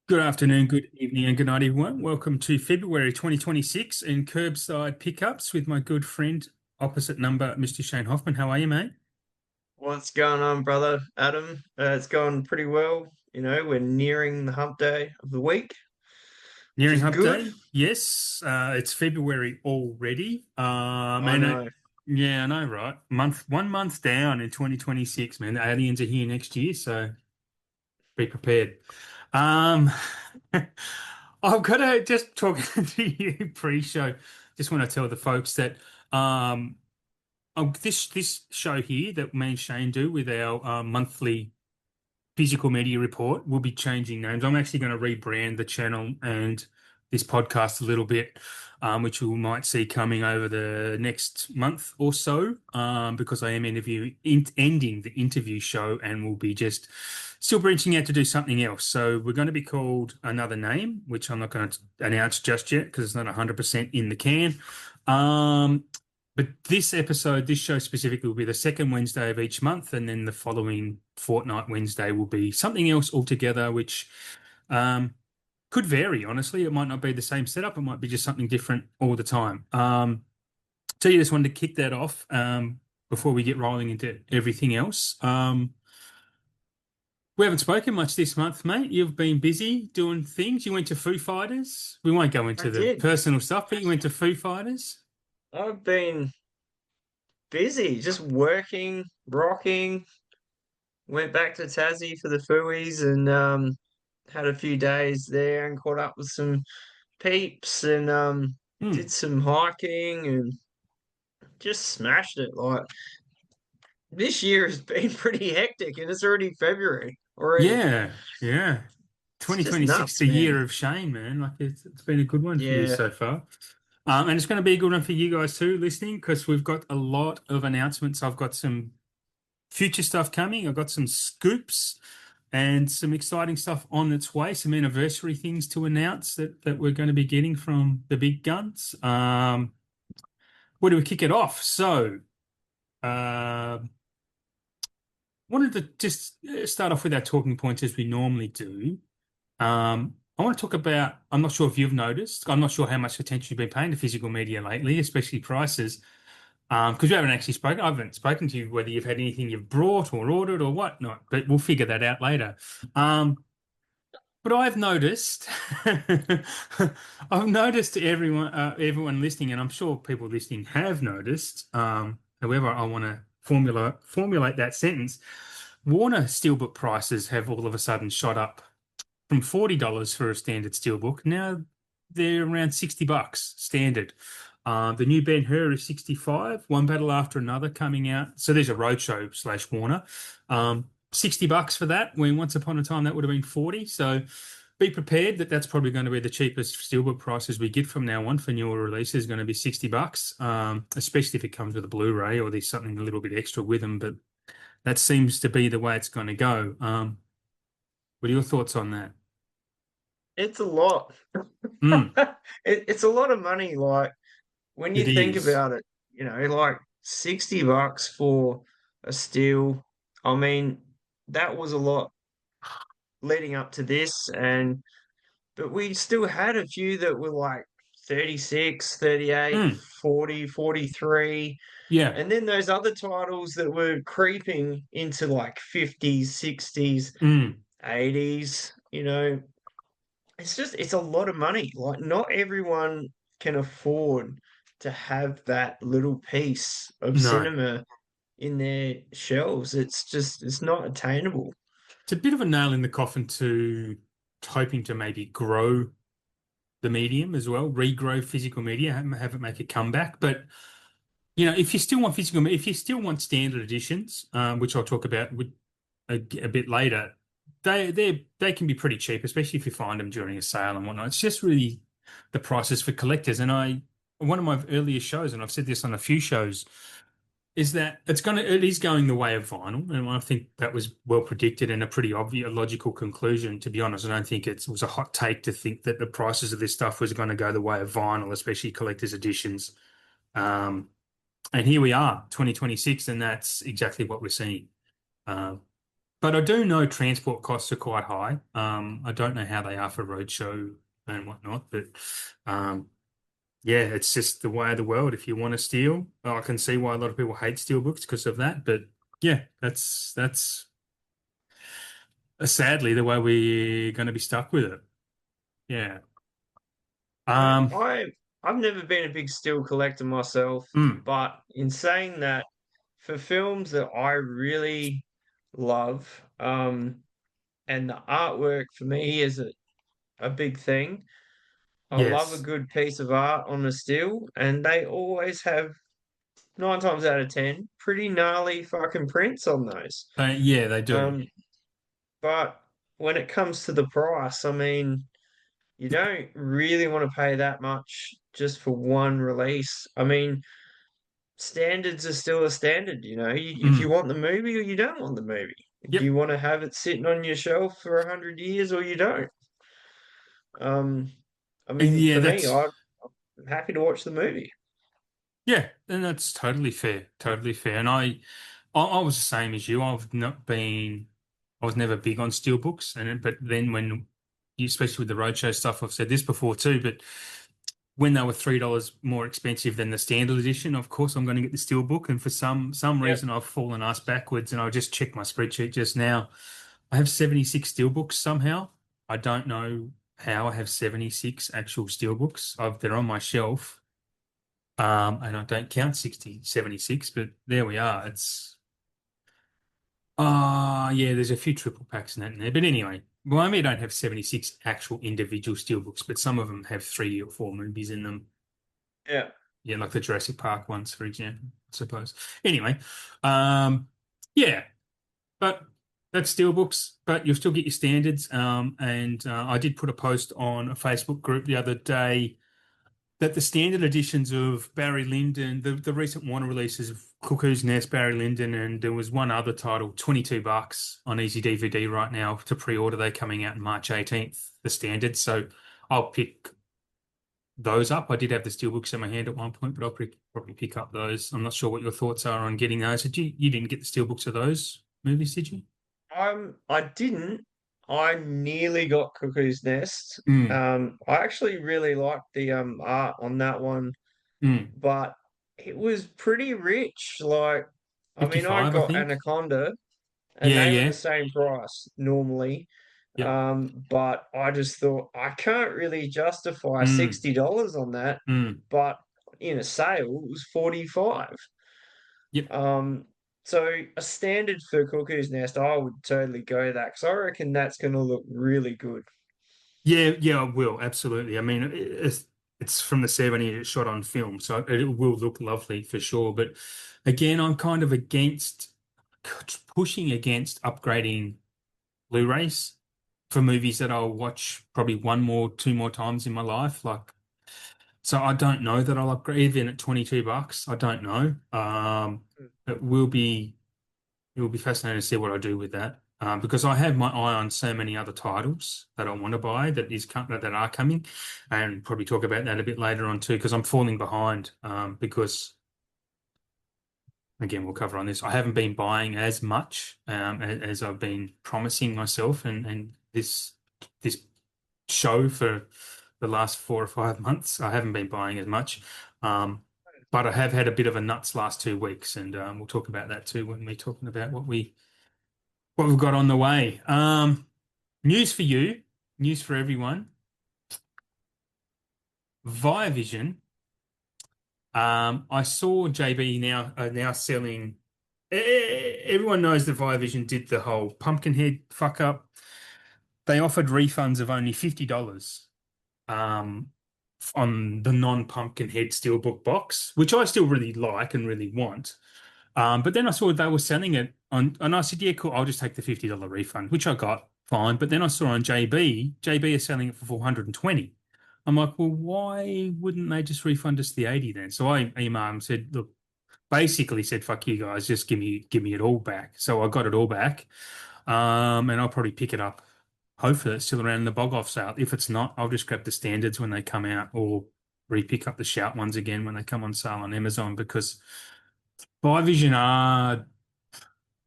Good afternoon, good evening, and good night, everyone. Welcome to February 2026 and KerbSide Pickups with my good friend, opposite number, Mr. Shane Hoffman. How are you, mate? What's going on, brother Adam? It's going pretty well. We're nearing the hump day of the week, which Nearing is Hump good. Day. Yes, it's February already. I know. Yeah, I know, right? 1 month down in 2026, man. The aliens are here next year, so be prepared. Um, I've got to just talk to you pre-show. Just want to tell the folks that um, this show here that me and Shane do with our monthly physical media report will be changing names. I'm actually going to rebrand the channel and this podcast a little bit, which we might see coming over the next month or so, because I am ending the interview show and will be just still branching out to do something else. So we're going to be called another name, which I'm not going to announce just yet because it's not 100% in the can. Um, but this episode, this show specifically, will be the second Wednesday of each month, and then the following fortnight Wednesday will be something else altogether, which um, could vary. Honestly, it might not be the same setup; it might be just something different all the time. So you just wanted to kick that off before we get rolling into everything else. We haven't spoken much this month, mate. You've been busy doing things. You went to Foo Fighters. We won't go I into the did. personal stuff, but you went to Foo Fighters. I've been busy, just working, rocking. Went back to Tassie for the Fooies and had a few days there and caught up with some peeps and did Hmm. some hiking and just smashed it. Like this year has been pretty hectic and it's already February already. Yeah, yeah. It's just 2026, nuts, the man. year of Shane, man. Like it's been a good one for you Yeah, so far. And it's going to be a good one for you guys too, listening, because we've got a lot of announcements. I've got some future stuff coming. I've got some scoops and some exciting stuff on its way. Some anniversary things to announce that we're going to be getting from the big guns. Where do we kick it off? So, uh, wanted to just start off with our talking points as we normally do. I want to talk about, I'm not sure if you've noticed, I'm not sure how much attention you've been paying to physical media lately, especially prices. Because we haven't actually spoken, I haven't spoken to you whether you've had anything you've brought or ordered or whatnot, but we'll figure that out later. But I've noticed, I've noticed everyone listening, and I'm sure people listening have noticed. However, I want to formulate that sentence. Warner Steelbook prices have all of a sudden shot up from $40 for a standard steelbook. Now they're around $60 standard. The new Ben-Hur is 65, one battle after another coming out. So there's a roadshow slash Warner. $60 for that, when once upon a time that would have been 40. So be prepared that that's probably going to be the cheapest steelbook prices we get from now on for newer releases, going to be $60, especially if it comes with a Blu-ray or there's something a little bit extra with them. But that seems to be the way it's going to go. What are your thoughts on that? it's a lot. Mm, It's a lot of money. Like when you it think is. about it, like $60 for a steel. I mean, that was a lot leading up to this, and but we still had a few that were like 36, 38, Mm, 40, 43. yeah. And then those other titles that were creeping into like 50s, 60s, Mm, 80s, it's a lot of money. Like not everyone can afford to have that little piece of no. cinema in their shelves. It's not attainable. It's a bit of a nail in the coffin to hoping to maybe grow the medium as well, regrow physical media, have it make a comeback. But if you still want if you still want standard editions, which I'll talk about a bit later, they can be pretty cheap, especially if you find them during a sale and whatnot. It's just really the prices for collectors. And one of my earlier shows, and I've said this on a few shows, is that it is going the way of vinyl, and I think that was well predicted and a pretty obvious logical conclusion. To be honest, I don't think it was a hot take to think that the prices of this stuff was going to go the way of vinyl, especially collector's editions. Um, and here we are, 2026, and that's exactly what we're seeing. Uh, But I do know transport costs are quite high. I don't know how they are for roadshow and whatnot, but um, yeah, it's just the way of the world. If you want to steal, I can see why a lot of people hate steel books because of that. But yeah, that's sadly the way we're going to be stuck with it. Yeah. I mean, Um. I've never been a big still collector myself, mm, but in saying that, for films that I really love, and the artwork for me is a big thing. I love a yes. good piece of art on a still, and they always have 9 times out of 10 pretty gnarly fucking prints on those. Yeah, they do. Um, but when it comes to the price, I mean, you don't really want to pay that much just for one release. I mean, standards are still a standard, you know. If you Mm, want the movie or you don't want the movie. Do yep. you want to have it sitting on your shelf for 100 years or you don't? Um, I mean, Yeah, for me, that's I'm happy to watch the movie. yeah, and that's totally fair. Totally fair. And I was the same as you. I was never big on steelbooks, but then especially with the roadshow stuff, I've said this before too, but when they were $3 more expensive than the standard edition, of course I'm going to get the steelbook. And for some Yep. reason, I've fallen ass backwards, and I just checked my spreadsheet just now. I have 76 steelbooks somehow. I don't know how I have 76 actual steelbooks. They're on my shelf. And I don't count 60, 76, but there we are. Yeah, there's a few triple packs in that in there. But anyway, well, I mean, I don't have 76 actual individual steelbooks, but some of them have 3 or 4 movies in them. Yeah. Yeah, like the Jurassic Park ones, for example, I suppose. Anyway, um, yeah, but that's steelbooks, but you'll still get your standards. And I did put a post on a Facebook group the other day that the standard editions of Barry Lyndon, the recent Warner releases of Cuckoo's Nest, Barry Lyndon, and there was one other title, $22 on Easy DVD right now to pre-order. They're coming out on March 18th, the standard. So I'll pick those up. I did have the steelbooks in my hand at one point, but probably pick up those. I'm not sure what your thoughts are on getting those. You didn't get the steelbooks of those movies, did you? I didn't. I nearly got Cuckoo's Nest. Mm, I actually really liked the art on that one, mm. but it was pretty rich. Like, I mean, I 55, I got think. Anaconda, and Yeah, they were the yeah. same price normally. Yep. But I just thought I can't really justify Mm, $60 on that, mm. but in a sale it was 45. Yep. Um, so a standard for Cuckoo's Nest, I would totally go that because I reckon that's going to look really good. Yeah, yeah, I will absolutely. I mean, it's from the 70s, it's shot on film, so it will look lovely for sure. But again, I'm kind of against pushing against upgrading Blu-rays for movies that I'll watch probably 2 more times in my life. So I don't know that I'll upgrade even at $22. I don't know. It will be. It will be fascinating to see what I do with that. Because I have my eye on so many other titles that I want to buy that are coming, and probably talk about that a bit later on too. Because I'm falling behind. Because again, we'll cover on this. I haven't been buying as much as I've been promising myself, and this show for the last 4 or 5 months. I haven't been buying as much. Um, but I have had a bit of a nuts last 2 weeks, and we'll talk about that too when we're talking about what we've got on the way. News for you, news for everyone. Via Vision. I saw JB now selling. Everyone knows that Via Vision did the whole Pumpkinhead fuck up. They offered refunds of only $50 um, on the non-Pumpkinhead Steelbook box, which I still really like and really want. But then I saw they were selling it on, and I said, yeah, cool, I'll just take the $50 refund, which I got fine. But then I saw on JB is selling it for 420. I'm like, well, why wouldn't they just refund us the 80 then? So I emailed and said, look, basically said, fuck you guys, just give me it all back. So I got it all back. And I'll probably pick it up. Hopefully it's still around in the bog off sale. If it's not, I'll just grab the standards when they come out or re-pick up the shout ones again when they come on sale on Amazon because Vision are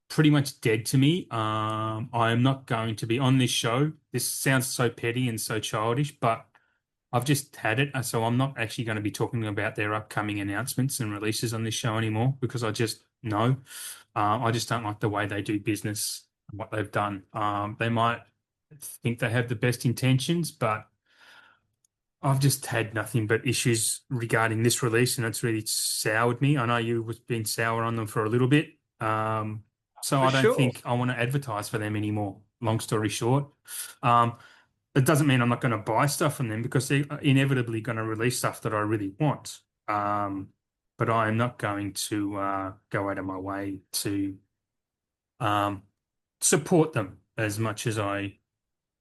pretty much dead to me. I am not going to be on this show. This sounds so petty and so childish, but I've just had it, so I'm not actually going to be talking about their upcoming announcements and releases on this show anymore because I just know. I just don't like the way they do business, what they've done. They might think they have the best intentions, but I've just had nothing but issues regarding this release, and it's really soured me. I know you was been sour on them for a little bit, so For I don't sure, think I want to advertise for them anymore. Long story short, um, it doesn't mean I'm not going to buy stuff from them because they're inevitably going to release stuff that I really want. Um, but I am not going to go out of my way to um, support them as much as I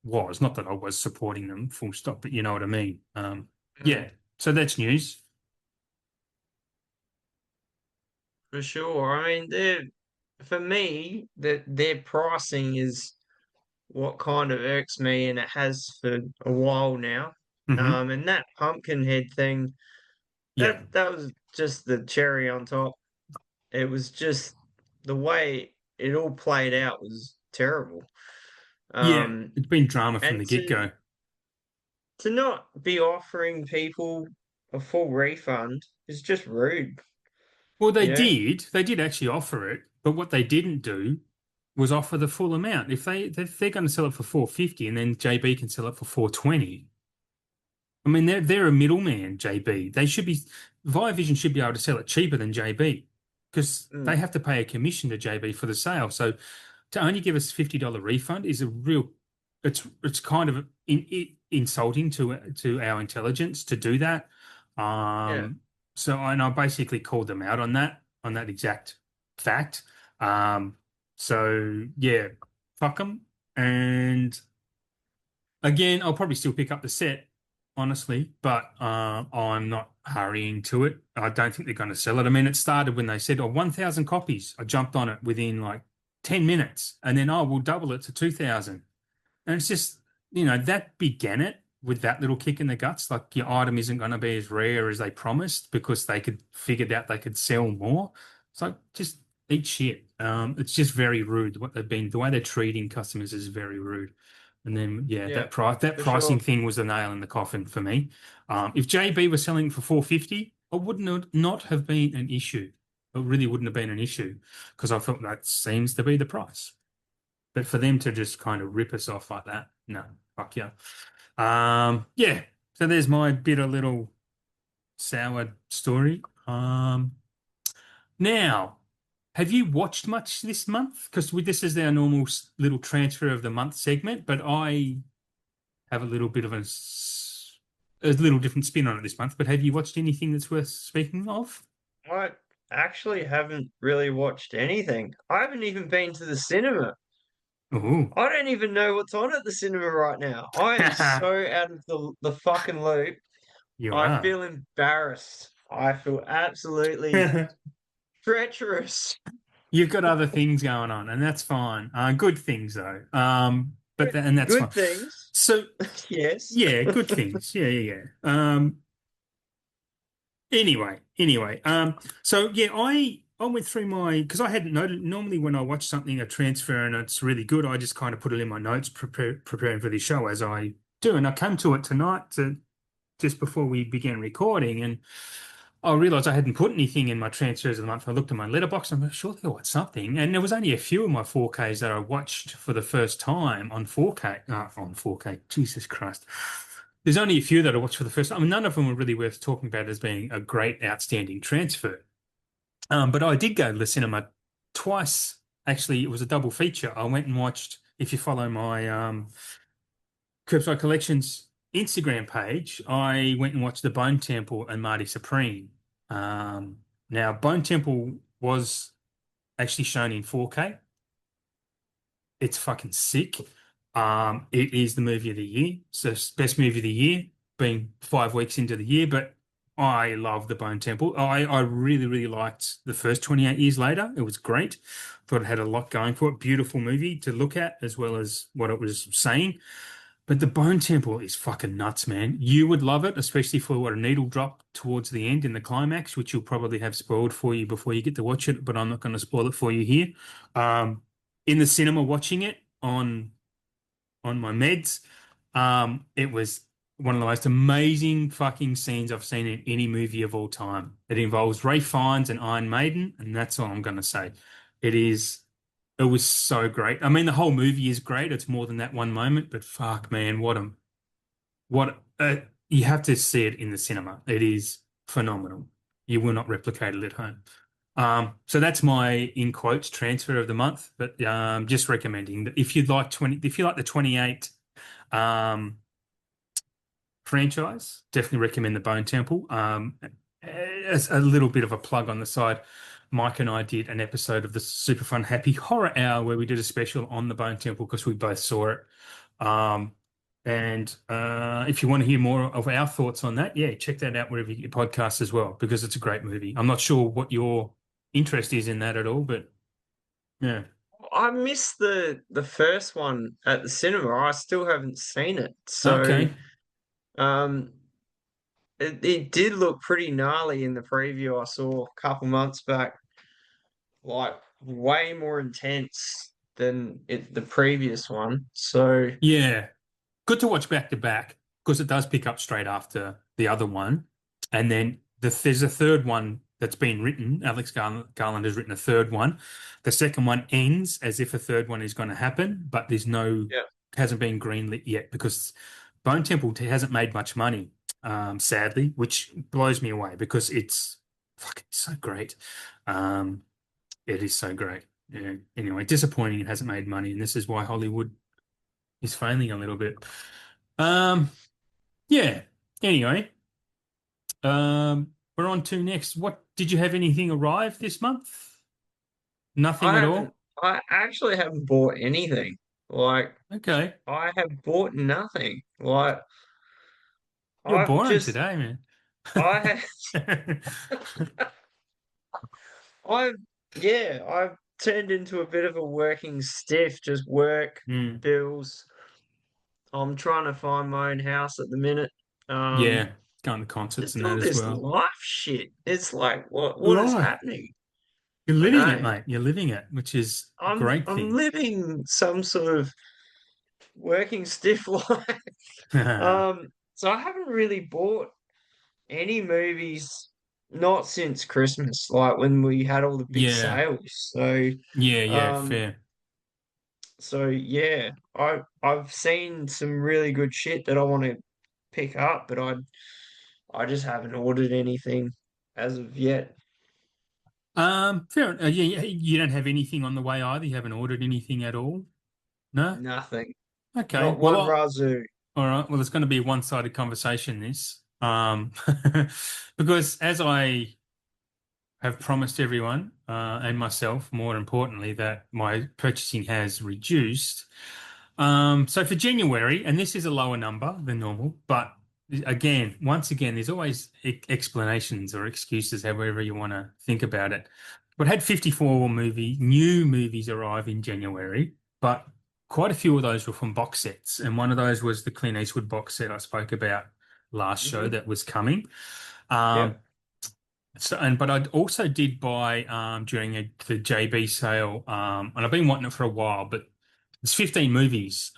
was. Not that I was supporting them, full stop, but you know what I mean. mm, Yeah. So that's news. for sure. I mean, for me, that their pricing is what kind of irks me, and it has for a while now. Hmm. And that pumpkin head thing, Yeah. that was just the cherry on top. It was just the way it all played out was terrible. Yeah. Um, It's been drama from and the get-go. to not be offering people a full refund is just rude, Well, you know? they did actually offer it, but what they didn't do was offer the full amount. If they're going to sell it for 450 and then JB can sell it for 420, I mean, they're a middleman, JB. They should be Viavision should be able to sell it cheaper than JB because they Mm, have to pay a commission to JB for the sale. So to only give us $50 refund is a real it's kind of insulting to our intelligence to do that. yeah, So and I basically called them out on that exact fact. Um, so yeah, fuck them. And again, I'll probably still pick up the set, honestly, but I'm not hurrying to it. I don't think they're going to sell it. I mean, it started when they said, "Oh, 1,000 copies." I jumped on it within like 10 minutes, and then, "Oh, we'll double it to 2,000." And it's just, that began it with that little kick in the guts. Like your item isn't going to be as rare as they promised because they could figured out they could sell more. It's like just eat shit. It's just very rude. The way they're treating customers is very rude. And then yeah, yeah, that for pricing sure. thing was the nail in the coffin for me. If JB was selling for 450, I wouldn't have, not have been an issue. It really wouldn't have been an issue because I felt that seems to be the price. But for them to just kind of rip us off like that, no, fuck yeah. Yeah. So there's my bitter little sour story. Now, have you watched much this month? Because this is our normal little transfer of the month segment, but I have a little bit of a little different spin on it this month. But have you watched anything that's worth speaking of? I actually haven't really watched anything. I haven't even been to the cinema. Oh, I don't even know what's on at the cinema right now. I am so out of the fucking loop. you I are. feel embarrassed. I feel absolutely treacherous. You've got other things going on, and that's fine. Good things though. And that's fine. Good things, So yes. yeah, good things. Yeah, yeah, yeah. Anyway. So yeah, I went through my because I hadn't noted. Normally, when I watch something a transfer and it's really good, I just kind of put it in my notes, preparing for the show as I do. And I came to it tonight just before we began recording, and I realized I hadn't put anything in my transfers of the month. I looked at my letterbox and I'm sure there was something. And there was only a few of my 4Ks that I watched for the first time on 4K. On 4K. Jesus Christ. There's only a few that I watched for the first time. I mean, none of them were really worth talking about as being a great, outstanding transfer. But I did go to the cinema twice. Actually, it was a double feature. I went and watched, if you follow my KerbSide Collections Instagram page, I went and watched The Bone Temple and Marty Supreme. Now, Bone Temple was actually shown in 4K. It's fucking sick. It is the movie of the year. So best movie of the year, being 5 weeks into the year. But I love The Bone Temple. I really, really liked the first 28 years later. It was great. Thought it had a lot going for it. Beautiful movie to look at, as well as what it was saying. But the Bone Temple is fucking nuts, man. You would love it, especially for a needle drop towards the end in the climax, which you'll probably have spoiled for you before you get to watch it, but I'm not going to spoil it for you here. Um, in the cinema watching it on my meds, it was one of the most amazing fucking scenes I've seen in any movie of all time. It involves Ray Fiennes and Iron Maiden, and that's all I'm going to say. It is. It was so great. I mean, the whole movie is great. It's more than that one moment, but fuck, man, what you have to see it in the cinema. It is phenomenal. You will not replicate it at home. So that's my in quotes transfer of the month. But just recommending that if you like the 28 um, franchise, definitely recommend the Bone Temple. As a little bit of a plug on the side, Mike and I did an episode of the Super Fun Happy Horror Hour where we did a special on the Bone Temple because we both saw it. Um, and if you want to hear more of our thoughts on that, yeah, check that out wherever you get your podcasts as well, because it's a great movie. I'm not sure what your interest is in that at all, but yeah. I missed the first one at the cinema. I still haven't seen it. So Okay. um it did look pretty gnarly in the preview I saw a couple months back, like way more intense than the previous one. So Yeah. Good to watch back to back because it does pick up straight after the other one. And then there's a third one that's been written. Garland has written a third one. The second one ends as if a third one is going to happen, but yeah. hasn't been greenlit yet because Bone Temple hasn't made much money, sadly, which blows me away because it's fucking so great. Um, it is so great. Yeah. Anyway, disappointing it hasn't made money, and this is why Hollywood is failing a little bit. Um, yeah. Anyway, we're on to next. What did you have anything arrive this month? Nothing I at haven't all? I actually haven't bought anything. Like Okay. I have bought nothing. Like You're I've boring just today, man. I have I've yeah, I've turned into a bit of a working stiff, just work, Hmm. bills. I'm trying to find my own house at the minute. Um, Yeah. Going to concerts just and that all as this well. life shit. It's like what is Right. happening? You're I living it, know. mate. You're living it, which is a great I'm thing. living some sort of working stiff life. So I haven't really bought any movies not since Christmas, like when we had all the big Yeah. sales. Yeah, yeah, Um, fair. so yeah, I've seen some really good shit that I want to pick up, but I just haven't ordered anything as of yet. Fair. Yeah, you don't have anything on the way either. You haven't ordered anything at all? No? Nothing. Okay. Not Well, one Razoo. all right. Well, it's going to be a one-sided conversation, this. Because as I have promised everyone, and myself, more importantly, that my purchasing has reduced. So for January, and this is a lower number than normal, but again, once again, there's always explanations or excuses, however you want to think about it. But had 54 new movies arrive in January, but quite a few of those were from box sets, and one of those was the Clint Eastwood box set I spoke about last show Hmm. that was coming. Yeah. Um, but I also did buy during the JB sale, and I've been wanting it for a while, but it's 15 movies.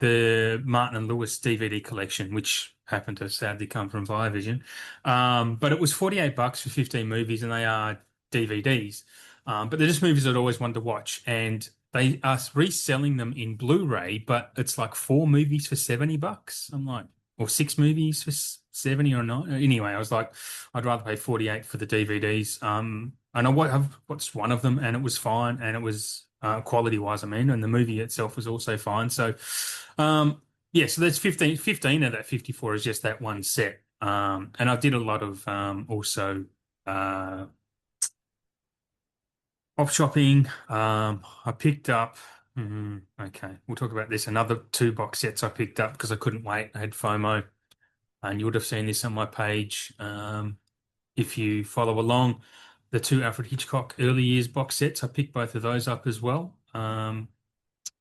The Martin and Lewis DVD collection, which happened to sadly come from Viavision. But it was $48 for 15 movies, and they are DVDs. But they're just movies I'd always wanted to watch, and they are reselling them in Blu-ray, but it's like four movies for $70. I'm like, or six movies for 70 or not. Anyway, I was like, I'd rather pay 48 for the DVDs. And I've watched one of them and it was fine, and it was quality wise, I mean, and the movie itself was also fine. So, yeah, so that's 15 of that 54 is just that one set. And I did a lot of also uh, op shopping. I picked up, okay, we'll talk about this. Another two box sets I picked up because I couldn't wait. I had FOMO, and you would have seen this on my page. If you follow along, the two Alfred Hitchcock early years box sets, I picked both of those up as well.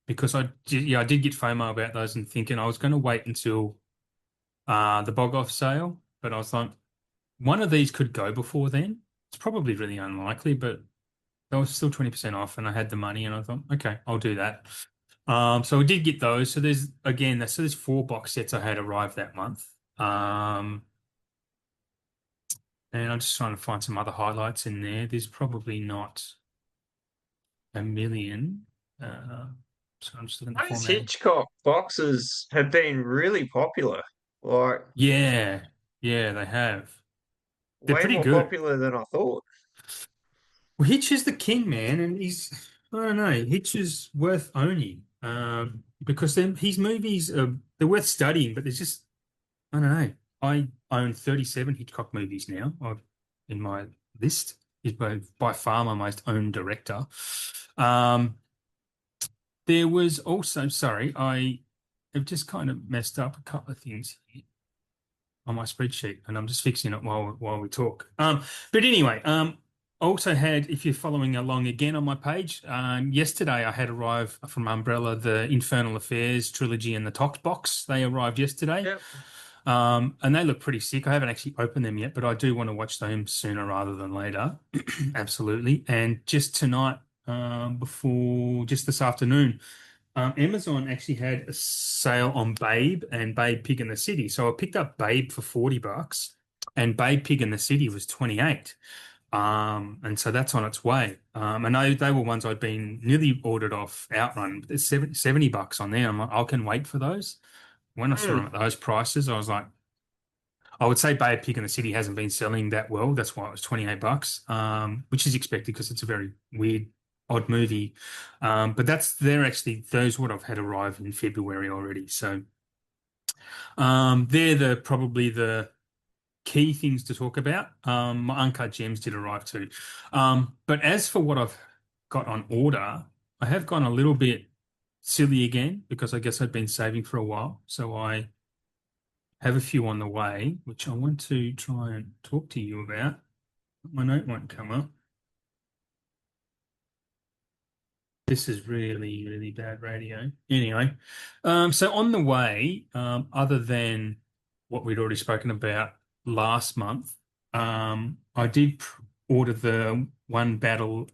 because I did get FOMO about those and thinking I was going to wait until the bog off sale, but I was like, one of these could go before then. It's probably really unlikely, but they were still 20% off, and I had the money, and I thought, okay, I'll do that. So I did get those. So there's four box sets I had arrived that month. Um, and I'm just trying to find some other highlights in there. There's probably not a million. Uh, so I'm just looking at the Those formatting. Hitchcock boxes have been really popular, like Yeah, yeah, they have. They're way pretty more good. popular than I thought. Well, Hitch is the king, man, and I don't know, Hitch is worth owning. Because then his movies are they're worth studying, but there's just I don't know. I own 37 Hitchcock movies now in my list. He's by far my most owned director. Um, there was also, sorry, I have just kind of messed up a couple of things here on my spreadsheet, and I'm just fixing it while we talk. But anyway, also had, if you're following along again on my page, yesterday I had arrived from Umbrella the Infernal Affairs trilogy and the Tox box. They arrived yesterday. Yep. And they look pretty sick. I haven't actually opened them yet, but I do want to watch them sooner rather than later. Absolutely. And just tonight, before just this afternoon, Amazon actually had a sale on Babe and Babe Pig in the City. So I picked up Babe for $40 and Babe Pig in the City was 28. And so that's on its way. And they were ones I'd been nearly ordered off Outrun. There's $70 on there. I'm like, I can wait for those. When I saw Hmm. them at those prices, I was like, I would say Bay of Pig in the City hasn't been selling that well. That's why it was $28, which is expected because it's a very weird, odd movie. But they're actually those what I've had arrive in February already. So they're probably the key things to talk about. My Uncut Gems did arrive too. But as for what I've got on order, I have gone a little bit silly again because I guess I'd been saving for a while. So I have a few on the way, which I want to try and talk to you about. My note won't come up. This is really, really bad radio. Anyway, so on the way, other than what we'd already spoken about last month, I did order the One Battle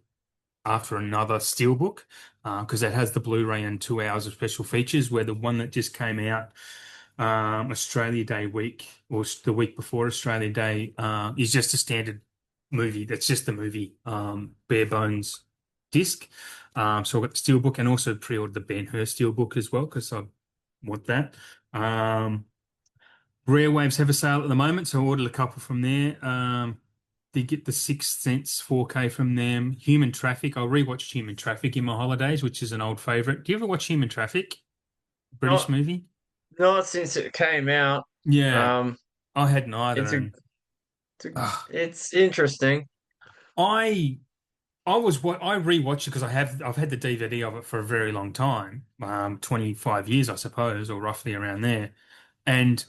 After Another Steelbook because that has the Blu-ray and 2 hours of special features, where the one that just came out Australia Day week or the week before Australia Day is just a standard movie. That's just the movie, bare bones disc. So I got the steelbook and also pre-ordered the Ben-Hur steelbook as well because I want that. Rare Waves have a sale at the moment, so I ordered a couple from there. Did get the Sixth Sense 4K from them. Human Traffic. I rewatched Human Traffic in my holidays, which is an old favorite. Do you ever watch Human Traffic? British Not movie? not since it came out. Yeah, Um, I had neither, it's a, and uh, it's interesting. I I was what I rewatched it because I've had the DVD of it for a very long time, 25 years I suppose, or roughly around there, and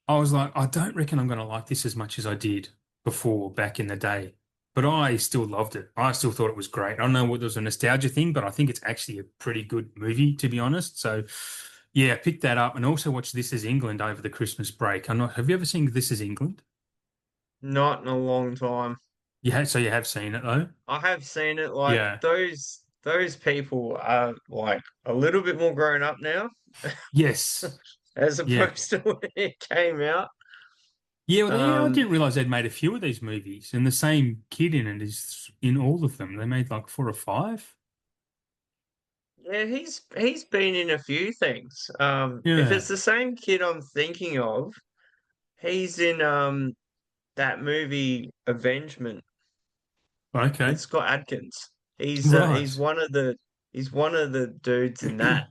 I was like, I don't reckon I'm going to like this as much as I did before back in the day, but I still loved it. I still thought it was great. I don't know what was a nostalgia thing, but I think it's actually a pretty good movie to be honest. So. Yeah, pick that up and also watch This Is England over the Christmas break. I'm not, have you ever seen This Is England? Not in a long time. So you have seen it though? I have seen it. Like Yeah. those people are like a little bit more grown up now, Yes. as Yeah. opposed to when it came out. Yeah, well, yeah, I Um, didn't realize they'd made a few of these movies, and the same kid in it is in all of them. They made like four or five. yeah, he's been in a few things. If Yeah. it's the same kid I'm thinking of, he's in that movie Avengement with Okay. Scott Adkins. He's Right. one of the dudes in that.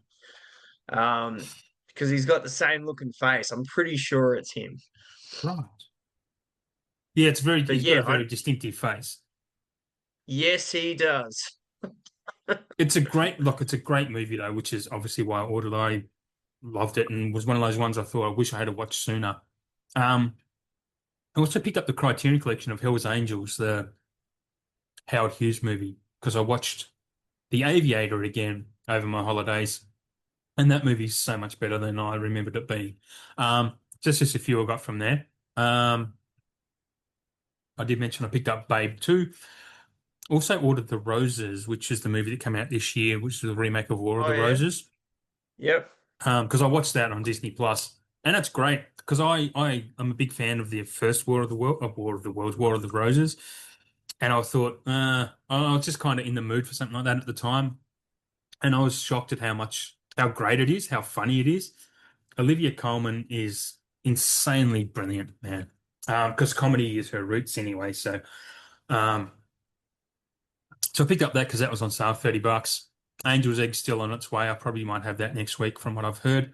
Because he's got the same looking face. I'm pretty sure it's him. Right. Yeah, But he's got yeah, a very distinctive face. yes, he does. It's a great movie though, which is obviously why I ordered it. I loved it and was one of those ones I thought I wish I had watched sooner. Um, I also picked up the Criterion Collection of Hell's Angels, the Howard Hughes movie, because I watched The Aviator again. over my holidays. And that movie's so much better than I remembered it being. Just a few I got from there. Um, I did mention I picked up Babe 2. Also ordered The Roses, which is the movie that came out this year, which is the remake of War of Oh the yeah, Roses. yep. Because I watched that on Disney Plus, and it's great because I am a big fan of the first War of the World, War of the Worlds, War of the Roses, and I thought I was just kind of in the mood for something like that at the time, and I was shocked at how great it is, how funny it is. Olivia Colman is insanely brilliant, man. Because comedy is her roots anyway, um, so I picked up that because that was on sale, $30. Angel's Egg's still on its way. I probably might have that next week from what I've heard.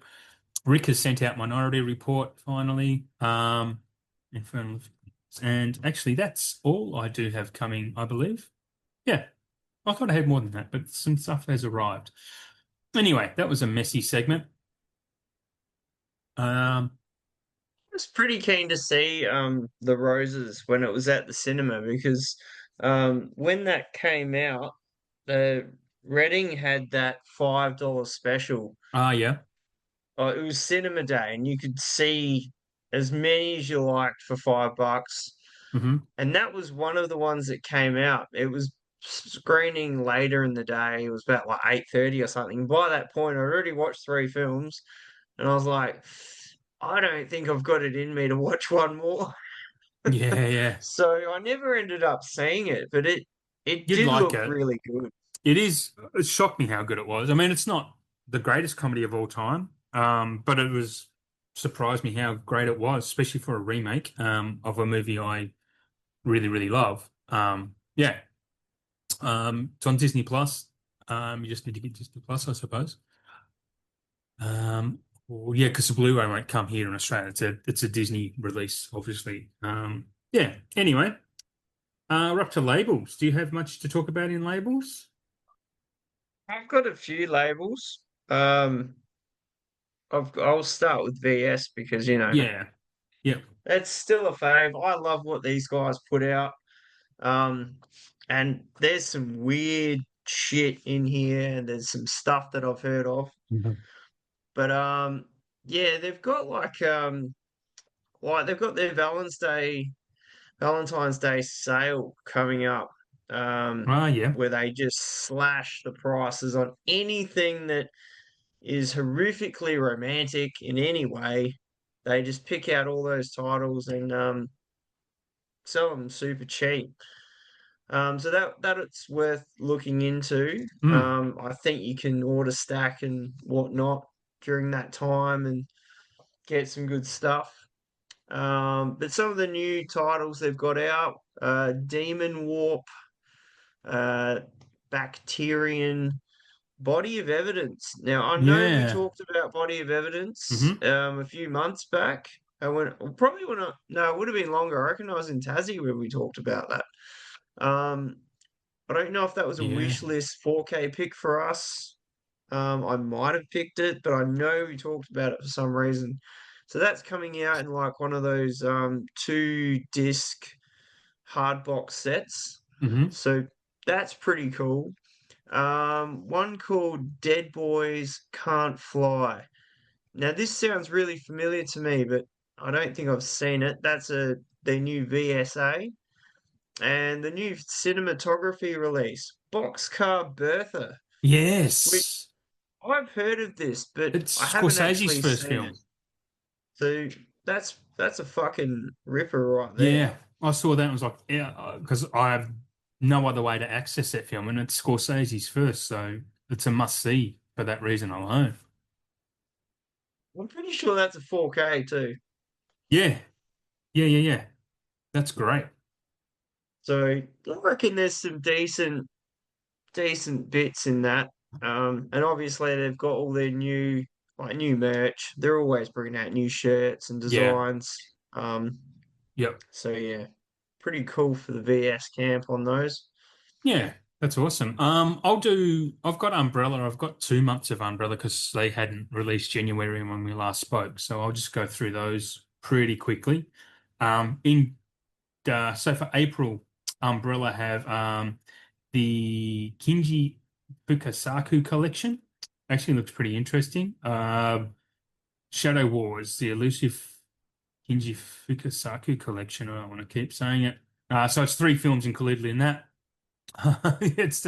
Rick has sent out Minority Report finally. Infernal, and actually, that's all I do have coming, I believe. Yeah, I thought I had more than that, but some stuff has arrived. Anyway, that was a messy segment. Um, I was pretty keen to see the Roses when it was at the cinema because when that came out, the Reading had that $5 special. yeah. It was cinema day, and you could see as many as you liked for $5. Hmm. And that was one of the ones that came out. It was screening later in the day. It was about like 8:30 or something. By that point, I already watched three films, and I was like, I don't think I've got it in me to watch one more. Yeah, yeah. So I never ended up seeing it, but it You'd did like look it. really good. It is. It shocked me how good it was. I mean, it's not the greatest comedy of all time, but it was surprised me how great it was, especially for a remake of a movie I really, really love. Yeah. It's on Disney Plus. You just need to get Disney Plus, I suppose. Well, yeah, because the Blu-ray won't come here in Australia. It's a Disney release, obviously. Yeah. Anyway, we're up to labels. Do you have much to talk about in labels? I've got a few labels. Um, I'll start with VS because Yeah. Yeah. it's still a fave. I love what these guys put out. Um, and there's some weird shit in here, and there's some stuff that I've heard of. Mhm. But yeah, they've got like they've got their Valentine's Day sale coming up. Yeah. Where they just slash the prices on anything that is horrifically romantic in any way. They just pick out all those titles and sell them super cheap. So that it's worth looking into. Mm. I think you can order stack and whatnot during that time and get some good stuff. But some of the new titles they've got out, Demon Warp, uh, Bacterian, Body of Evidence. Now I know we Yeah. talked about Body of Evidence Hmm. a few months back. Probably when I no, it would have been longer. I reckon I was in Tassie when we talked about that. Um, I don't know if that was a Yeah. wish list 4K pick for us. I might have picked it, but I know we talked about it for some reason. So that's coming out in like one of those two disc hard box sets. Hmm. So that's pretty cool. One called Dead Boys Can't Fly. Now this sounds really familiar to me, but I don't think I've seen it. That's their new VSA and the new cinematography release, Boxcar Bertha, which Yes. I've heard of this, but I It's haven't Scorsese's actually first seen it. film. So that's a fucking ripper right there. Yeah. I saw that and was like, yeah, because I have no other way to access that film, and it's Scorsese's first, so it's a must see for that reason alone. I'm pretty sure that's a 4K too. Yeah. Yeah. Yeah. Yeah. That's great. So I reckon there's some decent bits in that. And obviously they've got all their new merch. They're always bringing out new shirts and Yeah. designs. Um, Yep. so yeah, pretty cool for the VS camp on those. Yeah, that's awesome. I've got Umbrella. I've got 2 months of Umbrella because they hadn't released January when we last spoke. So I'll just go through those pretty quickly. So for April, Umbrella have the Kinji Fukasaku collection. Actually looks pretty interesting. Shadow Wars, the elusive Kinji Fukasaku collection. I don't want to keep saying it. So it's three films included in that. It's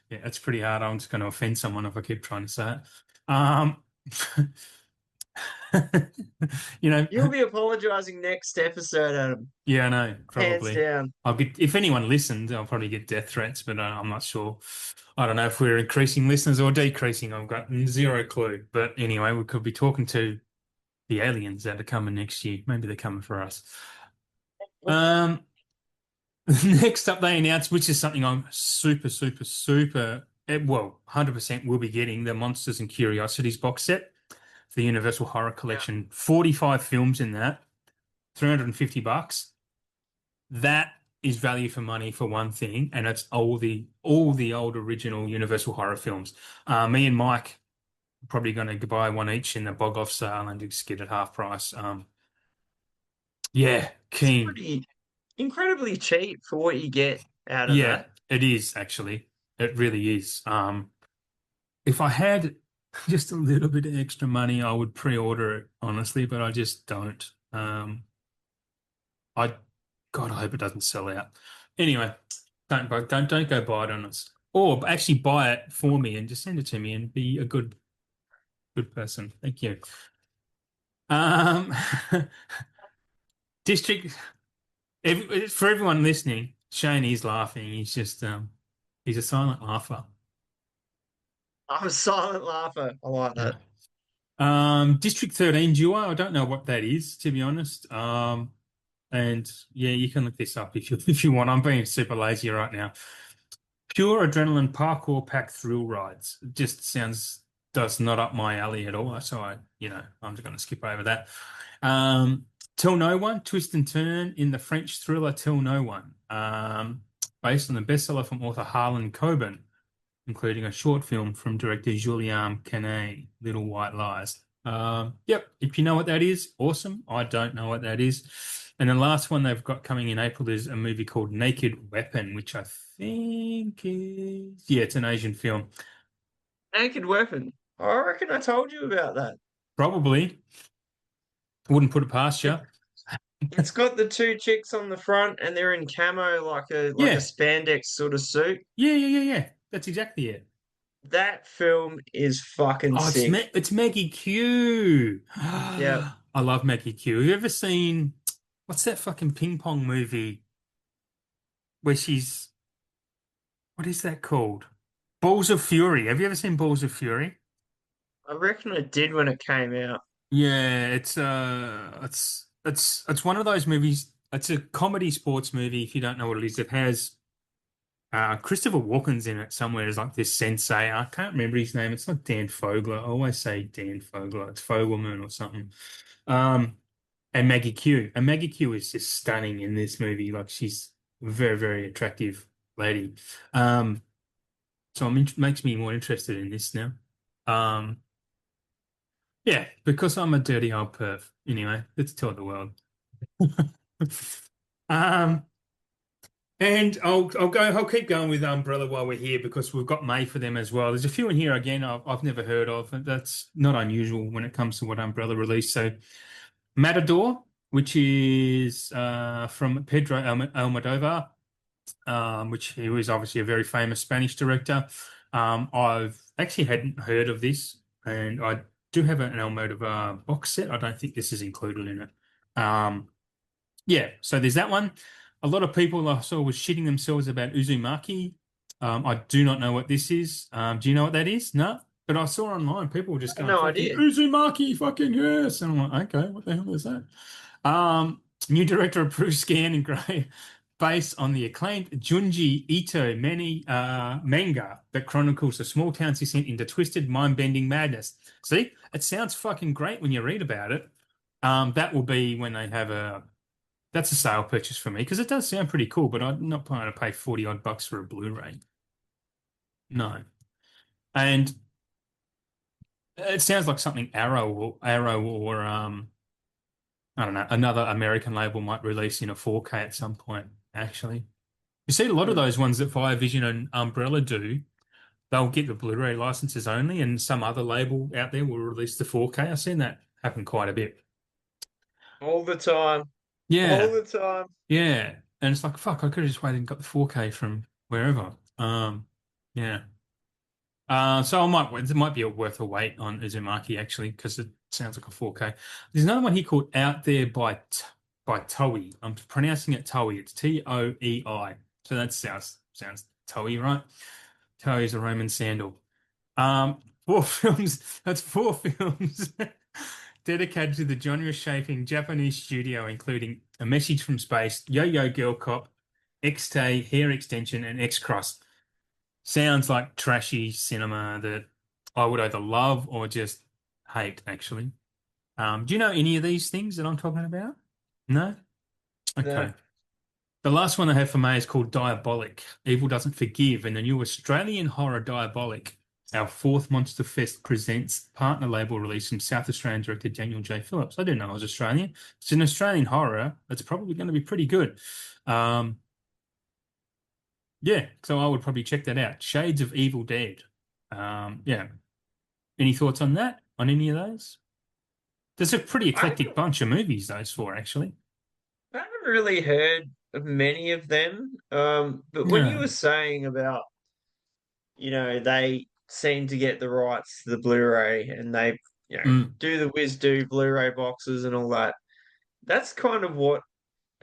yeah, it's pretty hard. I'm just going to offend someone if I keep trying to say it. Um, you know, You'll be apologizing next episode, Adam. yeah, I know, Hands probably. down. I'll get if anyone listens, I'll probably get death threats, but I'm not sure. I don't know if we're increasing listeners or decreasing. I've got zero clue. But anyway, we could be talking to the aliens that are coming next year. Maybe they're coming for us. Um, Next up, they announced, which is something I'm super, super, super, well, 100% will be getting the Monsters and Curiosities box set for the Universal Horror Yeah. Collection. 45 films in that, $350. That is value for money for one thing, and it's all the old original Universal horror films. Me and Mike are probably going to buy one each in the bog off sale and just get it half price. Yeah, It's keen. pretty incredibly cheap for what you get out of Yeah, that. it is actually. It really is. If I had just a little bit of extra money, I would pre-order it, honestly, but I just don't. I, God, I hope it doesn't sell out. Anyway, don't go buy it on us, or actually buy it for me and just send it to me and be a good person. Thank you. Um, District for everyone listening, Shane is laughing. He's a silent laugher. I'm a silent laugher. I like Yeah. that. District 13 duo. I don't know what that is, to be honest. And yeah, you can look this up if you if you want. I'm being super lazy right now. Pure adrenaline parkour pack thrill rides. It just does not up my alley at all. So I'm just going to skip over that. Um, Tell No One, twist and turn in the French thriller Tell No One, based on the bestseller from author Harlan Coben, including a short film from director Julien Canet, Little White Lies. Yep, if you know what that is, awesome. I don't know what that is. And the last one they've got coming in April is a movie called Naked Weapon, which I think yeah, it's an Asian film. Naked Weapon. I reckon I told you about that. Probably wouldn't put it past It, you. it's got the two chicks on the front and they're in camo like a Yeah, spandex sort of suit. yeah. That's exactly it. That film is fucking Oh, sick. It's Maggie Q. Yeah. I love Maggie Q. Have you ever seen what's that fucking ping pong movie where she's what is that called? Balls of Fury. Have you ever seen Balls of Fury? I reckon I did when it came out. Yeah, it's one of those movies. It's a comedy sports movie. If you don't know what it is, it has Christopher Walken's in it somewhere as like this sensei. I can't remember his name. It's not Dan Fogler. I always say Dan Fogler. It's Fogelman or something. Um, and Maggie Q. And Maggie Q is just stunning in this movie. Like she's a very, very attractive lady. Um, so makes me more interested in this now. Um, yeah, because I'm a dirty old perv. Anyway, let's tell the world. Um, and I'll keep going with Umbrella while we're here because we've got May for them as well. There's a few in here again I've never heard of, and that's not unusual when it comes to what Umbrella released. So Matador, which is from Pedro Almodovar, which he was obviously a very famous Spanish director. I've actually hadn't heard of this, and I do have an Almodovar box set. I don't think this is included in it. Yeah, so there's that one. A lot of people I saw was shitting themselves about Uzumaki. I do not know what this is. Do you know what that is? No. But I saw online people were just I had going no fucking idea. Uzumaki, fucking yes. And I'm like, okay, what the hell is that? New director approved Scan and Grey, based on the acclaimed Junji Ito manga that chronicles a small town's descent into twisted, mind-bending madness. See, it sounds fucking great when you read about it. That will be when they have that's a sale purchase for me because it does sound pretty cool, but I'm not planning to pay 40 odd bucks for a Blu-ray. No. And it sounds like something Arrow or I don't know, another American label might release in a 4K at some point, actually. You see a lot of Hmm. those ones that Fire Vision and Umbrella do, they'll get the Blu-ray licenses only, and some other label out there will release the 4K. I've seen that happen quite a bit. All the time, all Yeah, the time. yeah. And it's like, fuck, I could have just waited and got the 4K from wherever. Yeah. So it might be worth a wait on Uzumaki actually, because it sounds like a 4K. There's another one here called Out There by Toei. I'm pronouncing it Toei. It's Toei. So that sounds Toei, right? Toei is a Roman sandal. Four films. That's four films dedicated to the genre-shaping Japanese studio, including A Message from Space, Yo-Yo Girl Cop, X-Tay, Hair Extension, and X-Cross. Sounds like trashy cinema that I would either love or just hate, actually. Do you know any of these things that I'm talking about? No? No, Okay. The last one I have for May is called Diabolic. Evil Doesn't Forgive, and the new Australian horror Diabolic. Our fourth Monster Fest presents partner label release from South Australian director Daniel J. Phillips. I didn't know I was Australian. It's an Australian horror. It's probably going to be pretty good. Um, yeah, so I would probably check that out. Shades of Evil Dead. Yeah. Any thoughts on that? On any of those? There's a pretty I eclectic haven't, bunch of movies, those four, actually. I haven't really heard of many of them. But when you No. were saying about, they seem to get the rights to the Blu-ray and they, Mm, do the do Blu-ray boxes and all that. That's kind of what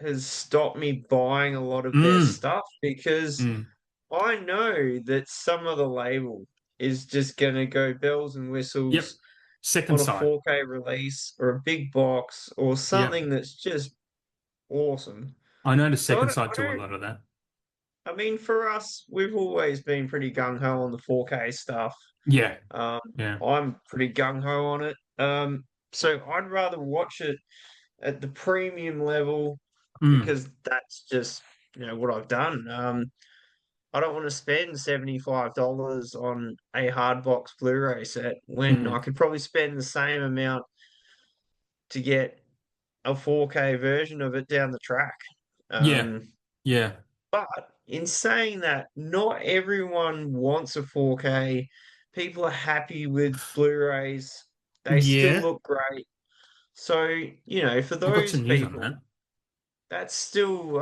has stopped me buying a lot of their mm, stuff because mm. I know that some of the label is just going to go bells and Yep. whistles Second on a sight. 4K release or a big box or Yep. something that's just awesome. I know the So second sight do a lot of that. I mean, for us, we've always been pretty gung ho on the 4K stuff. Yeah. Um, Yeah. I'm pretty gung ho on it. So I'd rather watch it at the premium level Mm, because that's just, what I've done. I don't want to spend $75 on a hard box Blu-ray set when I mm. could probably spend the same amount to get a 4K version of it down the track. Yeah. Um, Yeah. but in saying that, not everyone wants a 4K. People are happy with Blu-rays. They still Yeah. look great. So, for I've got those some news on people, that. that's still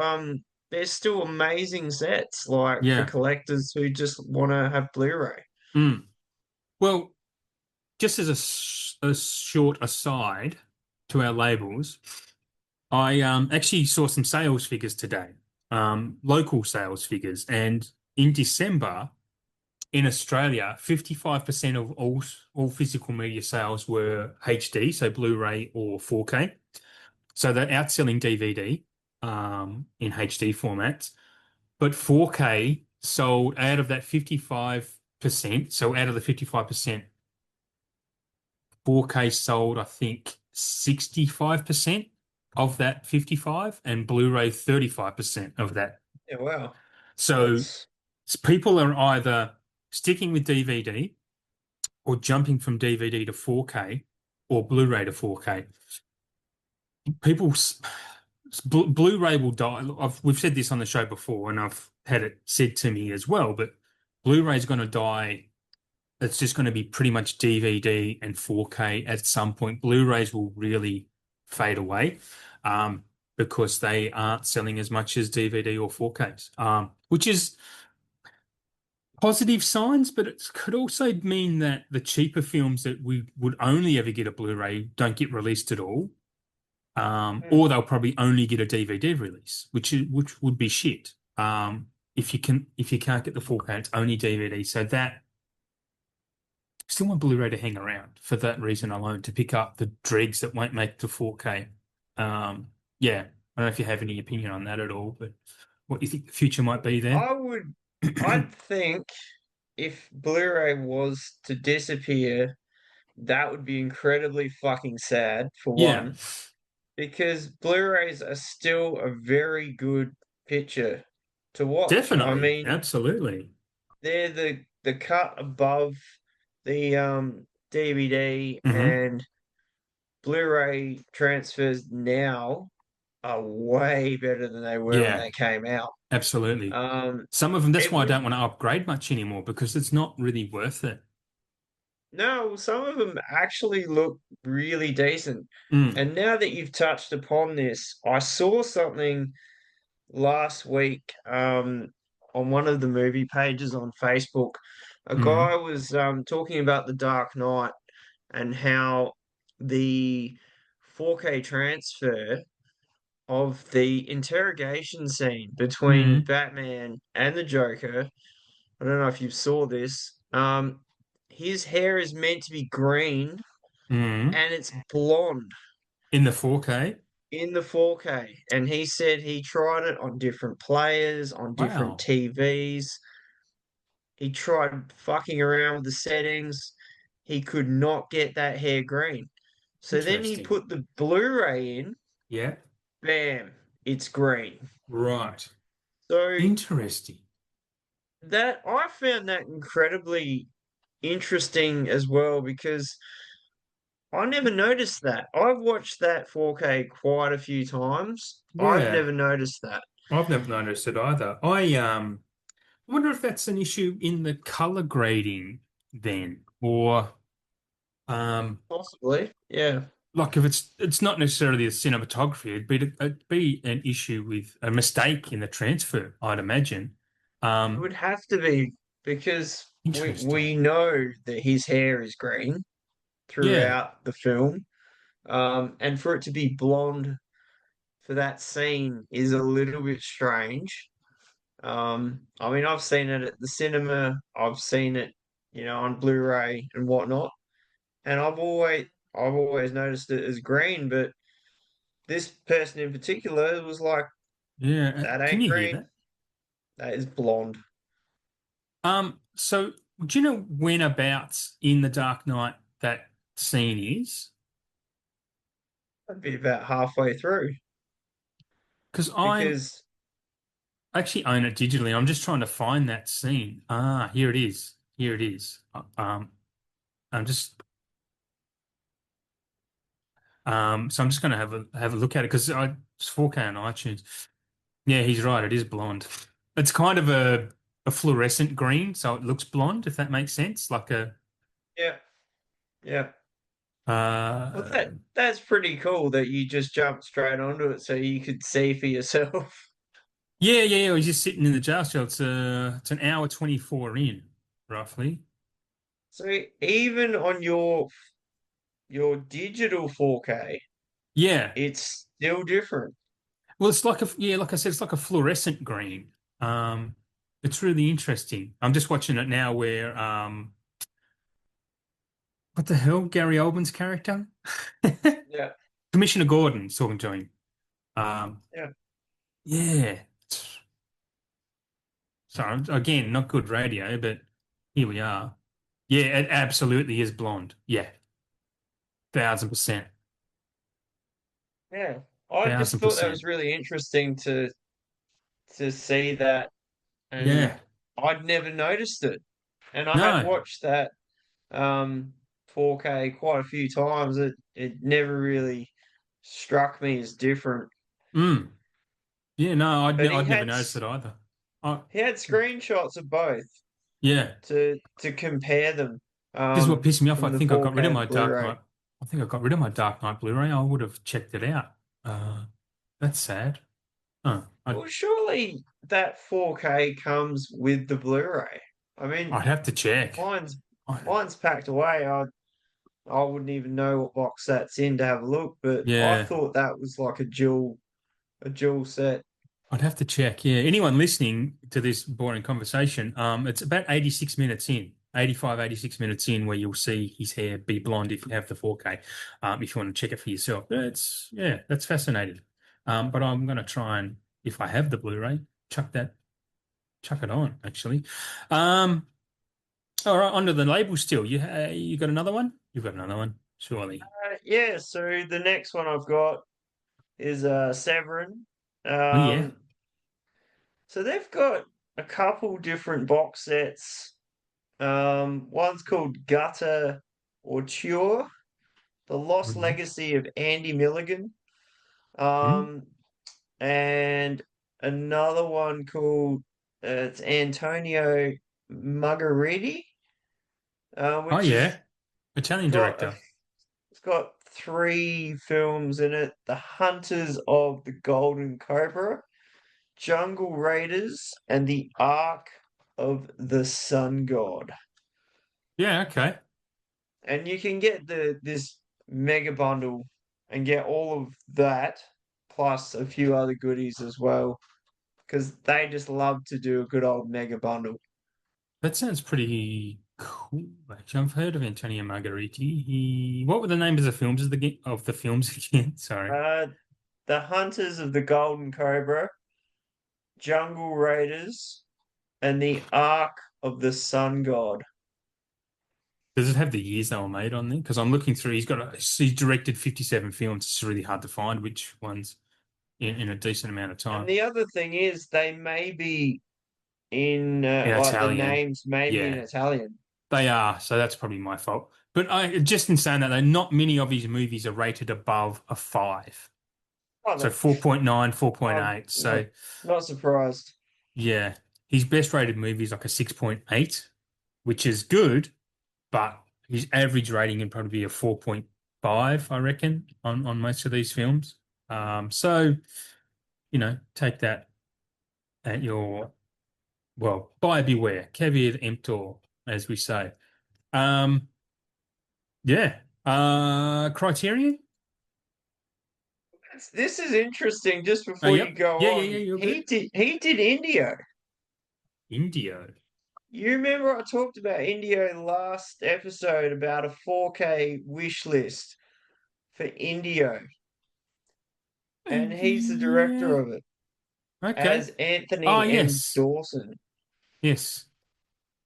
there's still amazing sets like for Yeah. collectors who just want to have Blu-ray. Mm. Well, just as a short aside to our labels, I actually saw some sales figures today, local sales figures, and in December in Australia, 55% of all physical media sales were HD, so Blu-ray or 4K. So they're outselling DVD in HD formats, but 4K sold out of that 55%. So out of the 55%, 4K sold, I think, 65% of that 55 and Blu-ray 35% of that. Yeah, wow. So That's people are either sticking with DVD or jumping from DVD to 4K or Blu-ray to 4K. People, Blu-ray will die. We've said this on the show before, and I've had it said to me as well, but Blu-ray is going to die. It's just going to be pretty much DVD and 4K at some point. Blu-rays will really fade away because they aren't selling as much as DVD or 4Ks, which is positive signs, but it could also mean that the cheaper films that we would only ever get a Blu-ray don't get released at all, hmm. or they'll probably only get a DVD release, which would be shit. If you can't get the 4K, it's only DVD. So that still want Blu-ray to hang around for that reason alone to pick up the dregs that won't make the 4K. Yeah, I don't know if you have any opinion on that at all, but what you think the future might be there? I would I'd think if Blu-ray was to disappear, that would be incredibly fucking sad for Yeah, one, because Blu-rays are still a very good picture to watch. I definitely, mean, absolutely. they're the cut above the DVD, Hmm. and Blu-ray transfers now are way better than they were when Yeah. they came out. Absolutely. Um, Some of them, that's it why I would don't want to upgrade much anymore because it's not really worth it. No, some of them actually look really decent. Mm, And now that you've touched upon this, I saw something last week on one of the movie pages on Facebook. A mm, guy was talking about The Dark Knight and how the 4K transfer of the interrogation scene between mm, Batman and the Joker. I don't know if you saw this. His hair is meant to be green mm. and it's blonde In the 4K. in the 4K. And he said he tried it on different players, on different Wow. TVs. He tried fucking around with the settings. He could not get that hair green. So then he Interesting. put the Blu-ray in, Yeah. bam, it's green. Right. So Interesting. that I found that incredibly interesting as well because I never noticed that. I've watched that 4K quite a few times. I've Yeah. never noticed that. I've never noticed it either. I wonder if that's an issue in the color grading then, or um, Possibly, yeah. like if it's not necessarily the cinematography, it'd be an issue with a mistake in the transfer, I'd imagine. It Um, would have to be because Interesting. we know that his hair is green Yeah. throughout the film. And for it to be blonde for that scene is a little bit strange. I mean, I've seen it at the cinema, I've seen it, on Blu-ray and whatnot, and I've always noticed it as green, but this person in particular was like, Yeah. that Can ain't you hear green, that? that is blonde. So do you know whenabouts in The Dark Knight that scene is? That'd be about halfway through Because I because actually own it digitally. I'm just trying to find that scene. Ah, here it is. Here it is. I'm just so I'm just going to have a look at it because it's 4K on iTunes. Yeah, he's right. It is blonde. It's kind of a fluorescent green, so it looks blonde, if that makes sense. Like a yeah, yeah. Well, uh that's pretty cool that you just jumped straight onto it so you could see for yourself. yeah, yeah, yeah. He's just sitting in the jail cell. It's an hour 24 in, roughly. So even on your digital 4K, Yeah. it's still different. Well, it's like yeah, like I said, it's like a fluorescent green. It's really interesting. I'm just watching it now where what the hell? Gary Oldman's character? Yeah, Commissioner Gordon's talking to him. Um, yeah, yeah. So again, not good radio, but here we are. Yeah, it absolutely is blonde. Yeah, 1000%. yeah. I just Thousand thought that percent. was really interesting to see that, and Yeah. I'd never noticed it. And I had No. watched that 4K quite a few times. It never really struck me as different. Mm. Yeah, no, But I'd never noticed it either. I, he had screenshots of both yeah. to compare them This is what pissed me off. I from the think I got rid 4K of and my the Dark Blu-ray. Knight. I think I got rid of my Dark Knight Blu-ray. I would have checked it out. Uh, that's sad. Oh, Well, surely that 4K comes with the Blu-ray. I mean, I'd have to check. mine's I, mine's packed away. I wouldn't even know what box that's in to have a look, but I yeah, thought that was like a dual set. I'd have to check. Yeah, anyone listening to this boring conversation, it's about 86 minutes in, 85, 86 minutes in, where you'll see his hair be blonde if you have the 4K. If you want to check it for yourself. Yeah, that's fascinating. But I'm gonna try and if I have the Blu-ray, chuck it on, actually. Um, all right, under the label still. You got another one? You've got another one, surely. Yeah, so the next one I've got is Severin. Oh yeah. Um, so they've got a couple different box sets. One's called Gutter or Cure, The Lost Mhm. Legacy of Andy Milligan. Hmm? Um, and another one called it's Antonio Margheriti, Oh which has yeah, Italian got director. it's got three films in it: The Hunters of the Golden Cobra, Jungle Raiders, and The Ark of the Sun God. Yeah, okay. And you can get this mega bundle and get all of that plus a few other goodies as well because they just love to do a good old mega bundle. That sounds pretty cool. Actually, I've heard of Antonio Margheriti. What were the names of the films of the films again? Sorry. Uh, The Hunters of the Golden Cobra, Jungle Raiders, and The Ark of the Sun God. Does it have the years they were made on there? Because I'm looking through. He's directed 57 films. It's really hard to find which ones in a decent amount of And time. the other thing is, they may be in In like the Italian, names may be in yeah, Italian. they are. So that's probably my fault. But I just in saying that, though, not many of his movies are rated above a five. Oh, So no, 4.9, four point I'm eight. So not surprised. yeah, his best rated movie is like a 6.8, which is good, but his average rating can probably be a 4.5, I reckon, on most of these films. So, take that at your, well, buyer beware, caveat emptor, as we say. Um, yeah. Criterion? This is interesting. Just before you Yep. go Yeah, yeah, yeah, on, you're good. he did Indio. Indio. You remember I talked about Indio last episode about a 4K wish list for Indio, and he's the director Yeah. of it Okay. as Oh, Anthony M. yes. Dawson. Yes.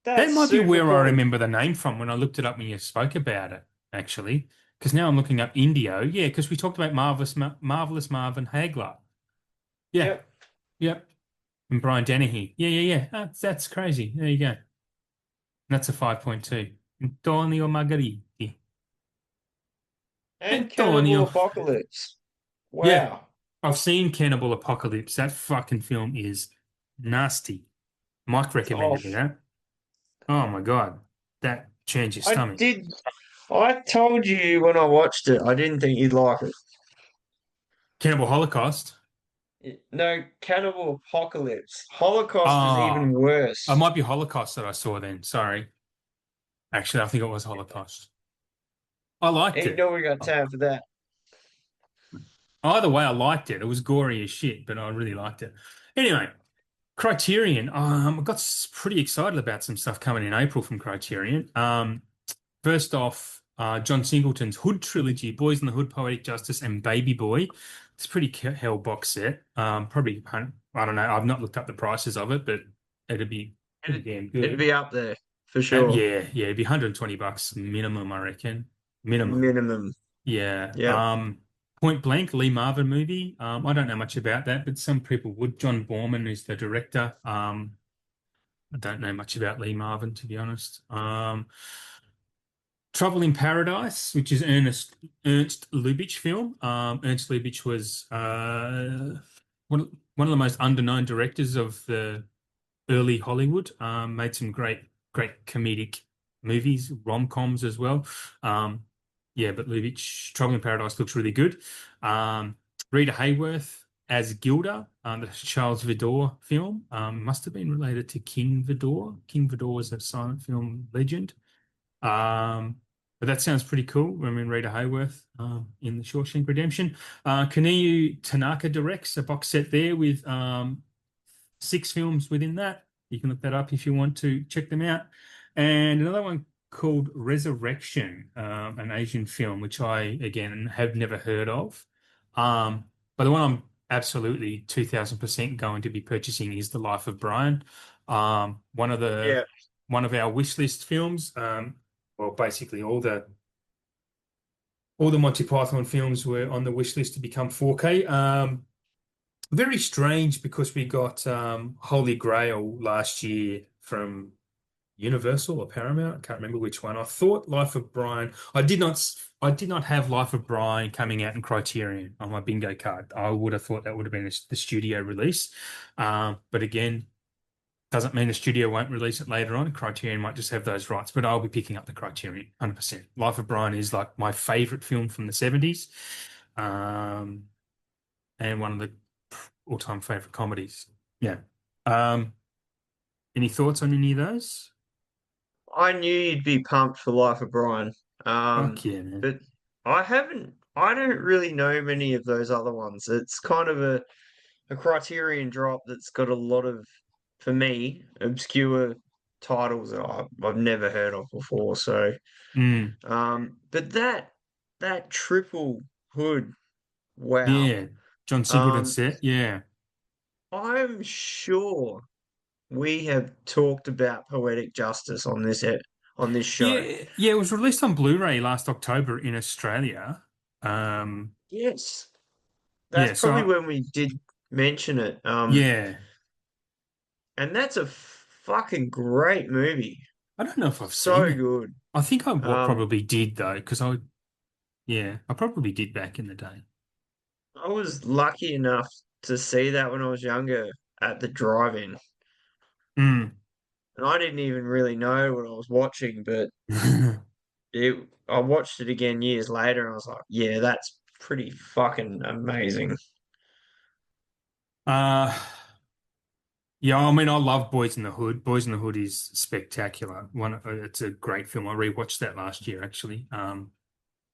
That That's might be super where I cool. remember the name from when I looked it up when you spoke about it, actually. Because now I'm looking up Indio. Yeah, because we talked about Marvelous Marvin Hagler. Yeah, Yep. yep. And Brian Dennehy. Yeah, yeah, yeah. That's crazy. There you go. That's a 5.2. Antonio Margheriti. And Cannibal Antonio. Apocalypse. Yeah, Wow. I've seen Cannibal Apocalypse. That fucking film is nasty. Mike It's recommended me off. that. Oh my God. That changed your I stomach. did. I told you when I watched it, I didn't think you'd like it. Cannibal Holocaust. No, Cannibal Apocalypse. Holocaust is even Ah, it worse. might be Holocaust that I saw then. Sorry. Actually, I think it was Holocaust. I liked Ain't it. no we got time for that. Either way, I liked it. It was gory as shit, but I really liked it. Anyway, Criterion. I got pretty excited about some stuff coming in April from Criterion. First off, John Singleton's Hood trilogy, Boys in the Hood, Poetic Justice, and Baby Boy. It's a pretty hell box set. Probably, I don't know. I've not looked up the prices of it, but it'd be pretty It'd, damn it'd good. be up there for sure. Yeah, yeah, it'd be $120 minimum, I reckon. Minimum. Minimum. Yeah. Yep. Point Blank, Lee Marvin movie. I don't know much about that, but some people would. John Borman is the director. I don't know much about Lee Marvin, to be honest. Trouble in Paradise, which is Ernst Lubitsch film. Ernst Lubitsch was one of the most underknown directors of the early Hollywood. Made some great comedic movies, rom-coms as well. Um, yeah, but Lubitsch, Trouble in Paradise looks really good. Rita Hayworth as Gilda, the Charles Vidor film, must have been related to King Vidor. King Vidor was a silent film legend. But that sounds pretty cool. I mean, Rita Hayworth in the Shawshank Redemption. Kaniyu Tanaka directs a box set there with six films within that. You can look that up if you want to check them out. And another one called Resurrection, an Asian film, which I, again, have never heard of. But the one I'm absolutely 2000% going to be purchasing is The Life of Brian. Um, one of the Yeah. one of our wish list films. Well, basically all the Monty Python films were on the wish list to become 4K. Very strange because we got Holy Grail last year from Universal or Paramount. I can't remember which one. I thought Life of Brian. I did not have Life of Brian coming out in Criterion on my bingo card. I would have thought that would have been the studio release. But again, doesn't mean the studio won't release it later on. Criterion might just have those rights, but I'll be picking up the Criterion 100%. Life of Brian is like my favorite film from the 70s, um, and one of the all-time favorite comedies. Yeah. Um, any thoughts on any of those? I knew you'd be pumped for Life of Brian. Fuck yeah, man. But I don't really know many of those other ones. It's kind of a Criterion drop that's got a lot of, for me, obscure titles that I've never heard of before. So, Mm, but that triple hood, wow. yeah. John Singleton Um, set. Yeah. I'm sure we have talked about Poetic Justice on on this show. Yeah. Yeah. It was released on Blu-ray last October in Australia. Yes, that's Yeah. probably So, when we did mention it. yeah. And that's a fucking great movie. I don't know if I've seen So it. good. I think I Um, probably did though, because yeah, I probably did back in the day. I was lucky enough to see that when I was younger at the drive-in, Mm. and I didn't even really know what I was watching, but I watched it again years later, and I was like, yeah, that's pretty fucking amazing. Uh, yeah, I mean, I love Boys in the Hood. Boys in the Hood is spectacular. It's a great film. I rewatched that last year, actually.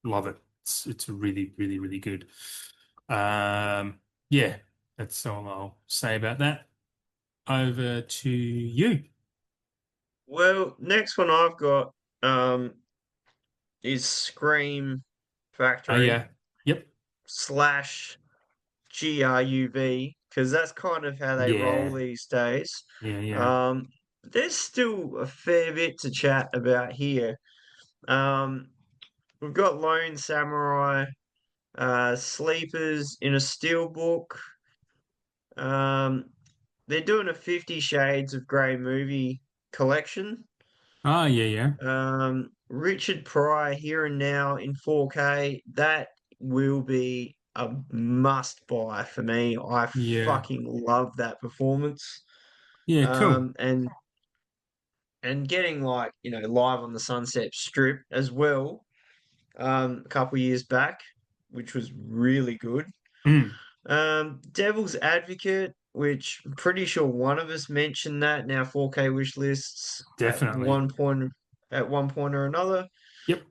Love it. It's really, really, really good. Um, yeah, that's all I'll say about that. Over to you. Well, next one I've got is Scream Oh Factory yeah. Yep. slash GRUV because that's kind of how they roll Yeah. these days. Yeah. Yeah. Um, there's still a fair bit to chat about here. Um, we've got Lone Samurai, Sleepers in a Steelbook. Um, they're doing a 50 Shades of Grey movie collection. Oh yeah. Yeah. Richard Pryor Here and Now in 4K. That will be a must buy for me. I Yeah. fucking love that performance. Yeah. Cool. Um, and and getting like, live on the Sunset Strip as well, a couple years back, which was really good. Mm, Devil's Advocate, which I'm pretty sure one of us mentioned that in our 4K wish lists definitely. at one point or another. Yep.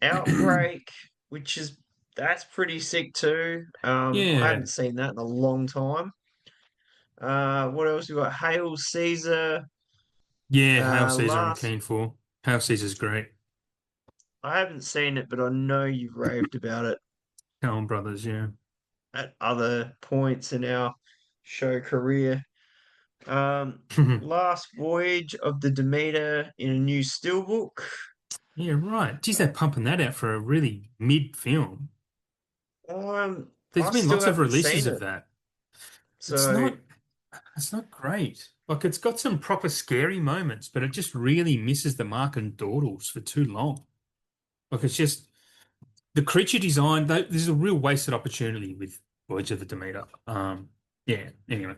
Outbreak, which is that's pretty sick too. I Yeah. haven't seen that in a long time. What else we got? Hail Caesar. Yeah. Hail Caesar, I'm Last keen for. Hail Caesar's great. I haven't seen it, but I know you've raved about it Coen Brothers. Yeah. at other points in our show career. Last Voyage of the Demeter in a new steelbook. Yeah. Right. Geez, they're pumping that out for a really mid film. There's I been still lots of haven't seen releases of it, that. It's so not. It's not great. Like it's got some proper scary moments, but it just really misses the mark and dawdles for too long. Like it's just the creature design. There's a real wasted opportunity with Voyage of the Demeter. Yeah. Anyway.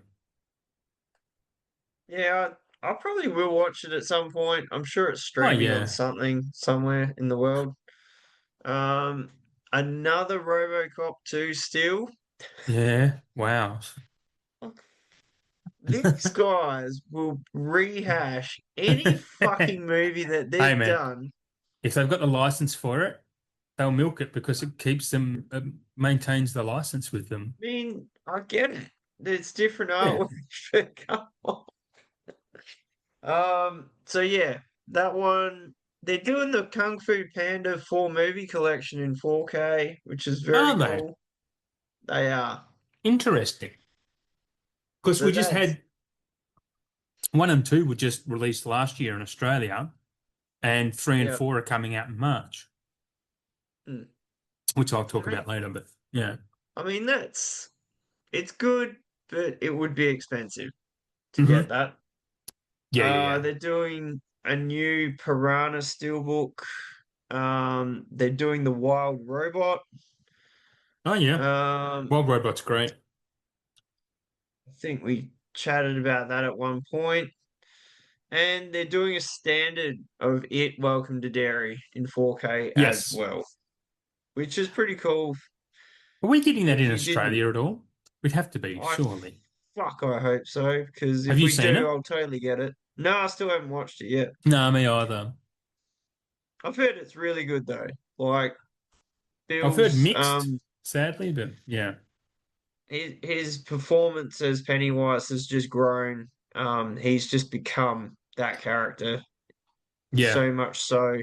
yeah, I probably will watch it at some point. I'm sure it's Oh streaming on yeah. something somewhere in the world. Um, Another RoboCop 2 still. Yeah. Wow. These guys will rehash any fucking movie that Hey they've man, done. if they've got the license for it, they'll milk it because it keeps them, maintains the license with them. I mean, I get it. There's different Yeah. artwork, but come on. So yeah, that one they're doing the Kung Fu Panda 4 movie collection in 4K, which is very Are they? cool. They are. Interesting. Because So we just that's had one and two were just released last year in Australia, and three and yeah. four are coming out in March, Mm. which I'll I talk mean, about later. But yeah. that's it's good, but it would be expensive to get Hmm. that. Yeah, yeah, yeah. They're doing a new Piranha Steelbook. They're doing the Wild Robot. Oh yeah, Um, Wild Robot's great. I think we chatted about that at one point. And they're doing a standard of It Welcome to Derry in 4K as Yes. well, which is pretty cool. Are we getting that If in you didn't, Australia at all? We'd have to be, I surely. I hope so, because Have if you we seen do, it? I'll totally get it. No, I still haven't watched it yet. No, me either. I've heard it's really good though. Like I've heard Bill's mixed, sadly, but yeah, his performance as Pennywise has just grown. He's just become that character yeah, so much so.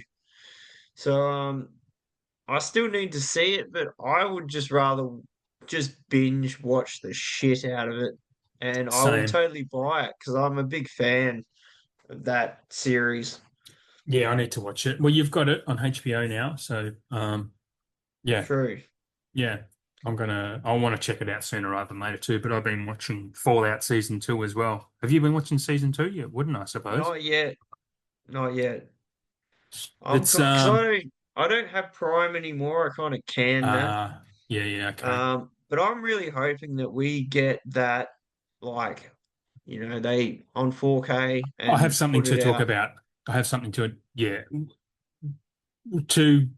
So I still need to see it, but I would just rather just binge watch the shit out of it, and I will same. totally buy it because I'm a big fan of that series. Yeah, I need to watch it. Well, you've got it on HBO now, so yeah, True. yeah. I want to check it out sooner rather than later too, but I've been watching Fallout season 2 as well. Have you been watching season 2 yet? Wouldn't I suppose? Not yet. Not yet. It's Because I don't have Prime anymore. I kind of can now. yeah, yeah, okay. But I'm really hoping that we get that, like, they on 4K I have and something put to it talk out. about. I have something to, yeah, to,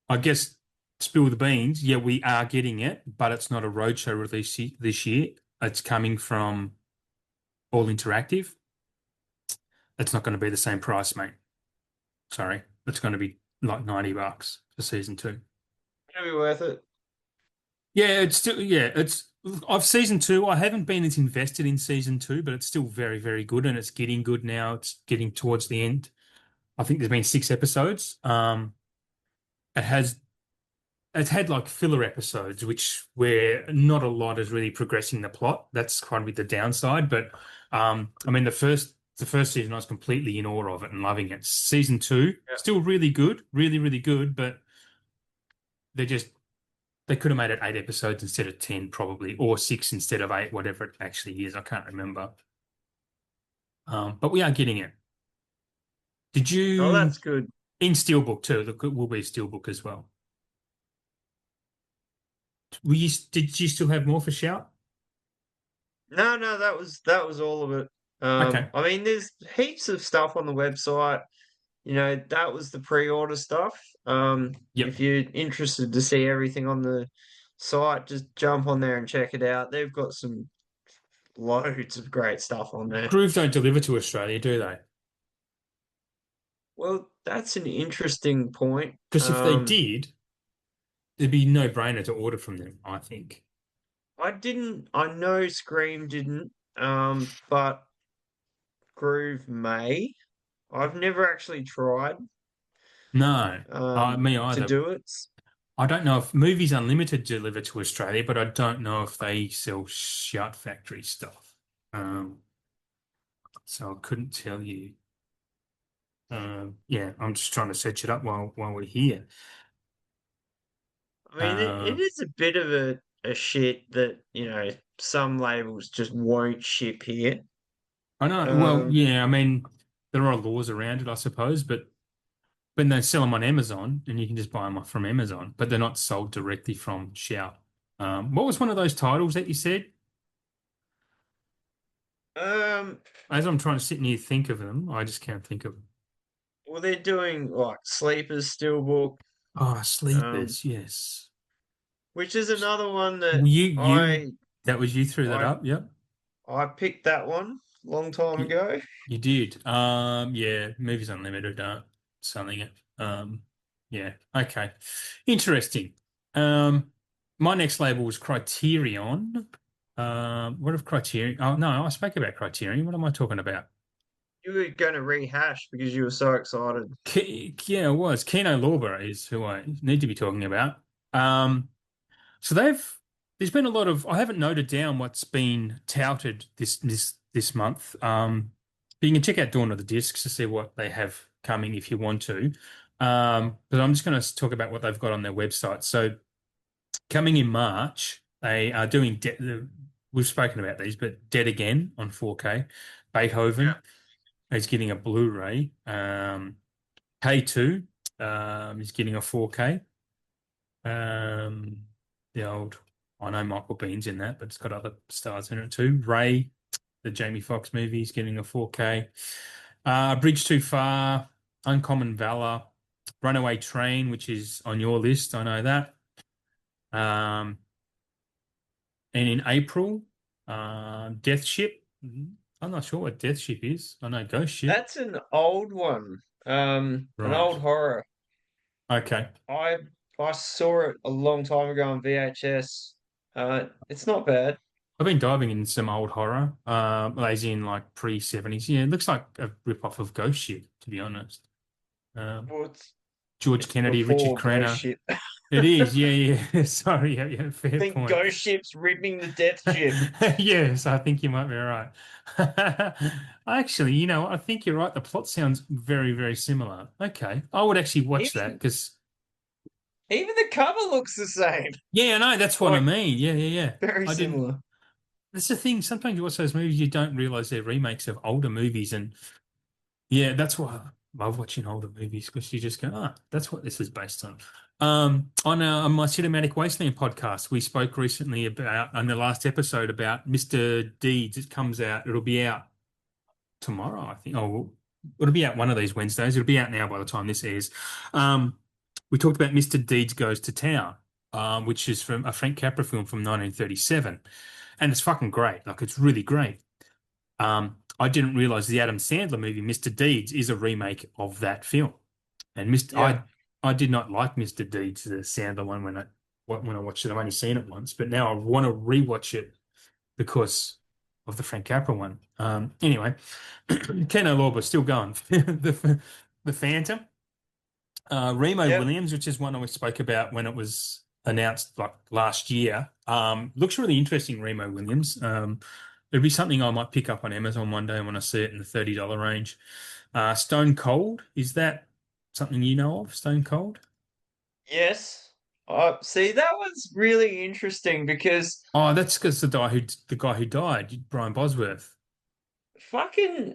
I guess, spill the beans. Yeah, we are getting it, but it's not a roadshow release this year. It's coming from All Interactive. It's not going to be the same price, mate. Sorry. It's going to be like $90 for season 2. It'll be worth it. Yeah, it's still, yeah, it's, of season 2, I haven't been as invested in season 2, but it's still very, very good and it's getting good now. It's getting towards the end. I think there's been 6 episodes. It has it's had like filler episodes, which where not a lot is really progressing the plot. That's kind of the downside. But I mean, the first season, I was completely in awe of it and loving it. Season 2, Yeah. still really good, really, really good, but they just they could have made it 8 episodes instead of 10, probably, or 6 instead of 8, whatever it actually is. I can't remember. But we are getting it. Did Oh, you that's good. in Steelbook too? Look, it will be Steelbook as well. Did you still have more for Shout? No, no, that was all of it. Okay. I mean, there's heaps of stuff on the website. That was the pre-order stuff. Yep. If you're interested to see everything on the site, just jump on there and check it out. They've got some loads of great stuff on there. Groove don't deliver to Australia, do they? Well, that's an interesting point. Because if they did, it'd be no-brainer to order from them, I think. I know Scream didn't, but Groove may. I've never actually tried No, me to either. do it. I don't know if Movies Unlimited deliver to Australia, but I don't know if they sell Shout Factory stuff. Um, so I couldn't tell you. Yeah, I'm just trying to search it up while we're here. I mean, Uh, it is a bit of a shit that, some labels just won't ship here. I know. Well, Um, yeah, I mean, there are laws around it, I suppose, but when they sell them on Amazon, and you can just buy them off from Amazon, but they're not sold directly from Shout. What was one of those titles that you said? um, As I'm trying to sit here think of them, I just can't think of them. well, they're doing like Sleepers Steelbook, Oh, um, Sleepers, yes. which is another one that You, I that was you threw that I up, yep. I picked that one a long time You, ago. you did. Yeah, Movies Unlimited, selling it. Yeah, okay. Interesting. Um, my next label was Criterion. What of Criterion? Oh no, I spoke about Criterion. What am I talking about? You were going to rehash because you were so excited. Yeah, it was. Kino Lorber is who I need to be talking about. Um, so there's been a lot of, I haven't noted down what's been touted this month. But you can check out Dawn of the Discs to see what they have coming if you want to. But I'm just going to talk about what they've got on their website. So coming in March, they are doing, we've spoken about these, but Dead Again on 4K, Yeah. Beethoven. is getting a Blu-ray. K2 is getting a 4K. Um, the old, I know Michael Bean's in that, but it's got other stars in it too. Ray, the Jamie Foxx movie, is getting a 4K. Bridge Too Far, Uncommon Valor, Runaway Train, which is on your list. I know that. Um, and in April, Death Ship. I'm not sure what Death Ship is. I know Ghost Ship. That's an old one. An Right. old horror. Okay. I I saw it a long time ago on VHS. It's not bad. I've been diving in some old horror, as in like pre-70s. Yeah, it looks like a rip-off of Ghost Ship, to be honest. Um, Well, George it's Kennedy, Richard before Ghost Crenna. Ship. It is, yeah, yeah. Sorry, yeah, yeah, fair Think point. Ghost Ship's ripping the Death Ship. Yes, I think you might be right. Actually, I think you're right. The plot sounds very, very similar. Okay, I would actually watch that Even because, even the cover looks the same. yeah, no, that's what I Like yeah, yeah, yeah. very I didn't. similar. That's the thing. Sometimes you watch those movies, you don't realize they're remakes of older movies, and yeah, that's why I love watching older movies because you just go, that's what this is based on. On my Cinematic Wasteland podcast, we spoke recently about on the last episode about Mr. Deeds. It comes out. It'll be out tomorrow, I think. Oh, well, it'll be out one of these Wednesdays. It'll be out now by the time this airs. We talked about Mr. Deeds Goes to Town, which is from a Frank Capra film from 1937, and it's fucking great. Like it's really great. I didn't realize the Adam Sandler movie, Mr. Deeds, is a remake of that film. And Mr. Yeah. I did not like Mr. Deeds, the Sandler one, when I watched it. I've only seen it once, but now I want to rewatch it because of the Frank Capra one. Anyway, Ken Lorber still going. The Phantom. Remo Yep. Williams, which is one I spoke about when it was announced like last year. Looks really interesting, Remo Williams. It'd be something I might pick up on Amazon one day when I see it in the $30 range. Stone Cold, is that something you know of? Stone Cold? Yes. See, that was really interesting because Oh, that's because the guy who died, Brian Bosworth. fucking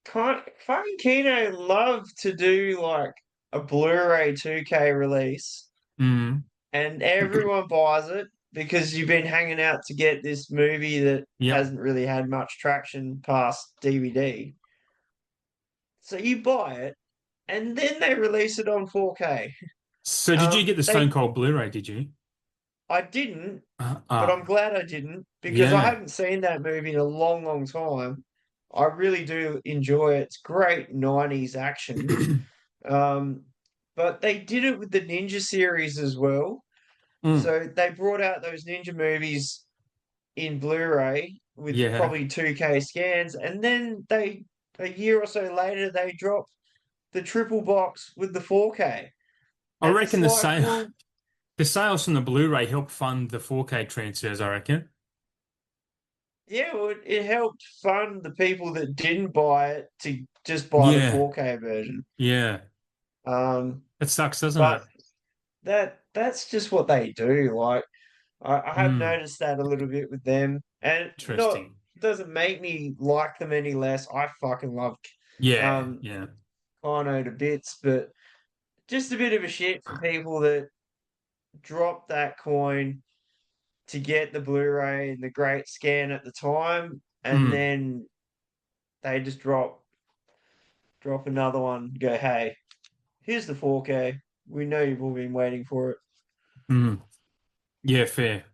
fucking Kino love to do like a Blu-ray 2K release Mm. and everyone buys it because you've been hanging out to get this movie that Yep. hasn't really had much traction past DVD. So you buy it and then they release it on 4K. So did you get the Stone They Cold Blu-ray, did you? I didn't, but Ah, I'm glad I didn't because I yeah. haven't seen that movie in a long, long time. I really do enjoy it. It's great 90s action. Um, but they did it with the Ninja series as well. Mm. So they brought out those Ninja movies in Blu-ray with Yeah. probably 2K scans, and then a year or so later they dropped the triple box with the 4K. I And it's reckon like, well, the sales from the Blu-ray helped fund the 4K transfers, I reckon. yeah, well, it helped fund the people that didn't buy it to just buy the Yeah. 4K version. Yeah. Um, It sucks, doesn't but it? that's just what they do. Like I have Hmm. noticed that a little bit with them, and not Interesting. doesn't make me like them any less. I fucking love Yeah. um Yeah. Kano to bits, but just a bit of a shit for people that drop that coin to get the Blu-ray and the great scan at the time, and Hmm. then they just drop another one. Go, hey, here's the 4K. We know you've all been waiting for it. Hmm. Yeah, fair.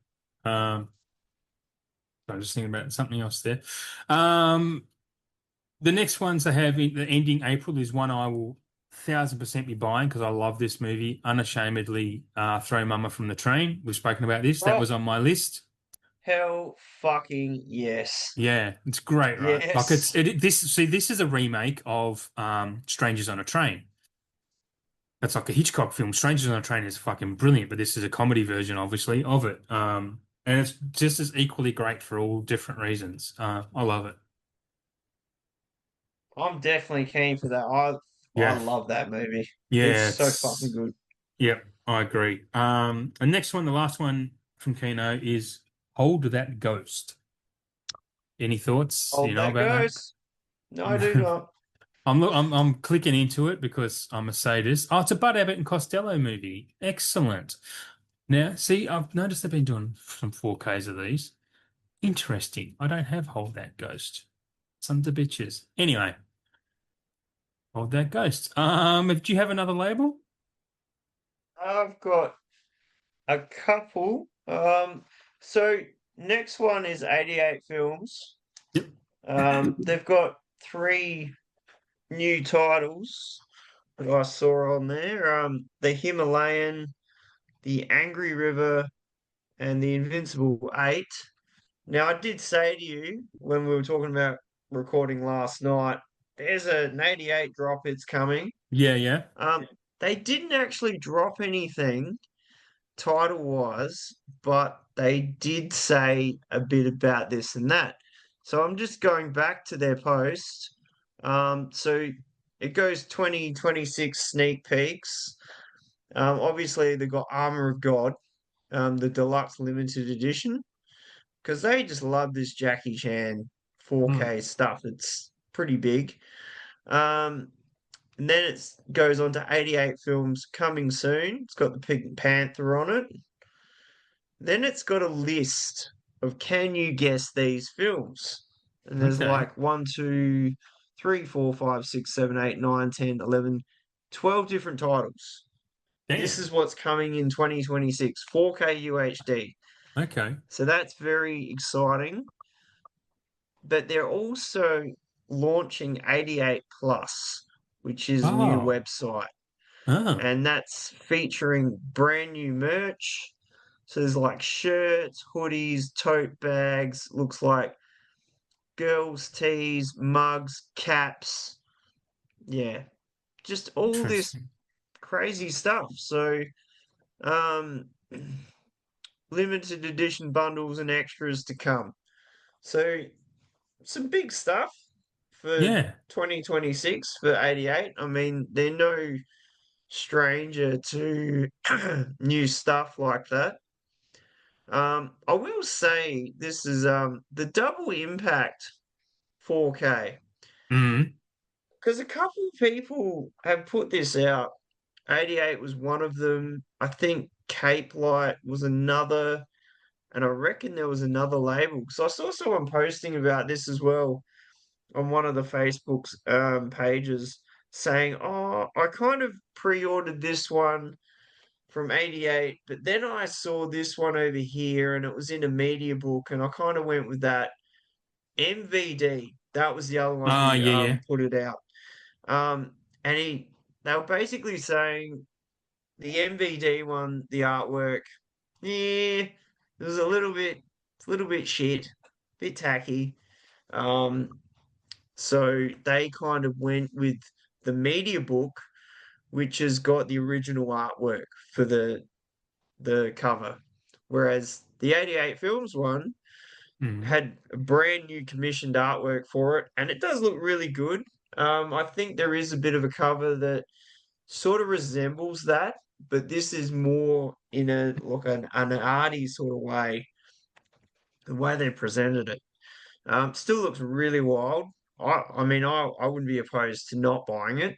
I'm just thinking about something else there. Um, the next ones I have the ending April is one I will 1,000% be buying because I love this movie. Unashamedly, Throw Mama from the Train. We've spoken about this. That Oh, was on my list. hell fucking yes. Yeah, it's great, right? Like Yes. this is a remake of Strangers on a Train. That's like a Hitchcock film. Strangers on a Train is fucking brilliant, but this is a comedy version, obviously, of it. And it's just as equally great for all different reasons. I love it. I'm definitely keen for that. I Yeah, love that movie. It's yeah, so fucking it's good. yeah, I agree. And next one, the last one from Kino is Hold That Ghost. Any thoughts, Hold that about that? ghost. No, I do not. I'm clicking into it because I'm a sadist. Oh, it's a Bud Abbott and Costello movie. Excellent. Now, see, I've noticed they've been doing some 4Ks of these. Interesting. I don't have Hold That Ghost. Some of the bitches. Anyway, Hold That Ghost. Do you have another label? I've got a couple. So next one is 88 Films. Yep. They've got three new titles that I saw on there. The Himalayan, the Angry River, and the Invincible 8. Now, I did say to you when we were talking about recording last night, there's an 88 drop, it's coming. Yeah, yeah. Um, they didn't actually drop anything title wise, but they did say a bit about this and that. So I'm just going back to their post. So it goes 2026 sneak peeks. Obviously, they've got Armor of God, the deluxe limited edition, because they just love this Jackie Chan Hmm. 4K stuff. It's pretty big. Um, and then it goes on to 88 films coming soon. It's got the Pink Panther on it. Then it's got a list of can you guess these films? And there's Okay. like 1, 2, 3, 4, 5, 6, 7, 8, 9, 10, 11, 12 different titles. This Damn. is what's coming in 2026, 4K UHD. Okay. So that's very exciting. But they're also launching 88 Plus, which is a new Oh. website. Oh. And that's featuring brand new merch. So there's like shirts, hoodies, tote bags, looks like girls' tees, mugs, caps. Yeah, just all this Interesting. crazy stuff. So, um, limited edition bundles and extras to come. So, some big stuff for Yeah. 2026 for 88. I mean, they're no stranger to new stuff like that. I will say this is the double impact 4K Mm. because a couple of people have put this out. 88 was one of them. I think Cape Light was another, and I reckon there was another label because I saw someone posting about this as well on one of the Facebook's pages saying, "Oh, I kind of pre-ordered this one from 88, but then I saw this one over here and it was in a media book and I kind of went with that." MVD, that was the other one Ah, who yeah, yeah. put it out. And they were basically saying the MVD one, the artwork, yeah, it was a little bit shit, bit tacky. Um, so they kind of went with the media book, which has got the original artwork for the cover, whereas the 88 Films one Mm. had a brand new commissioned artwork for it, and it does look really good. I think there is a bit of a cover that sort of resembles that, but this is more in a like an arty sort of way, the way they presented it. Still looks really wild. I mean, I wouldn't be opposed to not buying it,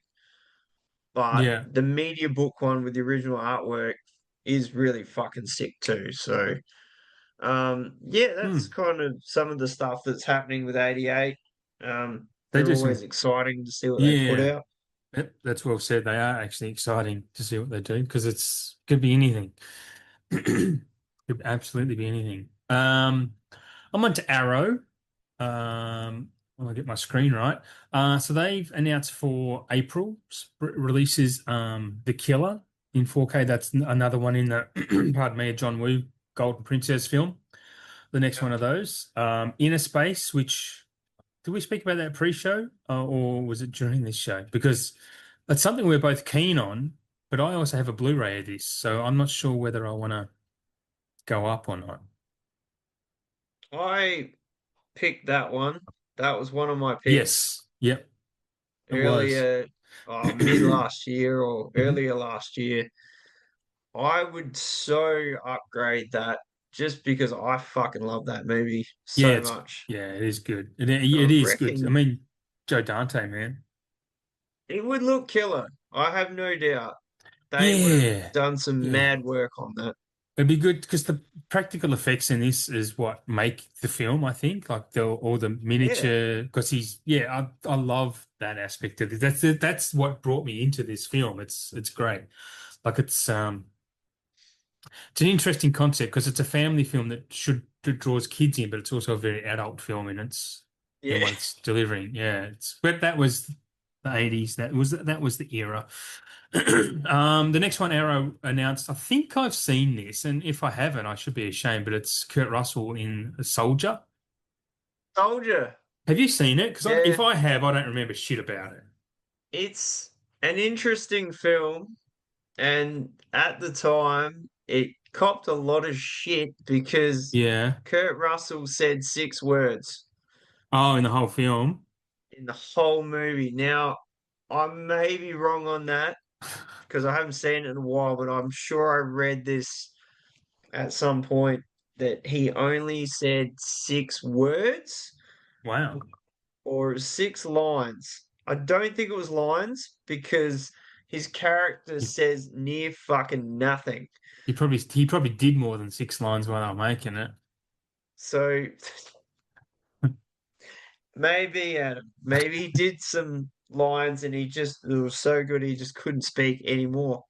but Yeah. the media book one with the original artwork is really fucking sick too. So, yeah, that's Mm. kind of some of the stuff that's happening with 88. They They're do always some. exciting to see what they put Yeah. out. Yep, that's well said. They are actually exciting to see what they do because it's could be anything. Could absolutely be anything. I'm on to Arrow. I'll get my screen right. So they've announced for April releases The Killer in 4K. That's another one in the pardon me, a John Woo Golden Princess film. The next one Yep. of those. Inner Space, which did we speak about that pre-show or was it during this show? Because it's something we're both keen on, but I also have a Blu-ray of this, so I'm not sure whether I want to go up or not. I picked that one. That was one of my picks Yes. Yep, it was. earlier, mid last year or Mhm. earlier last year. I would so upgrade that just because I fucking love that movie Yeah, so it's much. yeah, it is good. It I is good. I reckon mean, Joe Dante, man. It would look killer. I have no doubt. They would have Yeah, done some yeah. mad work on that. It'd be good because the practical effects in this is what make the film, I think. Like the all the Yeah. miniature, because I love that aspect of it. That's what brought me into this film. It's great. Like it's an interesting concept because it's a family film that draws kids in, but it's also a very adult film in Yeah. what it's delivering. Yeah, but that was the 80s. That was the era. The next one Arrow announced, I think I've seen this, and if I haven't, I should be ashamed, but it's Kurt Russell in A Soldier. Soldier. Have you seen it? Because if Yeah. I have, I don't remember shit about it. It's an interesting film. And at the time, it copped a lot of shit because Yeah. Kurt Russell said 6 words Oh, in the whole film. in the whole movie. Now, I may be wrong on that because I haven't seen it in a while, but I'm sure I read this at some point that he only said 6 words Wow. or 6 lines. I don't think it was lines because his character He, says near fucking nothing. he probably did more than 6 lines while they were making it. So maybe Adam, maybe he did some lines and it was so good he just couldn't speak anymore.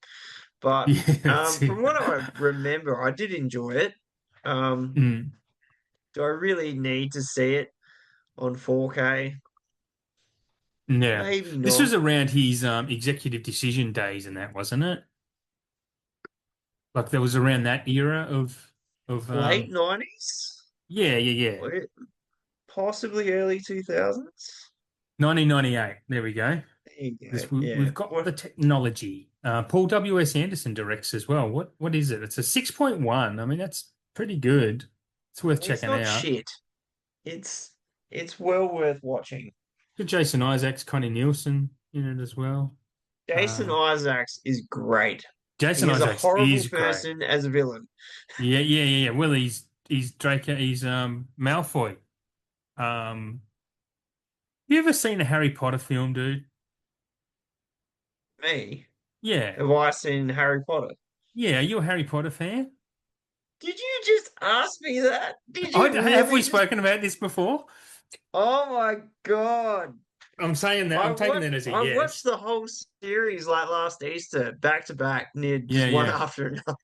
But Yeah, that's it. from what I remember, I did enjoy it. Um, Mm. do I really need to see it on 4K? Yeah. Maybe This not. was around his executive decision days and that, wasn't it? Like there was around that era of Late 90s? yeah, yeah, yeah. Or possibly early 2000s? 1998. There we go. There you go. We've Yeah. got Well, the technology. Paul W.S. Anderson directs as well. What is it? It's a 6.1. I mean, that's pretty good. It's worth it's checking not out. shit. It's it's well worth watching. Good Jason Isaacs, Connie Nielsen in it as well. Jason Uh, Isaacs is great. He Jason is a Isaacs horrible is great. person as a villain. Yeah, yeah, yeah, yeah. Well, he's Draco. He's Malfoy. Um, you ever seen a Harry Potter film, dude? Me? Yeah, Have I seen Harry Potter? yeah. Are you a Harry Potter fan? Did you just ask me that? Did I, you have we really just? spoken about this before? Oh my God. I'm saying that. I'm taking that as a I watched yes. the whole series like last Easter, back to back, near Yeah, just one yeah. after another.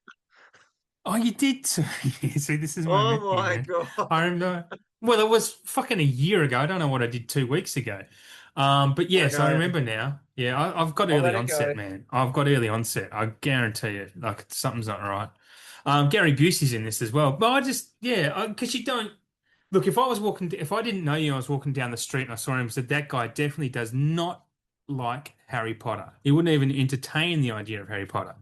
Oh, you did. See, this is what I meant Oh to you, my man. God. I remember. Well, it was fucking a year ago. I don't know what I did 2 weeks ago. But yes, I Okay, remember now. Yeah, I've got I'll early let it go. onset, man. I've got early onset. I guarantee you. Like something's not right. Gary Busey's in this as well. But I just, yeah, because you don't look. If I didn't know you, I was walking down the street and I saw him and said that guy definitely does not like Harry Potter. He wouldn't even entertain the idea of Harry Potter.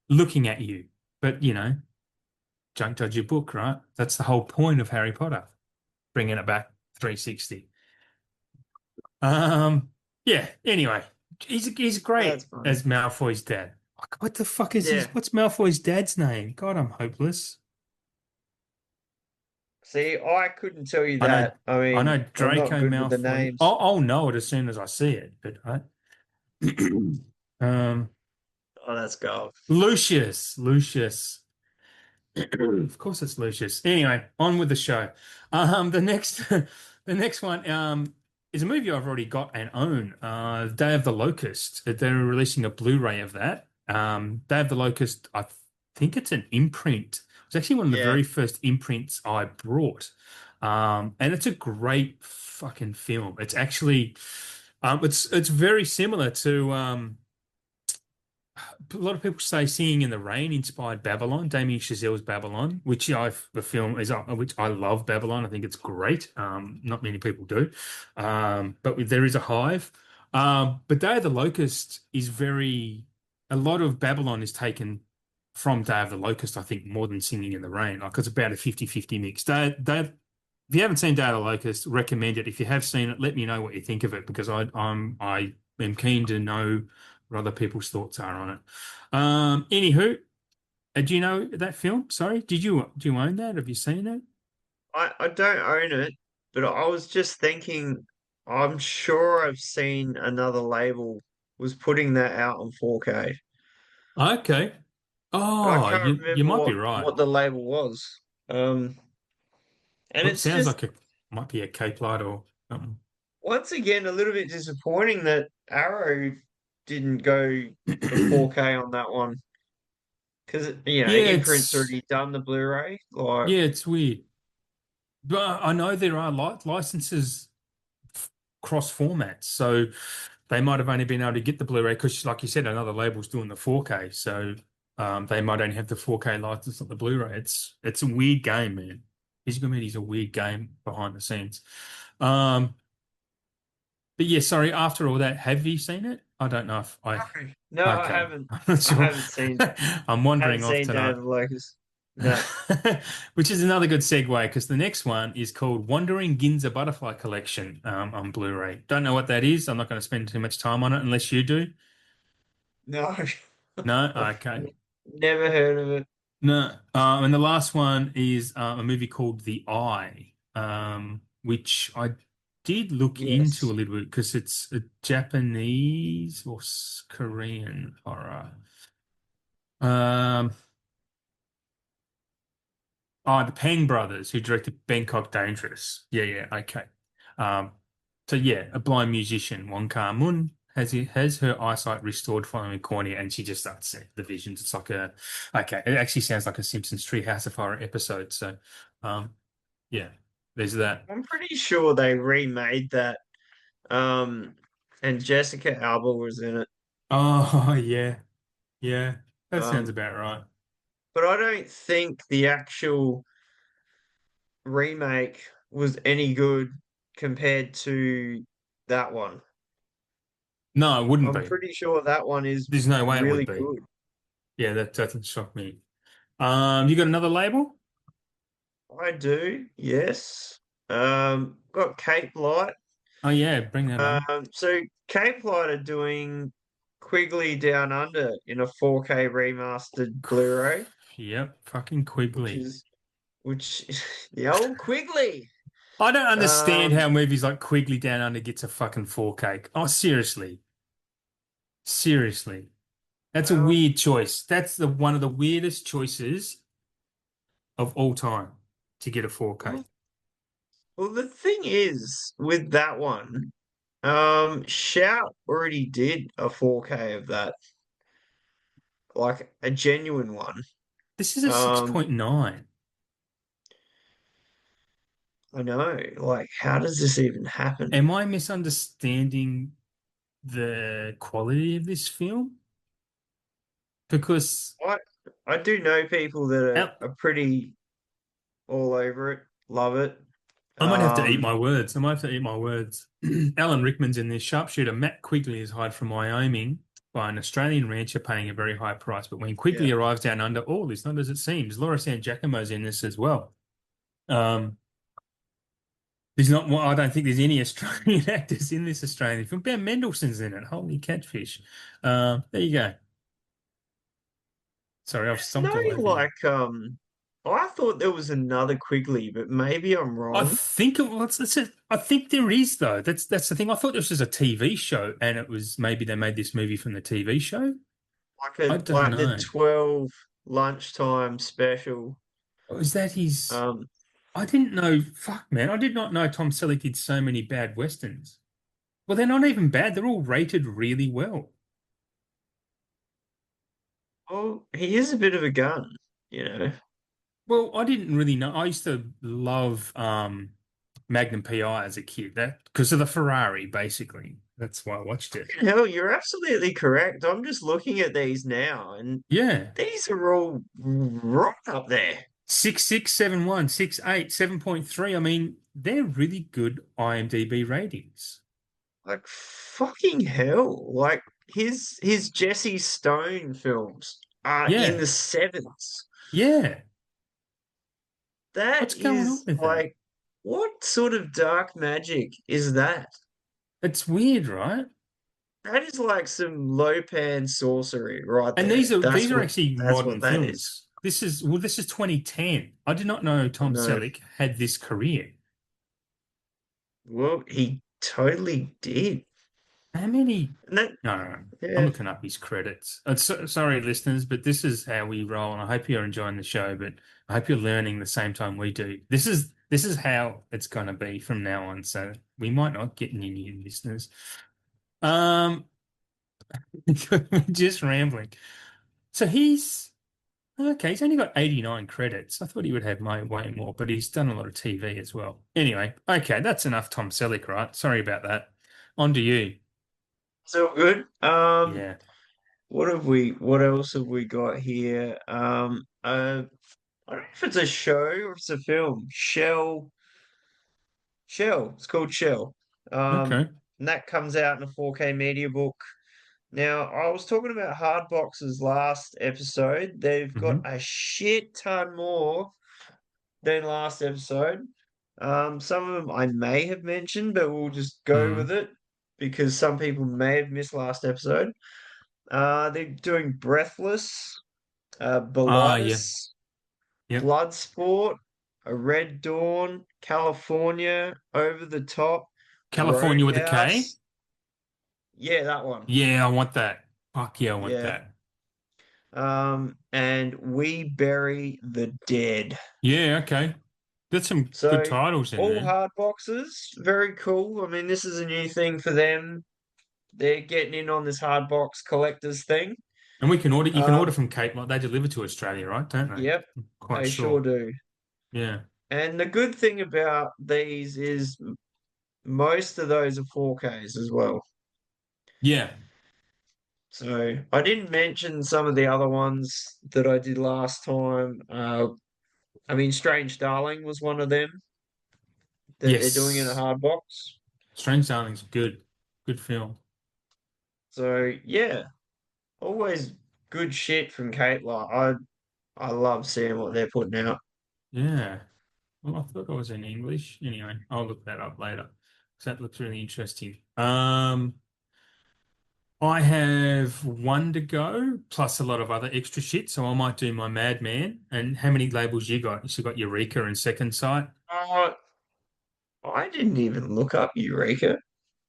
Looking at you, but don't judge your book, right? That's the whole point of Harry Potter, bringing it back 360. Um, yeah. Anyway, he's That's great funny. as Malfoy's dad. What the fuck is Yeah. his? What's Malfoy's dad's name? God, I'm hopeless. See, I couldn't tell you I know, that. I I know mean, I'm not Draco good with the Malfoy. names. I'll know it as soon as I see it, but um, Oh, that's gold. Lucius. Of course it's Lucius. Anyway, on with the show. The next the next one is a movie I've already got and own. Day of the Locust. They're releasing a Blu-ray of that. Day of the Locust, I think it's an imprint. It's actually one of the Yeah. very first imprints I brought. And it's a great fucking film. It's actually it's very similar to a lot of people say Singing in the Rain inspired Babylon, Damien Chazelle's Babylon, the film is which I love Babylon. I think it's great. Not many people do, but there is a hive. But Day of the Locust is a lot of Babylon is taken from Day of the Locust. I think more than Singing in the Rain. Like it's about a 50-50 mix. If you haven't seen Day of the Locust, recommend it. If you have seen it, let me know what you think of it because I am keen to know what other people's thoughts are on it. Anywho, do you know that film? Sorry, do you own that? Have you seen it? I don't own it, but I was just thinking I'm sure I've seen another label was putting that out on 4K, Okay. but I Oh, can't you remember might be what right. what the label was. Um, and Well, it it's sounds just like it might be a Cape Light or something. once again a little bit disappointing that Arrow didn't go for 4K on that one because Yeah, Imprint's already done the Blu-ray. Like, it's weird. But I know there are licenses cross formats, so they might have only been able to get the Blu-ray because, like you said, another label's doing the 4K, so they might only have the 4K license, not the Blu-ray. It's a weird game, man. Physical Media's a weird game behind the scenes. Um, but yeah, sorry. After all that, have you seen it? I don't know if I. no, no, I Okay, haven't. I'm not I sure. haven't seen. I'm I haven't wandering off seen Day tonight. of the Locust. No. Which is another good segue because the next one is called Wandering Ginza Butterfly Collection on Blu-ray. Don't know what that is. I'm not going to spend too much time on it unless you do. No. No? I've Okay. never heard of it. No. And the last one is a movie called The Eye, which I did look into a Yes. little bit because it's a Japanese or Korean horror. Um, Oh, the Pang brothers who directed Bangkok Dangerous. Yeah, yeah, okay. Um, so yeah, a blind musician, Wong Kar-mun, has her eyesight restored following a cornea, and she just starts seeing the visions. It's like a okay. It actually sounds like a Simpsons Treehouse of Horror episode. So, um, yeah, there's that. I'm pretty sure they remade that. Um, and Jessica Alba was in it. Oh yeah, yeah, that sounds Um, about right. but I don't think the actual remake was any good compared to that one. No, it wouldn't I'm be. pretty sure that one is There's no way it would really be. good. Yeah, that doesn't shock me. You got another label? I do, yes. Got Cape Light. Oh yeah, bring that on. So Cape Light are doing Quigley Down Under in a 4K remastered Blu-ray, Yep, fucking which Quigley. is which the old Quigley. I don't understand Um, how movies like Quigley Down Under gets a fucking 4K. Oh, seriously. Seriously. That's a well, weird choice. That's the one of the weirdest choices of all time to get a 4K. well, well, the thing is with that one, Shout already did a 4K of that, like a genuine one. This is a Um, 6.9. I know, like, how does this even happen? Am I misunderstanding the quality of this film? Because I I do know people that Al- are pretty all over it, love it. I might have to eat Um, my words. I might have to eat my words. Alan Rickman's in this. Sharpshooter Matt Quigley is hired from Wyoming by an Australian rancher paying a very high price. But when yeah. Quigley arrives down under, all is not as it seems. Laura San Giacomo's in this as well. Um, there's not. Well, I don't think there's any Australian actors in this Australian film. Ben Mendelsohn's in it. Holy catfish! There you go. Sorry, I've There's stomped no all over you. like I thought there was another Quigley, but maybe I'm I wrong. think it was. I think there is though. That's the thing. I thought this was a TV show, and it was maybe they made this movie from the TV show. I don't Like the know. 12 lunchtime special. Is that his? Um, I didn't know. Fuck, man. I did not know Tom Selleck did so many bad westerns. Well, they're not even bad. They're all rated really well. well, he is a bit of a gun, you know. Well, I didn't really know. I used to love Magnum PI as a kid. That because of the Ferrari, basically. That's why I watched it. Hell, you're absolutely correct. I'm just looking at these now, and Yeah. these are all right up there. 6671, 68, 7.3. I mean, they're really good IMDb ratings. Like fucking hell. Like his Jesse Stone films are in Yeah. the sevens. Yeah. That What's going on is with that? like, what sort of dark magic is that? It's weird, right? That is like some low pan sorcery right And there. these are actually That's what modern that is. films. This is 2010. I did not know I Tom know. Selleck had this career. Well, he totally did. How many? And that, No, no, no. I'm yeah. looking up his credits. Sorry, listeners, but this is how we roll, and I hope you're enjoying the show. But I hope you're learning the same time we do. This is how it's going to be from now on. So we might not get any new listeners. Um, just rambling. So he's okay. He's only got 89 credits. I thought he would have way more, but he's done a lot of TV as well. Anyway, okay, that's enough Tom Selleck, right? Sorry about that. On to you. So good. Yeah. What else have we got here? I don't know if it's a show or if it's a film. Shell. It's called Shell. Okay. And that comes out in a 4K media book. Now, I was talking about hard boxes last episode. They've got Hmm. a shit ton more than last episode. Some of them I may have mentioned, but we'll just go with Mm. it because some people may have missed last episode. They're doing Breathless, Ah, yeah. Belitis, Yep. Bloodsport, A Red Dawn, California, Over the Top, California with a K. Roadhouse. Yeah, that one. Yeah, I want that. Fuck yeah, I want Yeah. that. And We Bury the Dead. Yeah, okay. That's some good So titles in all there. hard boxes, very cool. I mean, this is a new thing for them. They're getting in on this hard box collectors thing. And you can order Um, from Cape, like they deliver to Australia, right? Don't they? yep, I'm quite they sure sure. do. Yeah. And the good thing about these is most of those are 4Ks as well. Yeah. So I didn't mention some of the other ones that I did last time. I mean, Strange Darling was one of them that they're doing in a Yes. hard box. Strange Darling's good. Good film. So yeah, always good shit from Kate. I love seeing what they're putting out. Yeah. Well, I thought it was in English. Anyway, I'll look that up later. 'Cause that looks really interesting. I have one to go, plus a lot of other extra shit. So I might do my Madman. And how many labels you got? You still got Eureka and Second Sight. Uh, I didn't even look up Eureka,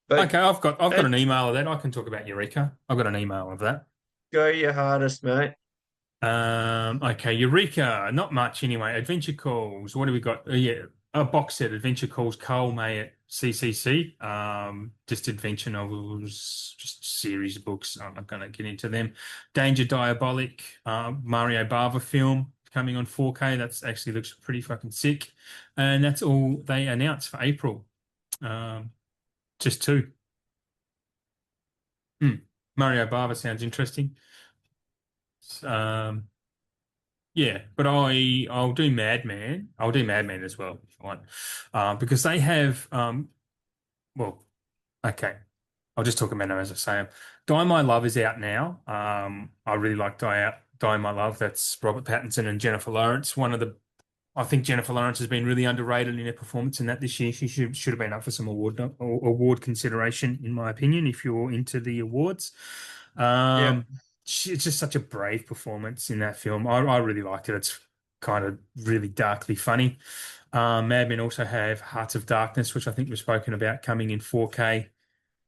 but Okay, I've got an it, email of that. I can talk about Eureka. I've got an email of that. go your hardest, mate. Okay, Eureka, not much anyway. Adventure Calls. What do we got? Yeah, a box set. Adventure Calls, Carl May at CCC. Just adventure novels, just series of books. I'm not going to get into them. Danger Diabolic, Mario Bava film coming on 4K. That's actually looks pretty fucking sick. And that's all they announced for April. Um, just two. Hmm. Mario Bava sounds interesting. Um, Yeah, but I'll do Madman. I'll do Madman as well if you want, because they have well, okay. I'll just talk about them as I say them. Die My Love is out now. I really like Die My Love. That's Robert Pattinson and Jennifer Lawrence. I think Jennifer Lawrence has been really underrated in her performance in that this year. She should have been up for some award consideration, in my opinion, if you're into the awards. Yeah, Um, it's just such a brave performance in that film. I really liked it. It's kind of really darkly funny. Mad Men also have Hearts of Darkness, which I think we've spoken about coming in 4K.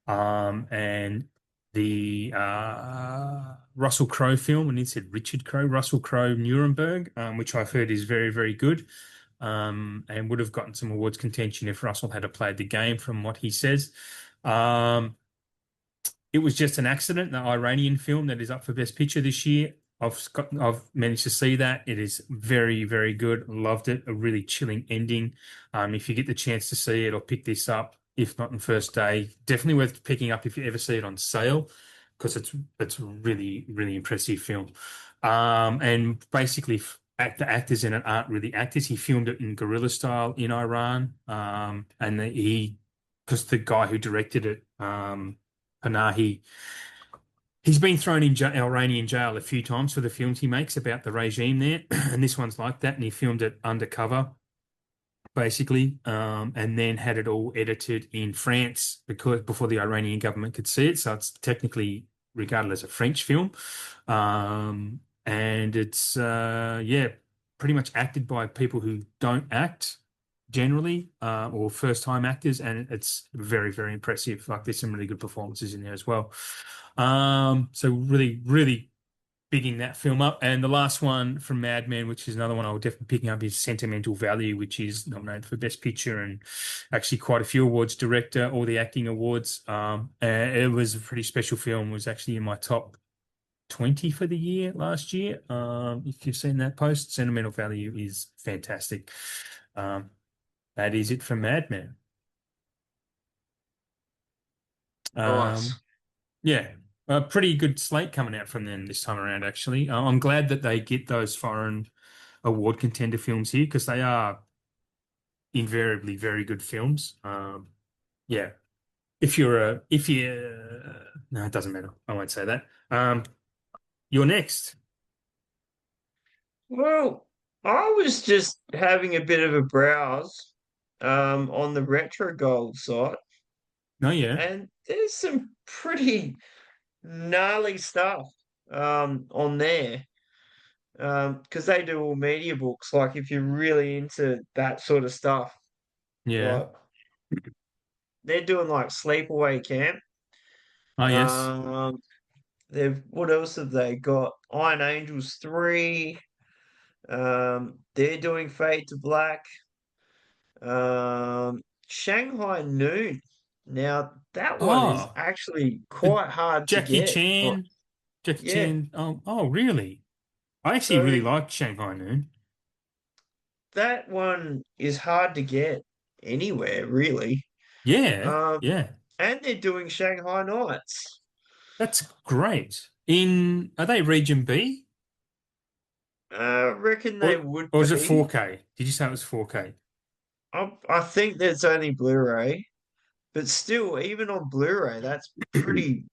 And the Russell Crowe film, and it said Richard Crowe, Russell Crowe Nuremberg, which I've heard is very, very good, and would have gotten some awards contention if Russell had played the game, from what he says. Um, it was just an accident, the Iranian film that is up for Best Picture this year. I've managed to see that. It is very, very good. Loved it. A really chilling ending. If you get the chance to see it or pick this up, if not on first day, definitely worth picking up if you ever see it on sale, because it's really, really impressive film. And basically the actors in it aren't really actors. He filmed it in guerrilla style in Iran. And because the guy who directed it, Panahi, he's been thrown in Iranian jail a few times for the films he makes about the regime there, and this one's like that. And he filmed it undercover, basically, and then had it all edited in France because before the Iranian government could see it. So it's technically regarded as a French film, and it's yeah, pretty much acted by people who don't act. generally, or first time actors, and it's very, very impressive. Like there's some really good performances in there as well. So really, really bigging that film up. And the last one from Mad Men, which is another one I'll definitely picking up, is Sentimental Value, which is nominated for Best Picture and actually quite a few awards, director, all the acting awards. And it was a pretty special film. It was actually in my top 20 for the year last year. If you've seen that post, Sentimental Value is fantastic. Um, that is it for Mad Men. Nice. Um, yeah, a pretty good slate coming out from them this time around, actually. I'm glad that they get those foreign award contender films here because they are invariably very good films. Yeah, if you, no, it doesn't matter. I won't say that. You're next. Well, I was just having a bit of a browse on the Retro Gold site, No, yeah. and there's some pretty gnarly stuff on there. Because they do all media books. Like if you're really into that sort of stuff, Yeah. like they're doing like Sleepaway Camp. Oh, yes. Um, they've what else have they got? Iron Angels 3. They're doing Fade to Black. Shanghai Noon. Now that one is Oh, actually the quite hard to Jackie get. Chan. Jackie Yeah. Chan. Oh, really? I actually really So like Shanghai Noon. that one is hard to get anywhere, really. Yeah, Um, yeah. and they're doing Shanghai Nights. That's great. Are they Region B I reckon they would or is it be. 4K? Did you say it was 4K? I think that's only Blu-ray, but still, even on Blu-ray, that's pretty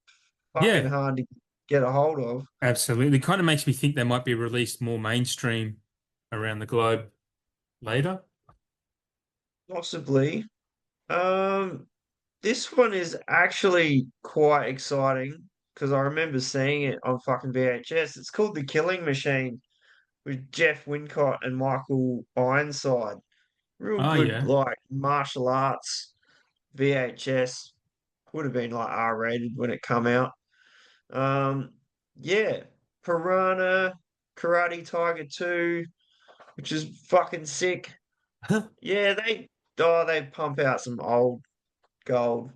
fucking Yeah, hard to get a hold of. absolutely. Kind of makes me think they might be released more mainstream around the globe later. Possibly. Um, this one is actually quite exciting because I remember seeing it on fucking VHS. It's called The Killing Machine with Jeff Wincott and Michael Ironside. Real Oh, good, yeah. like martial arts VHS. Would have been like R-rated when it come out. Um, yeah, Piranha, Karate Tiger 2, which is fucking sick. Yeah, they pump out some old gold.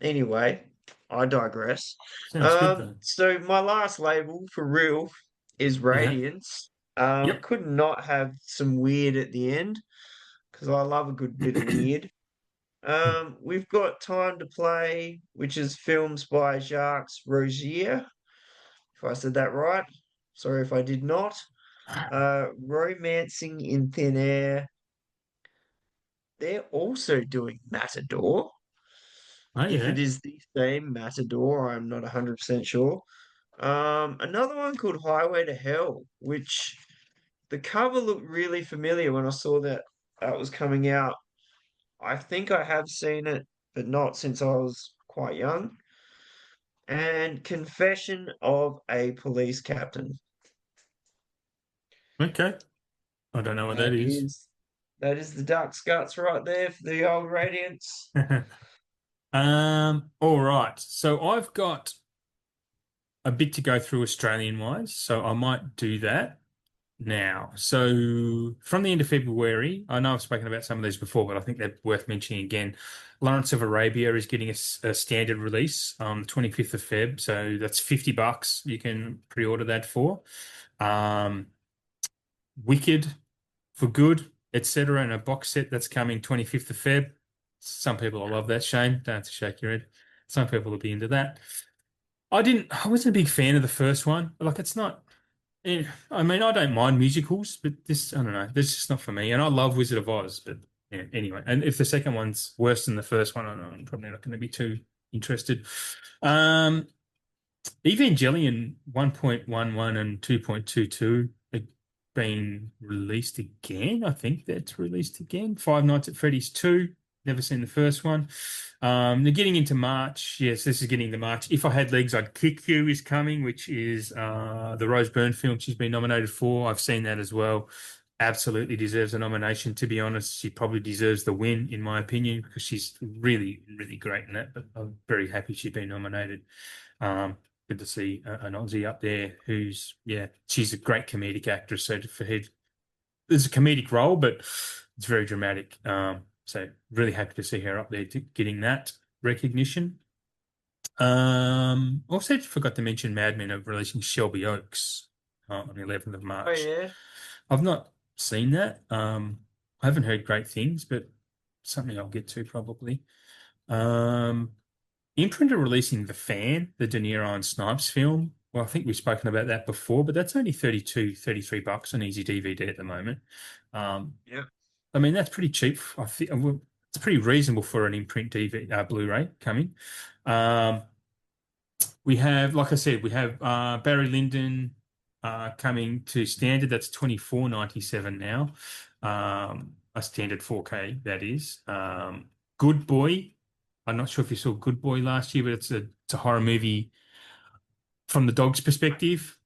Anyway, I digress. Sounds good though. So my last label for real is Yeah. Radiance. Yep. Could not have some weird at the end because I love a good bit of weird. We've got Time to Play, which is films by Jacques Rosier, if I said that right. Sorry if I did not. Romancing in Thin Air. They're also doing Matador. Oh, If it yeah. is the same Matador, I'm not 100% sure. Another one called Highway to Hell, which the cover looked really familiar when I saw that that was coming out. I think I have seen it, but not since I was quite young. And Confession of a Police Captain. Okay. I don't know what that That is. is that is the Duck's Guts right there for the old Radiance. All right. So I've got a bit to go through Australian wise, so I might do that now. So from the end of February, I know I've spoken about some of these before, but I think they're worth mentioning again. Lawrence of Arabia is getting a standard release on the 25th of Feb, so that's $50 you can pre-order that for. Um, Wicked for Good, etc. and a box set that's coming 25th of Feb. Some people will love that, Shane. Don't have to shake your head. Some people will be into that. I wasn't a big fan of the first one. Like, it's not, I mean, I don't mind musicals, but this, I don't know, this is just not for me. And I love Wizard of Oz, but yeah, anyway. And if the second one's worse than the first one, I don't know, I'm probably not going to be too interested. Um, Evangelion 1.11 and 2.22 are being released again. I think that's released again. Five Nights at Freddy's 2. Never seen the first one. They're getting into March. Yes, this is getting into March. If I Had Legs, I'd Kick You is coming, which is the Rose Byrne film she's been nominated for. I've seen that as well. absolutely deserves a nomination. To be honest, she probably deserves the win, in my opinion, because she's really, really great in that. But I'm very happy she's been nominated. Good to see an Aussie up there who's, yeah, she's a great comedic actress. So for her, it's a comedic role, but it's very dramatic. So really happy to see her up there getting that recognition. Also forgot to mention Mad Men are releasing Shelby Oaks on the 11th of Oh March. yeah. I've not seen that. I haven't heard great things, but something I'll get to probably. Um, Imprint are releasing The Fan, the De Niro and Snipes film. Well, I think we've spoken about that before, but that's only 32, 33 bucks on Easy DVD at the moment. Um, Yeah. I mean, that's pretty cheap. I think well, it's pretty reasonable for an imprint DVD, Blu-ray coming. Um, we have, like I said, we have Barry Lyndon coming to standard. That's 24.97 now. A standard 4K, that is. Good Boy. I'm not sure if you saw Good Boy last year, but it's a horror movie from the dog's perspective.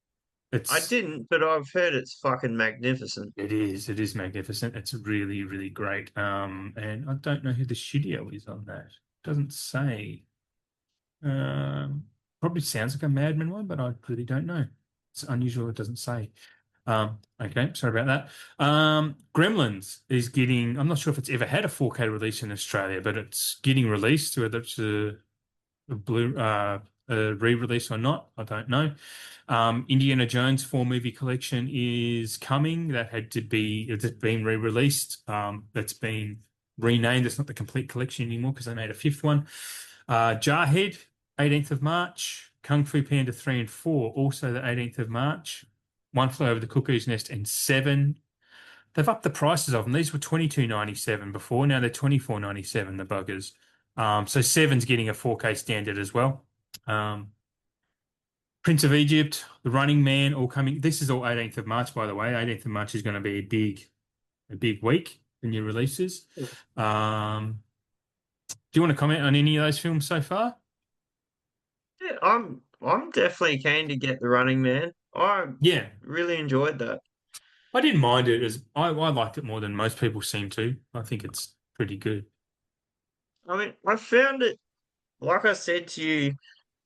I It's didn't, but I've heard it's fucking magnificent. it is magnificent. It's really, really great. And I don't know who the studio is on that. Doesn't say. Um, Probably sounds like a Madman one, but I really don't know. It's unusual. It doesn't say. Okay, sorry about that. Gremlins is getting. I'm not sure if it's ever had a 4K release in Australia, but it's getting released. Whether it's a blue a re-release or not, I don't know. Indiana Jones 4 movie collection is coming. That had to be. It's been re-released. That's been renamed. It's not the complete collection anymore because they made a fifth one. Jarhead, 18th of March. Kung Fu Panda 3 and 4, also the 18th of March. One Flew Over the Cuckoo's Nest and 7. They've upped the prices of them. These were 22.97 before. Now they're 24.97, the buggers. So 7's getting a 4K standard as well. Um, Prince of Egypt, The Running Man, all coming. This is all 18th of March, by the way. 18th of March is going to be a big week for new releases. Do you want to comment on any of those films so far? Yeah, I'm definitely keen to get The Running Man. I Yeah, really enjoyed that. I didn't mind it as I liked it more than most people seem to. I think it's pretty good. I mean, I found it, like I said to you,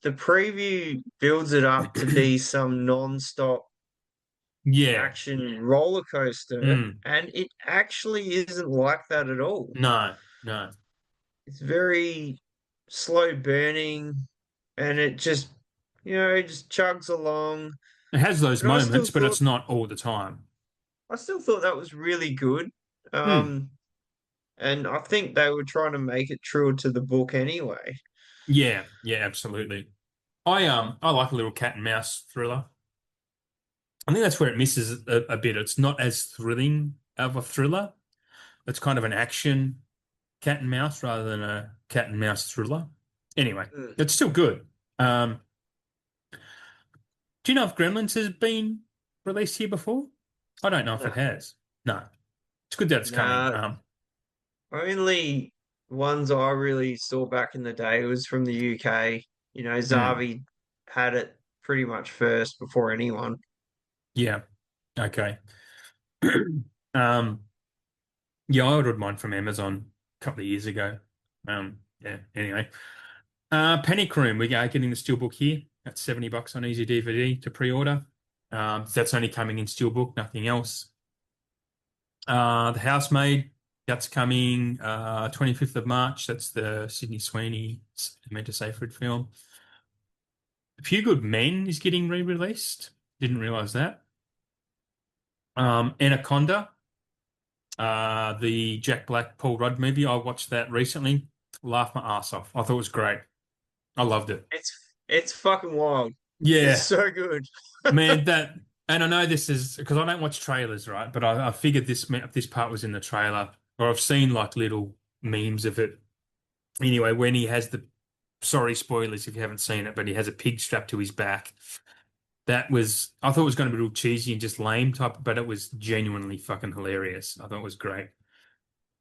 the preview builds it up to be some non-stop Yeah. action roller coaster, Mm. and it actually isn't like that at all. No, no. It's very slow burning, and it just, it just chugs along. It has those But I still moments, but thought, it's not all the time. I still thought that was really good. Mm. Um, and I think they were trying to make it truer to the book anyway. Yeah, yeah, absolutely. I like a little cat and mouse thriller. I think that's where it misses a bit. It's not as thrilling of a thriller. It's kind of an action cat and mouse rather than a cat and mouse thriller. Anyway, Mm. it's still good. Do you know if Gremlins has been released here before? I don't know if it Nah, has. No. It's good that it's coming. nah. Only ones I really saw back in the day was from the UK. Hmm. Zavi had it pretty much first before anyone. Yeah. Okay. Um, yeah, I ordered mine from Amazon a couple of years ago. Yeah, anyway. Panic Room, we are getting the steelbook here. That's $70 on Easy DVD to pre-order. That's only coming in steelbook, nothing else. The Housemaid, that's coming 25th of March. That's the Sydney Sweeney Samantha Seyfried film. A Few Good Men is getting re-released. Didn't realize that. Anaconda, the Jack Black Paul Rudd movie. I watched that recently. Laughed my ass off. I thought it was great. I loved it. It's fucking wild. It's Yeah, so good. man. And I know this is because I don't watch trailers, right? But I figured this part was in the trailer, or I've seen like little memes of it. Anyway, when he has the sorry spoilers if you haven't seen it, but he has a pig strapped to his back. I thought it was going to be real cheesy and just lame type, but it was genuinely fucking hilarious. I thought it was great.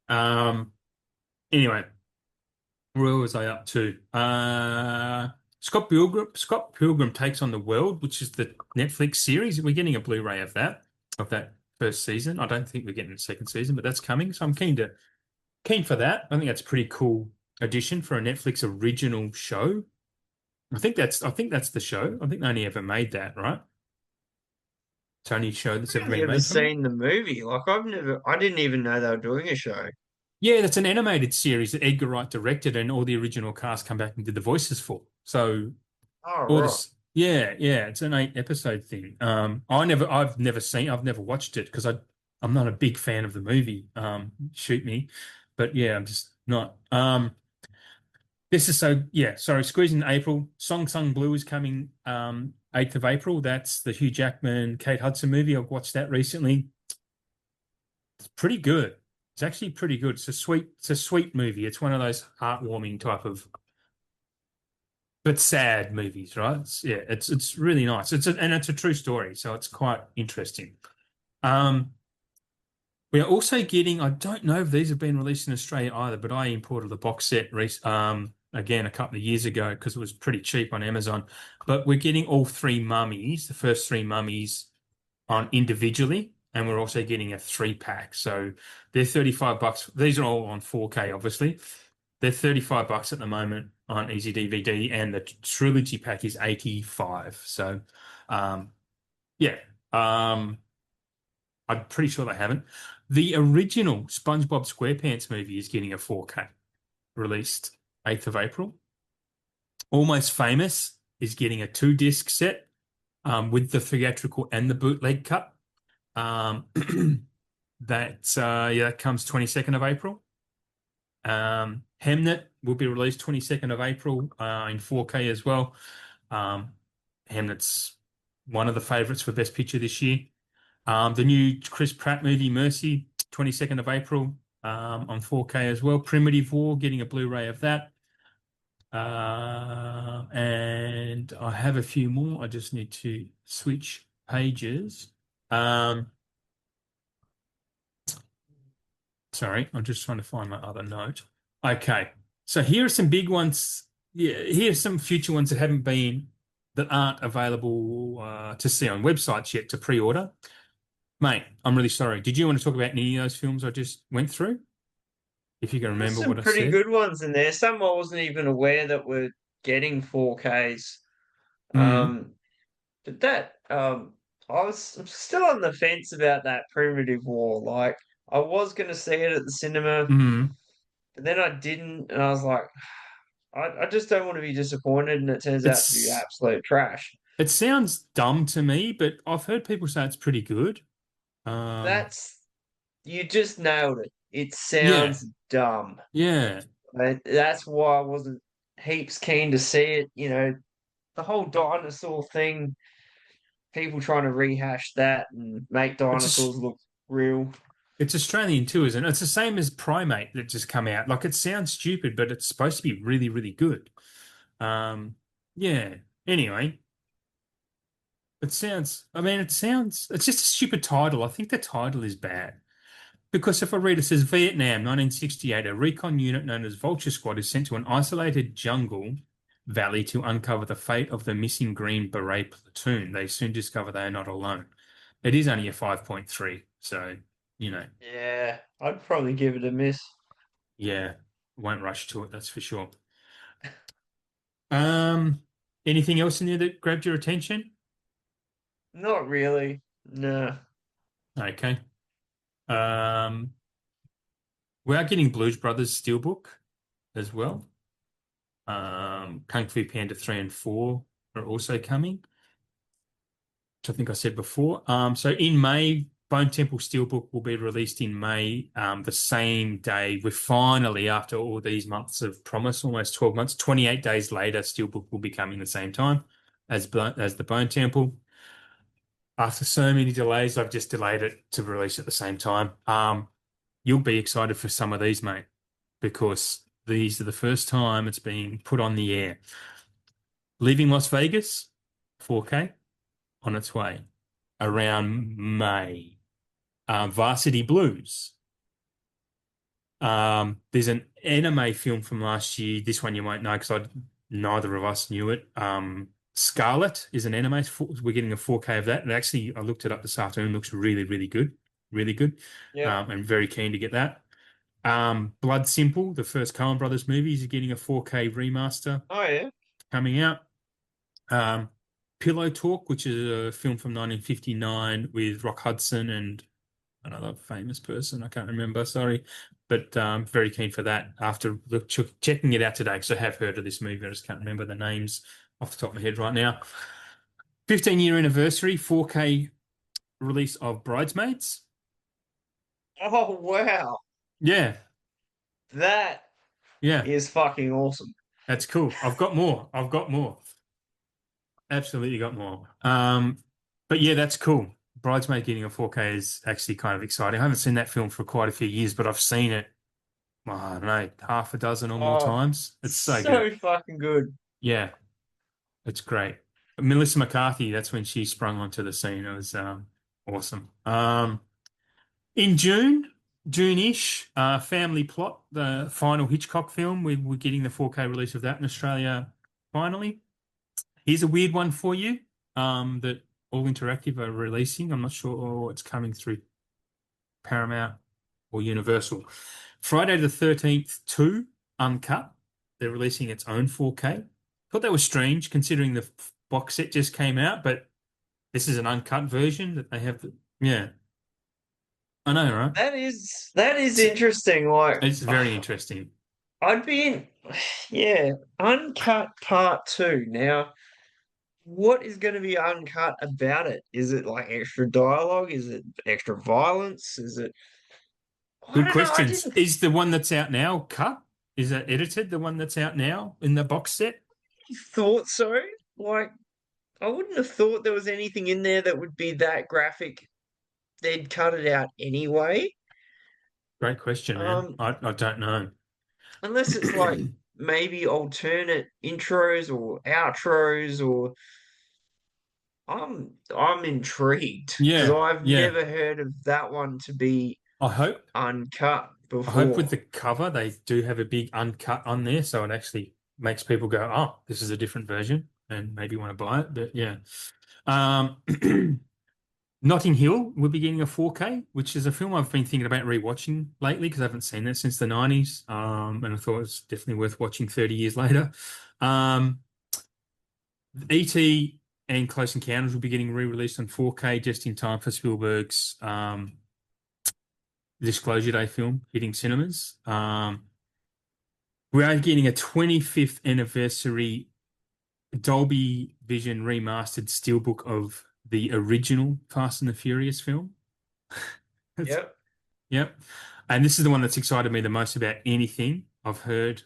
Um, anyway, where was I up to? Scott Pilgrim Takes on the World, which is the Netflix series. We're getting a Blu-ray of that first season. I don't think we're getting a second season, but that's coming. So I'm keen for that. I think that's a pretty cool addition for a Netflix original show. I think that's the show. I think they only ever made that, right? It's only show that's I've ever only been ever made from them. seen the movie. Like I didn't even know they were doing a show. Yeah, that's an animated series that Edgar Wright directed, and all the original cast come back and did the voices for. So Oh, all right. this, yeah, it's an 8 episode thing. I've never watched it because I'm not a big fan of the movie. Shoot me, but yeah, I'm just not. This is so yeah. Sorry, squeezing April. Song Sung Blue is coming 8th of April. That's the Hugh Jackman, Kate Hudson movie. I've watched that recently. It's pretty good. It's actually pretty good. It's a sweet movie. It's one of those heartwarming type of but sad movies, right? It's really nice. And it's a true story, so it's quite interesting. Um, we are also getting, I don't know if these have been released in Australia either, but I imported the box set again a couple of years ago because it was pretty cheap on Amazon. But we're getting all three mummies, the first three mummies on individually, and we're also getting a 3 pack. So they're 35 bucks. These are all on 4K, obviously. They're 35 bucks at the moment on Easy DVD, and the trilogy pack is 85. So um yeah. Um I'm pretty sure they haven't. The original SpongeBob SquarePants movie is getting a 4K released 8th of April. Almost Famous is getting a 2 disc set with the theatrical and the bootleg cut. Um, that comes 22nd of April. Hemnet will be released 22nd of April in 4K as well. Um, Hemnet's one of the favorites for Best Picture this year. The new Chris Pratt movie Mercy, 22nd of April on 4K as well. Primitive War, getting a Blu-ray of that. And I have a few more. I just need to switch pages. Um, Sorry, I'm just trying to find my other note. Okay, so here are some big ones. Yeah, here are some future ones that aren't available to see on websites yet to pre-order. Mate, I'm really sorry. Did you want to talk about any of those films I just went through? If you can There's remember some what I pretty said. good ones in there. Some I wasn't even aware that were getting 4Ks. Mm, Um, but that I'm still on the fence about that Primitive War. Like I was gonna see it at the cinema, mm. but then I didn't, and I was like, I just don't want to be disappointed, and it turns out to be It's absolute trash. it sounds dumb to me, but I've heard people say it's pretty good. Um, That's you just nailed it. It yeah, sounds dumb. yeah. And that's why I wasn't heaps keen to see it. The whole dinosaur thing, people trying to rehash that and make It's a, dinosaurs look real. It's Australian too, isn't it? It's the same as Primate that just come out. Like it sounds stupid, but it's supposed to be really, really good. Um, yeah. Anyway, it's just a stupid title. I think the title is bad. Because if I read it says Vietnam, 1968, a recon unit known as Vulture Squad is sent to an isolated jungle valley to uncover the fate of the missing Green Beret platoon. They soon discover they are not alone. It is only a 5.3, so, you know, Yeah, I'd probably give it a miss. yeah, won't rush to it, that's for sure. Um, Anything else in there that grabbed your attention? Not really. No. Okay. Um, we are getting Blues Brothers Steelbook as well. Kung Fu Panda 3 and 4 are also coming, which I think I said before. So in May, Bone Temple Steelbook will be released in May, the same day. We're finally, after all these months of promise, almost 12 months, 28 days later, Steelbook will be coming the same time as the Bone Temple. After so many delays, I've just delayed it to release at the same time. You'll be excited for some of these, mate, because these are the first time it's being put on the air. Leaving Las Vegas, 4K, on its way around May. Varsity Blues. There's an anime film from last year. This one you won't know because neither of us knew it. Scarlet is an anime. We're getting a 4K of that. And actually, I looked it up this afternoon. It looks really, really good. really good. Yeah. And very keen to get that. Blood Simple, the first Coen Brothers movie, is getting a 4K remaster Oh yeah. coming out. Um, Pillow Talk, which is a film from 1959 with Rock Hudson and another famous person. I can't remember, sorry. But very keen for that after checking it out today because I have heard of this movie. I just can't remember the names off the top of my head right now. 15-year anniversary, 4K release of Bridesmaids. Oh wow. Yeah, That yeah, is fucking awesome. that's cool. I've got more. I've got more. Absolutely got more. But yeah, that's cool. Bridesmaid getting a 4K is actually kind of exciting. I haven't seen that film for quite a few years, but I've seen it, well, I don't know, half a dozen or more Oh, times. It's so good. so fucking good. Yeah, it's great. Melissa McCarthy, that's when she sprung onto the scene. It was awesome. In June, June-ish, Family Plot, the final Hitchcock film. We're getting the 4K release of that in Australia finally. Here's a weird one for you that All Interactive are releasing. I'm not sure it's coming through Paramount or Universal. Friday the 13th 2 Uncut. They're releasing its own 4K. Thought that was strange considering the box set just came out, but this is an uncut version that they have. Yeah, I know, right? That is It's, interesting. Like, it's very interesting. I'd be in, yeah, uncut part two. Now, what is going to be uncut about it? Is it like extra dialogue? Is it extra violence? Is it? I Good don't know. I questions. didn't Is the one that's out now cut? Is that edited, the one that's out now in the box set? thought so. Like, I wouldn't have thought there was anything in there that would be that graphic. They'd cut it out anyway. Great question, man. Um, I don't know. unless it's like maybe alternate intros or outros, or I'm intrigued because Yeah, I've yeah. never heard of that one to be I hope uncut I hope with before. the cover they do have a big uncut on there, so it actually makes people go, "Oh, this is a different version," and maybe want to buy it. But yeah, um, Notting Hill will be getting a 4K, which is a film I've been thinking about rewatching lately because I haven't seen that since the 90s, and I thought it was definitely worth watching 30 years later. Um, E.T. and Close Encounters will be getting re-released on 4K just in time for Spielberg's Disclosure Day film hitting cinemas. We are getting a 25th anniversary Dolby Vision remastered steelbook of the original Fast and the Furious film. That's, Yep. yep. And this is the one that's excited me the most about anything I've heard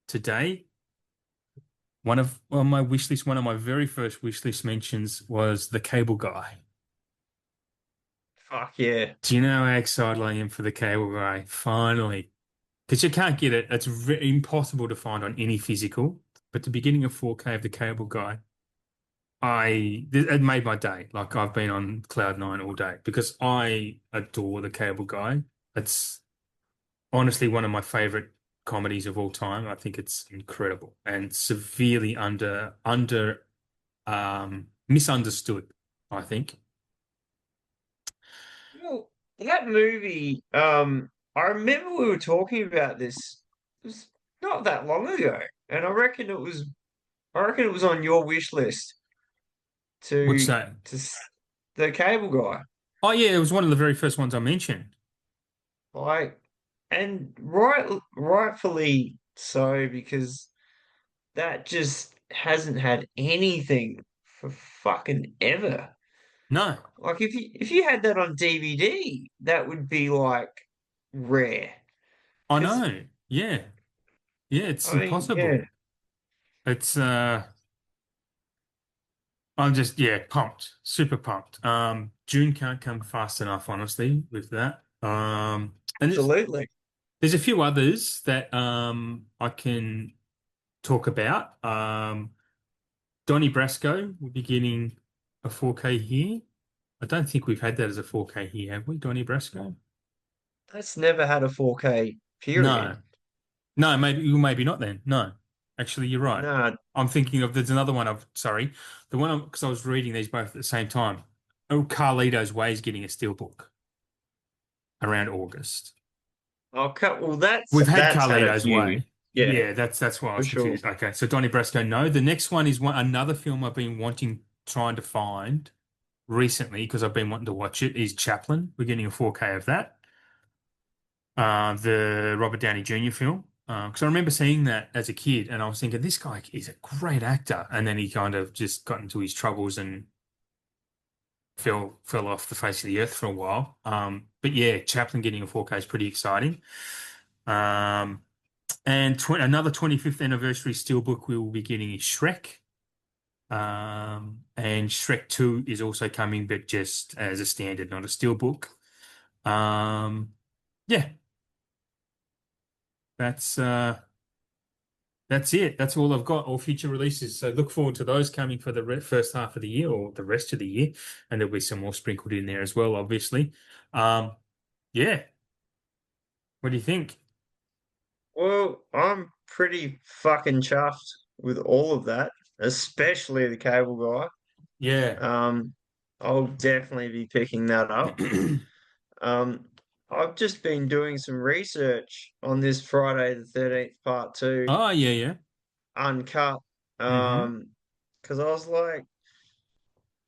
today. My wish list, one of my very first wish list mentions was The Cable Guy. Fuck yeah. Do you know how excited I am for The Cable Guy? Finally. Because you can't get it. It's impossible to find on any physical. But the beginning of 4K of The Cable Guy, it made my day. Like I've been on cloud nine all day because I adore The Cable Guy. It's honestly one of my favorite comedies of all time. I think it's incredible and severely misunderstood, I think. Well, that movie, I remember we were talking about this. It was not that long ago, and I reckon it was on your wish list What's to that? the Cable Guy. Oh yeah, it was one of the very first ones I mentioned. Like, and rightfully so, because that just hasn't had anything for fucking ever. No, Like, if you had that on DVD, that would be like rare. I Because know. Yeah. Yeah, it's I mean, yeah, impossible. It's I'm just yeah, pumped. Super pumped. June can't come fast enough, honestly, with that. And absolutely. there's a few others that I can talk about. Donnie Brasco will be getting a 4K here. I don't think we've had that as a 4K here, have we, Donnie Brasco? That's never had a 4K period. No. No, maybe not then. No. Actually, you're right. Nah, I'm thinking of there's another one of sorry. The one because I was reading these both at the same time. Oh, Carlito's Way is getting a steelbook. around August. Okay, well We've had that's had a Carlito's few. Way. Yeah, Yeah, that's why I for was sure. confused. Okay, so Donnie Brasco, no. The next one is another film I've been trying to find recently because I've been wanting to watch it. Is Chaplin. We're getting a 4K of that. The Robert Downey Jr. film. Because I remember seeing that as a kid, and I was thinking this guy is a great actor, and then he kind of just got into his troubles and fell off the face of the earth for a while. But yeah, Chaplin getting a 4K is pretty exciting. Um, and another 25th anniversary steelbook we will be getting is Shrek. And Shrek 2 is also coming, but just as a standard, not a steelbook. Yeah, that's that's it. That's all I've got. All future releases. So look forward to those coming for the first half of the year or the rest of the year, and there'll be some more sprinkled in there as well, obviously. Um, yeah. What do you think? Well, I'm pretty fucking chuffed with all of that, especially the cable guy. Yeah. I'll definitely be picking that up. Um, I've just been doing some research on this Friday the 13th part two, Oh, yeah, yeah. uncut. Hmm. Because I was like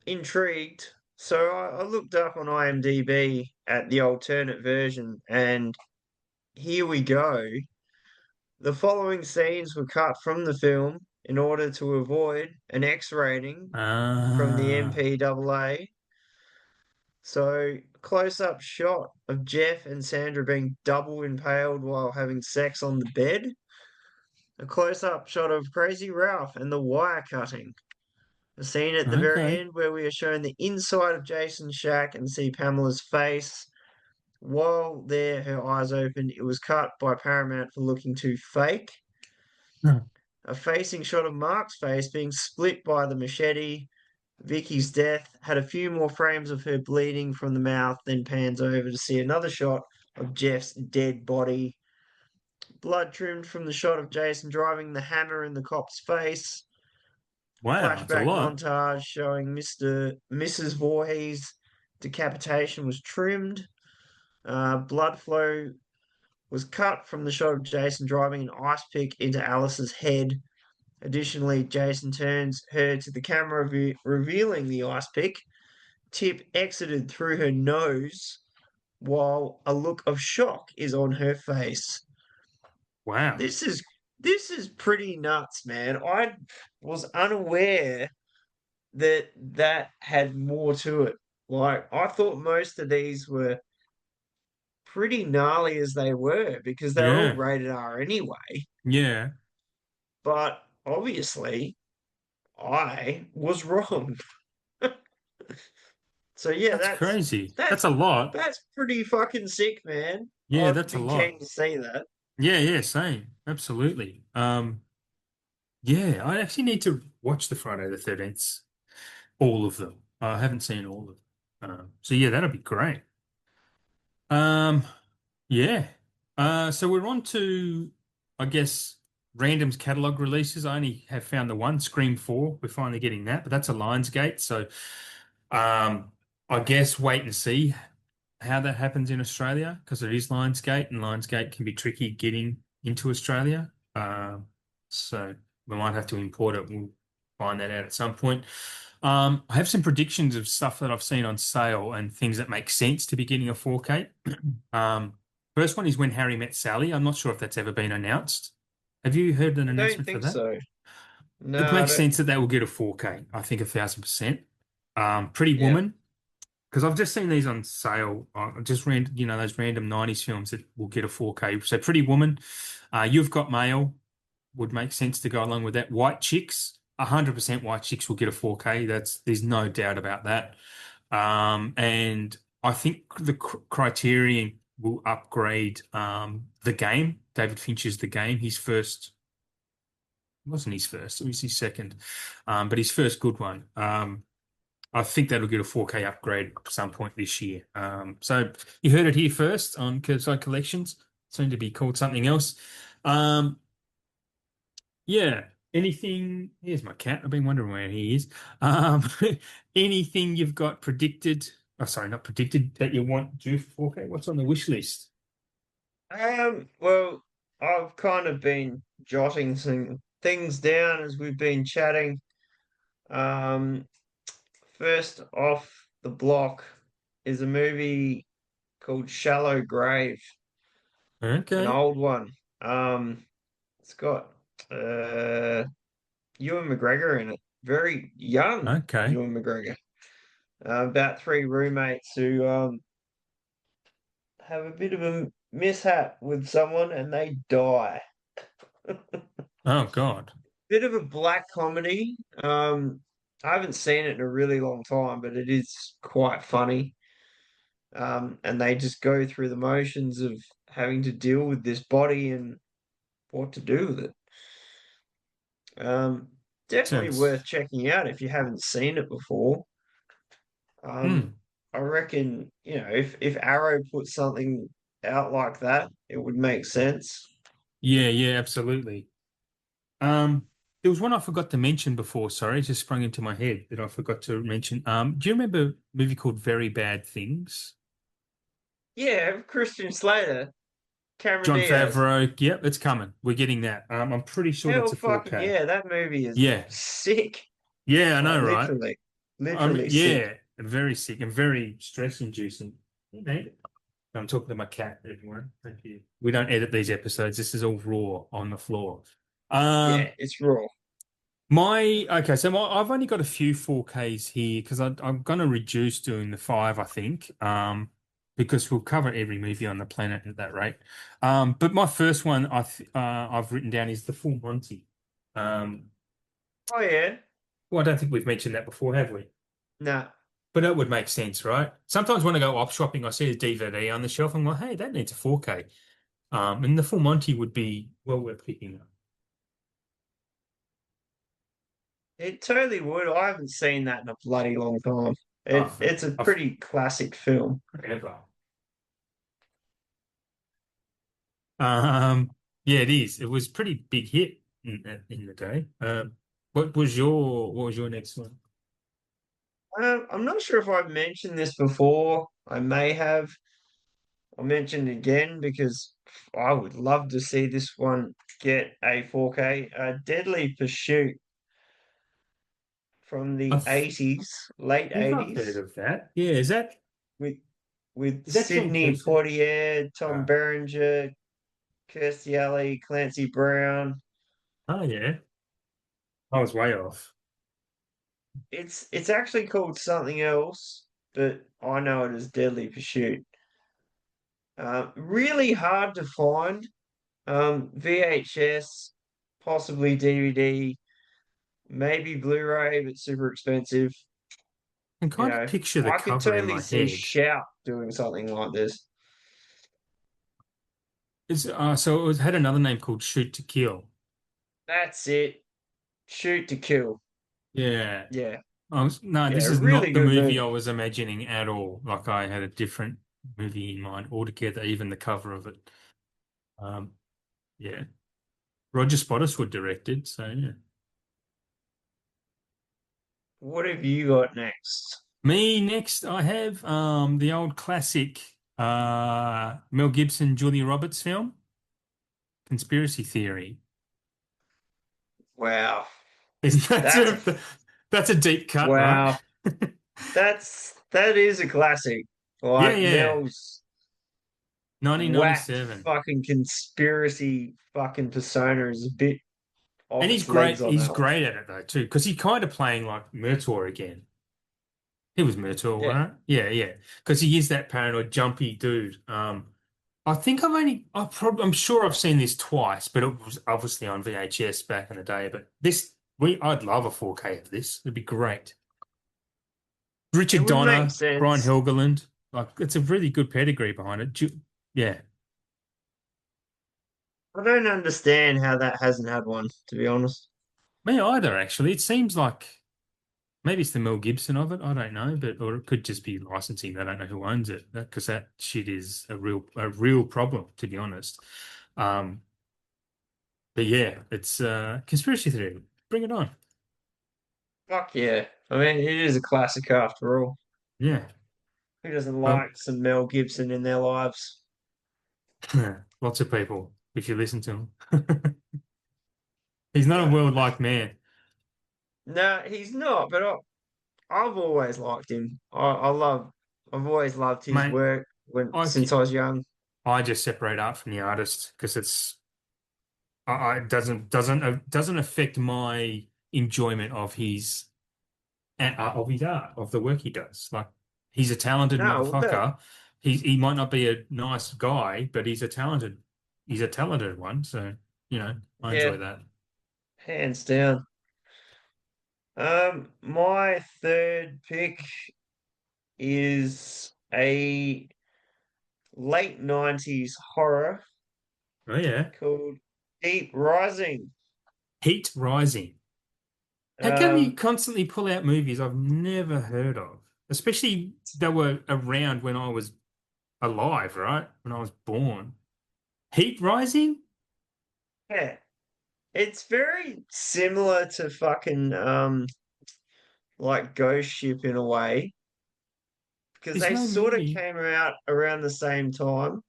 intrigued. So I looked up on IMDb at the alternate version, and here we go. The following scenes were cut from the film in order to avoid an X rating from the Ah, MPAA. So, close up shot of Jeff and Sandra being double impaled while having sex on the bed. A close up shot of Crazy Ralph and the wire cutting. A scene at the very okay. end where we are shown the inside of Jason's shack and see Pamela's face. While there, her eyes opened. It was cut by Paramount for looking too fake. Hmm. A facing shot of Mark's face being split by the machete. Vicky's death had a few more frames of her bleeding from the mouth, then pans over to see another shot of Jeff's dead body. Blood trimmed from the shot of Jason driving the hammer in the cop's face. Wow, it's a Flashback lot. montage showing Mrs. Voorhees' decapitation was trimmed. Blood flow was cut from the shot of Jason driving an ice pick into Alice's head. Additionally, Jason turns her to the camera, revealing the ice pick. Tip exited through her nose while a look of shock is on her face. Wow. This is this is pretty nuts, man. I was unaware that that had more to it. Like I thought most of these were pretty gnarly as they were because they're all Yeah. rated R anyway. Yeah. But obviously, I was wrong. So yeah, That's that's crazy. That's that's a lot. that's pretty fucking sick, man. Yeah, I'd that's a be lot. keen to see that. Yeah, yeah, same. Absolutely. Yeah, I actually need to watch the Friday the 13th, all of them. I haven't seen all of them. So yeah, that'll be great. Um, yeah. So we're on to, I guess, Random's catalog releases. I only have found the one, Scream 4. We're finally getting that, but that's a Lionsgate. So, I guess wait and see how that happens in Australia because it is Lionsgate and Lionsgate can be tricky getting into Australia. So we might have to import it. We'll find that out at some point. I have some predictions of stuff that I've seen on sale and things that make sense to be getting a 4K. Um, First one is When Harry Met Sally. I'm not sure if that's ever been announced. Have you heard an I don't announcement for think that? so. It No, I makes don't. sense that they will get a 4K. I think 1,000%. Pretty Yeah. Woman, because I've just seen these on sale. Just those random 90s films that will get a 4K. So Pretty Woman, You've Got Mail would make sense to go along with that. White Chicks, 100% White Chicks will get a 4K. There's no doubt about that. And I think the Criterion will upgrade the game. David Fincher's The Game. His first, it wasn't his first, it was his second, but his first good one. I think that'll get a 4K upgrade at some point this year. So you heard it here first on Curbside Collections, soon to be called something else. Um, yeah. Anything? Here's my cat. I've been wondering where he is. Um, anything you've got predicted? Oh, sorry, not predicted that you want to do for 4K. What's on the wish list? Well, I've kind of been jotting some things down as we've been chatting. Um, First off the block is a movie called Shallow Grave, an Okay. old one. Um, it's got uh Ewan McGregor in it, very young Okay. Ewan McGregor. About three roommates who have a bit of a mishap with someone and they die. Oh God. Bit of a black comedy. I haven't seen it in a really long time, but it is quite funny. And they just go through the motions of having to deal with this body and what to do with it. Um, Definitely Sounds. worth checking out if you haven't seen it before. Um, Hmm. I reckon, if Arrow put something out like that, it would make sense. Yeah, yeah, absolutely. Um, there was one I forgot to mention before. Sorry, it just sprung into my head that I forgot to mention. Do you remember a movie called Very Bad Things? Yeah, Christian Slater, Cameron John Diaz. Favreau. Yep, it's coming. We're getting that. I'm pretty sure Hell that's a fucking 4K. yeah, that movie is Yeah, sick. yeah, I Like know, right? literally, literally sick. Yeah, very sick and very stress-inducing. You know, I'm talking to my cat, everyone. Thank you. We don't edit these episodes. This is all raw on the floor. Yeah, Um, it's raw. I've only got a few 4Ks here because I'm going to reduce doing the five, I think, because we'll cover every movie on the planet at that rate. But my first one I've written down is the Full Monty. Um, Oh yeah. well, I don't think we've mentioned that before, have we? Nah. But that would make sense, right? Sometimes when I go op shopping, I see a DVD on the shelf. I'm like, hey, that needs a 4K. And the Full Monty would be well worth picking up. It totally would. I haven't seen that in a bloody long time. Oh, It's a I've pretty classic film. forever. Um, yeah, it is. It was pretty big hit in the day. What was your next one? I'm not sure if I've mentioned this before. I may have. I'll mention it again because I would love to see this one get a 4K. Deadly Pursuit from I the 80s, late think I've heard 80s, of that. Yeah, with with is that Tom Sidney Cruise? Poitier, Tom Uh, Berenger, Kirstie Alley, Clancy Brown. oh yeah, I was way off. It's actually called something else, but I know it as Deadly Pursuit. Really hard to find. VHS, possibly DVD, maybe Blu-ray, but super expensive. I can You kind of know, picture the I could cover in totally my see head. Shout doing something like this. It had another name called Shoot to Kill. That's it. Shoot to Kill. Yeah. Yeah, No, yeah, this is really not the good movie I movie. was imagining at all. Like I had a different movie in mind altogether, even the cover of it. Um, yeah. Roger Spottiswoode directed, so yeah. What have you got next? Me next, I have the old classic Mel Gibson, Julia Roberts film, Conspiracy Theory. Wow, Isn't that's a that's a deep cut, right? wow. That is a classic. Yeah, Like yeah. Mel's whack 1997. fucking conspiracy fucking persona is a bit And off he's its legs great. on He's that one. great at it though too, because he kind of playing like Murtaugh again. He was Murtaugh, Yeah. right? Yeah, yeah. Because he is that paranoid, jumpy dude. I think I'm sure I've seen this twice, but it was obviously on VHS back in the day. But I'd love a 4K of this. It'd be great. It Richard would make Donner, Brian sense. Helgeland, like it's a really good pedigree behind it. Yeah, I don't understand how that hasn't had one, to be honest. me either. Actually, it seems like maybe it's the Mel Gibson of it. I don't know, but or it could just be licensing. I don't know who owns it because that shit is a real problem, to be honest. Um, but yeah, it's conspiracy theory. Bring it on. Fuck yeah. I mean, it is a classic after all. Yeah. Who doesn't Well, like some Mel Gibson in their lives? lots of people, if you listen to him. He's not a No, world-like man. no, he's not. But I've always liked him. I've always loved his Mate, work I, since I was young. I just separate art from the artist because it doesn't affect my enjoyment of his of his art, of the work he does. Like he's a talented No, that motherfucker. He might not be a nice guy, but he's a talented one. So, I yeah, enjoy that. hands down. My third pick is a late 90s horror Oh yeah. called Deep Rising. Heat Rising. How come you Um, constantly pull out movies I've never heard of? Especially that were around when I was alive, right? When I was born. Heat Rising? yeah, it's very similar to fucking like Ghost Ship in a way because There's they no sort of movie. came out around the same time.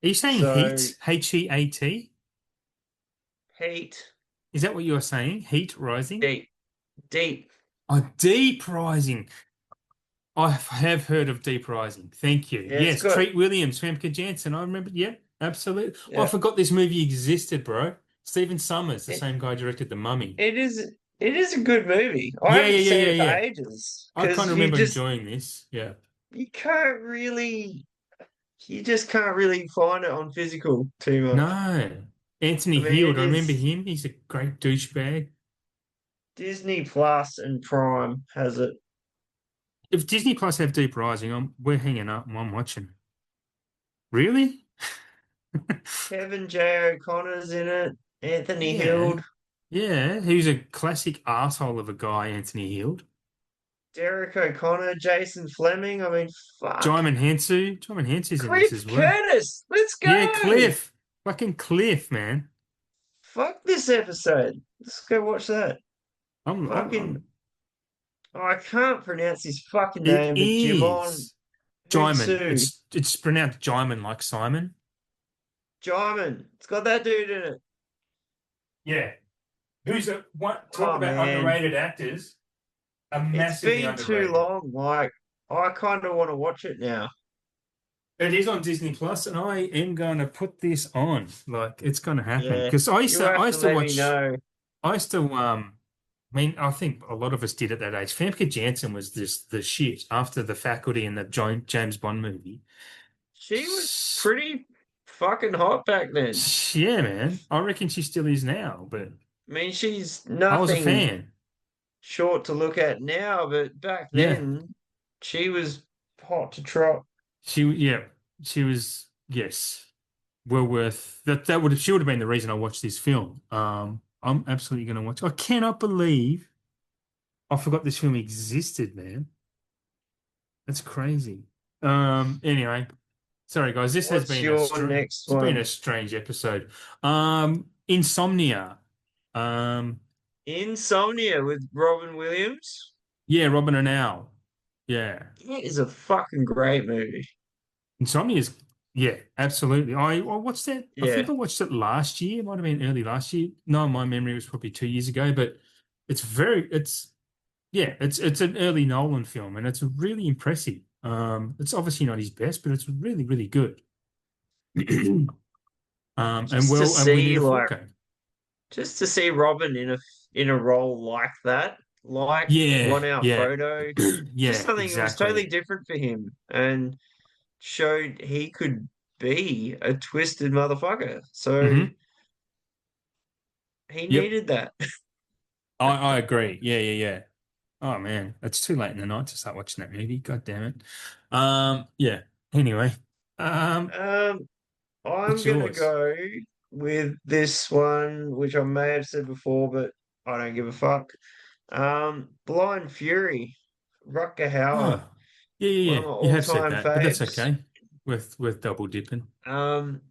Are you saying So heat? Heat? Heat, Is that what you're saying? Heat Rising? deep, deep. Oh, Deep Rising. I have heard of Deep Rising. Thank you. Yeah, it's Yes, got Treat Williams, Famke Janssen. I remember. Yep, absolutely. Oh, I yeah. forgot this movie existed, bro. Stephen Summers, the It, same guy directed The Mummy. it is it is a good movie. I Yeah, yeah, haven't yeah, seen yeah, it for yeah. ages I kind because of remember enjoying this. Yeah. you can't really you just can't really find it on physical too much. No. I Anthony mean, it Heald, I remember is him. He's a great douchebag. Disney Plus and Prime has it. If Disney Plus have Deep Rising, we're hanging up and I'm watching. Really? Kevin J. O'Connor's in it. Anthony Yeah. Hild, Yeah. He's a classic asshole of a guy, Anthony Heald. Derek O'Connor, Jason Fleming. I mean, fuck. Jaimin Hansu. Jaimin Hansu's in this Cliff as well. Curtis. Let's Yeah, go. Cliff. Fucking Cliff, man. Fuck this episode. Let's go watch that. I'm, I'm, Fucking I'm, I can't pronounce his fucking it name, but Jimon is Jaimin. Hootsu. It's pronounced Jaimin like Simon. Jaimin. It's got that dude in it. Yeah. Who's a what talk Oh about man. underrated actors? A It's massively been too underrated. long. Like I kinda want to watch it now. It is on Disney Plus, and I am going to put this on. Like it's going to happen Yeah. because You I have to used to let me watch. know. I used to I mean, I think a lot of us did at that age. Famke Janssen was just the shit after The Faculty and the James Bond movie. She was pretty fucking hot back then. Yeah, man. I reckon she still is now, but I mean, she's I was a nothing fan. short to look at now, but back Yeah. then she was hot to trot. Yeah, she was, yes, well worth that. She would have been the reason I watched this film. I'm absolutely going to watch. I cannot believe I forgot this film existed, man. That's crazy. Anyway, sorry guys, this has What's been your next it's been a one? strange episode. Insomnia. Um, Insomnia with Robin Williams. yeah, Robin and Al. Yeah. It is a fucking great movie. Insomnia is, yeah, absolutely. I watched that. I think Yeah. I watched it last year. It might have been early last year. No, my memory was probably 2 years ago, but it's an early Nolan film and it's really impressive. It's obviously not his best, but it's really, really good. Just to And we need see a like 4K. just to see Robin in a role like that, like Yeah, One Hour yeah, Photo, just yeah, something that was totally exactly. different for him and showed he could be a twisted motherfucker. So Hmm. he Yep, needed that. I agree. Yeah, yeah, yeah. Oh man, it's too late in the night to start watching that movie. God damn it. Yeah. Anyway, um, Um, I'm what's gonna yours? go with this one, which I may have said before, but I don't give a fuck. Blind Fury, Rutger Hauer, Oh, yeah, yeah, one of yeah. my You have said all-time that, but that's faves. okay. With double dipping. Um,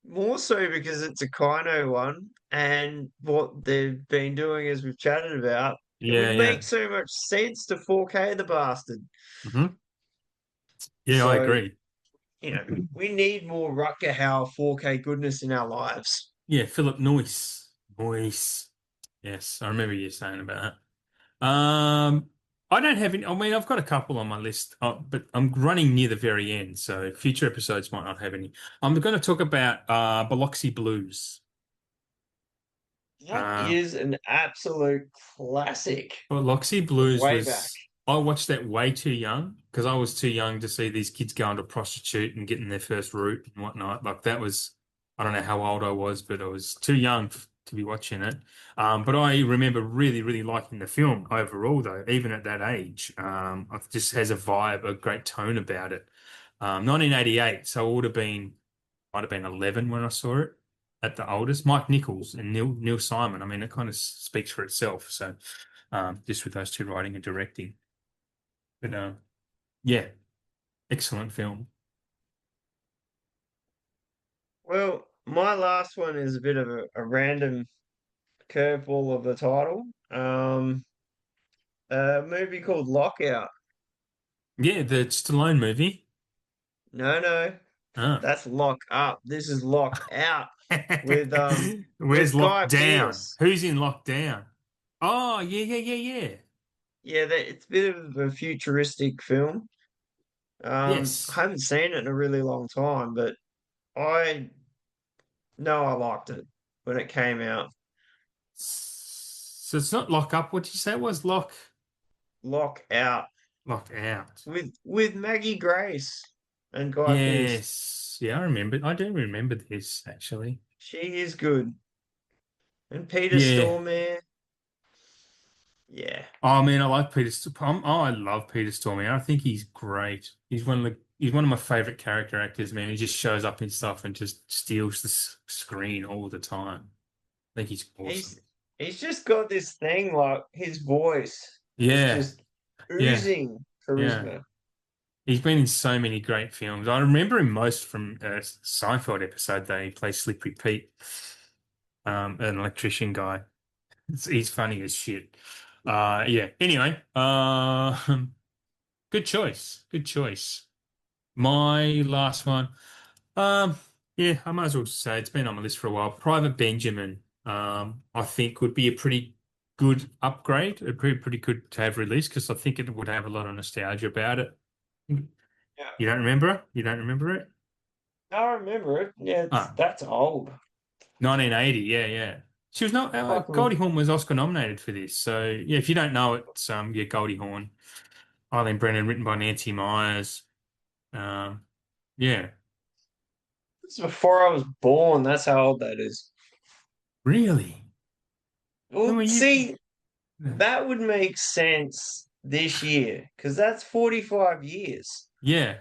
More so because it's a Kino one, and what they've been doing, as we've chatted about, It Yeah, would yeah. make so much sense to 4K the bastard. Hmm. Yeah, I So, agree. we need more Rutger Hauer 4K goodness in our lives. Yeah, Philip Noyce. Noyce. Yes, I remember you saying about that. I don't have any. I mean, I've got a couple on my list, but I'm running near the very end, so future episodes might not have any. I'm going to talk about Biloxi Blues. That Uh, is an absolute classic Biloxi from Blues way back. was. I watched that way too young because I was too young to see these kids going to prostitute and getting their first root and whatnot. Like that was, I don't know how old I was, but I was too young to be watching it. But I remember really, really liking the film overall, though, even at that age. It just has a vibe, a great tone about it. 1988, so I would have been, might have been 11 when I saw it at the oldest. Mike Nichols and Neil Simon. I mean, it kind of speaks for itself. So, just with those two writing and directing. But yeah, excellent film. Well, my last one is a bit of a random curveball of the title. A movie called Lockout. Yeah, the Stallone movie. No, no, Ah. that's Lock Up. This is Lock Out with Where's Guy Lockdown? Pearce. Who's in Lockdown? Oh, yeah, yeah, yeah, yeah. Yeah, it's a bit of a futuristic film. I Yes. haven't seen it in a really long time, but I know I liked it when it came out. So it's not Lock Up. What did you say it was? Lock Out Lock Out. with Maggie Grace and Guy Pearce. Yes. Yeah, I remember. I do remember this actually. She is good. And Peter Yeah. Stormare, yeah. Oh man, I like Peter. Oh, I love Peter Stormare. I think he's great. He's one of my favorite character actors, man. He just shows up in stuff and just steals the screen all the time. I think he's awesome. He's he's just got this thing like his voice is Yeah, just yeah, oozing yeah. charisma. He's been in so many great films. I remember him most from a Seinfeld episode that he plays Slippery Pete, an electrician guy. He's funny as shit. Yeah. Anyway, good choice. Good choice. My last one. Um, yeah, I might as well just say it's been on my list for a while. Private Benjamin, I think would be a pretty good upgrade. It'd be pretty good to have released because I think it would have a lot of nostalgia about it. Yeah. You don't remember it? You don't remember it? I remember it. Yeah, Ah, that's old. 1980. Yeah, yeah. She was not. Goldie Fucking Hawn was Oscar nominated for this. So yeah, if you don't know it, yeah, Goldie Hawn, Eileen Brennan, written by Nancy Myers. Um, yeah, This is before I was born. That's how old that is. really. I Well, mean, see, you. that would make sense this year because that's 45 years. Yeah,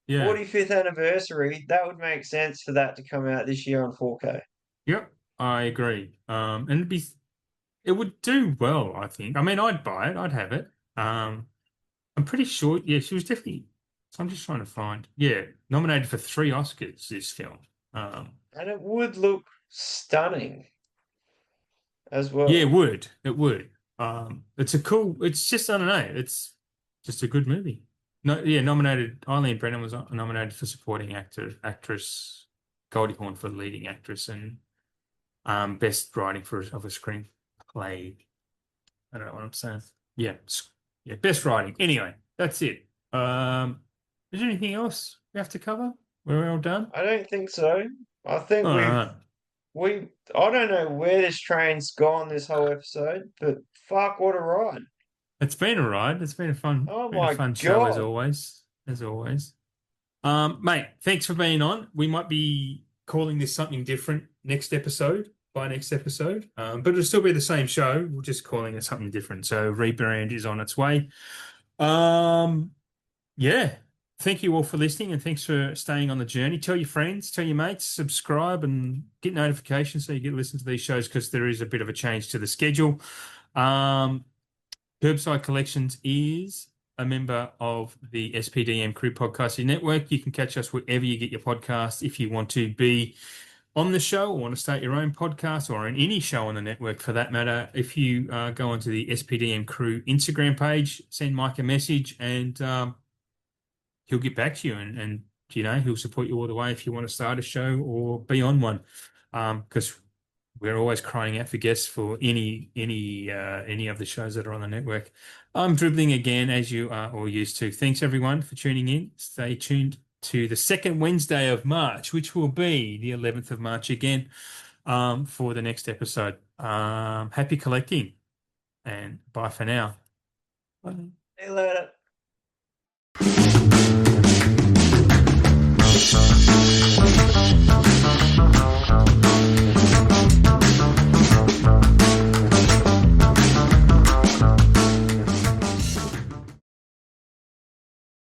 yeah. 45th anniversary. That would make sense for that to come out this year on 4K. Yep, I agree. And it would do well, I think. I mean, I'd buy it, I'd have it. I'm pretty sure, yeah, she was definitely, so I'm just trying to find, yeah, nominated for 3 Oscars, this film. Um, And it would look stunning as yeah, it well. would, it would. It's just, I don't know, it's just a good movie. No, yeah, nominated, Eileen Brennan was nominated for supporting actress, Goldie Hawn for leading actress, and best writing of a screenplay. I don't know what I'm saying. Yeah, yeah, best writing. Anyway, that's it. Is there anything else we have to cover? We're all done. I don't think so. I think All right. we I don't know where this train's gone this whole episode, but fuck what a ride. It's been a ride. It's Oh been a my fun show as God. always. As always. Mate, thanks for being on. We might be calling this something different next episode, by next episode. But it'll still be the same show. We're just calling it something different. So rebrand is on its way. Um, yeah. Thank you all for listening and thanks for staying on the journey. Tell your friends, tell your mates, subscribe and get notifications so you get to listen to these shows because there is a bit of a change to the schedule. Um, KerbSide Collections is a member of the SPDM Crew Podcasting Network. You can catch us wherever you get your podcasts. If you want to be on the show or want to start your own podcast or on any show on the network for that matter, if you go onto the SPDM Crew Instagram page, send Mike a message and he'll get back to you and he'll support you all the way if you want to start a show or be on one. Because we're always crying out for guests for any of the shows that are on the network. I'm dribbling again, as you are all used to. Thanks everyone for tuning in. Stay tuned to the second Wednesday of March, which will be the 11th of March again, for the next episode. Happy collecting and bye for now. Bye. See you later.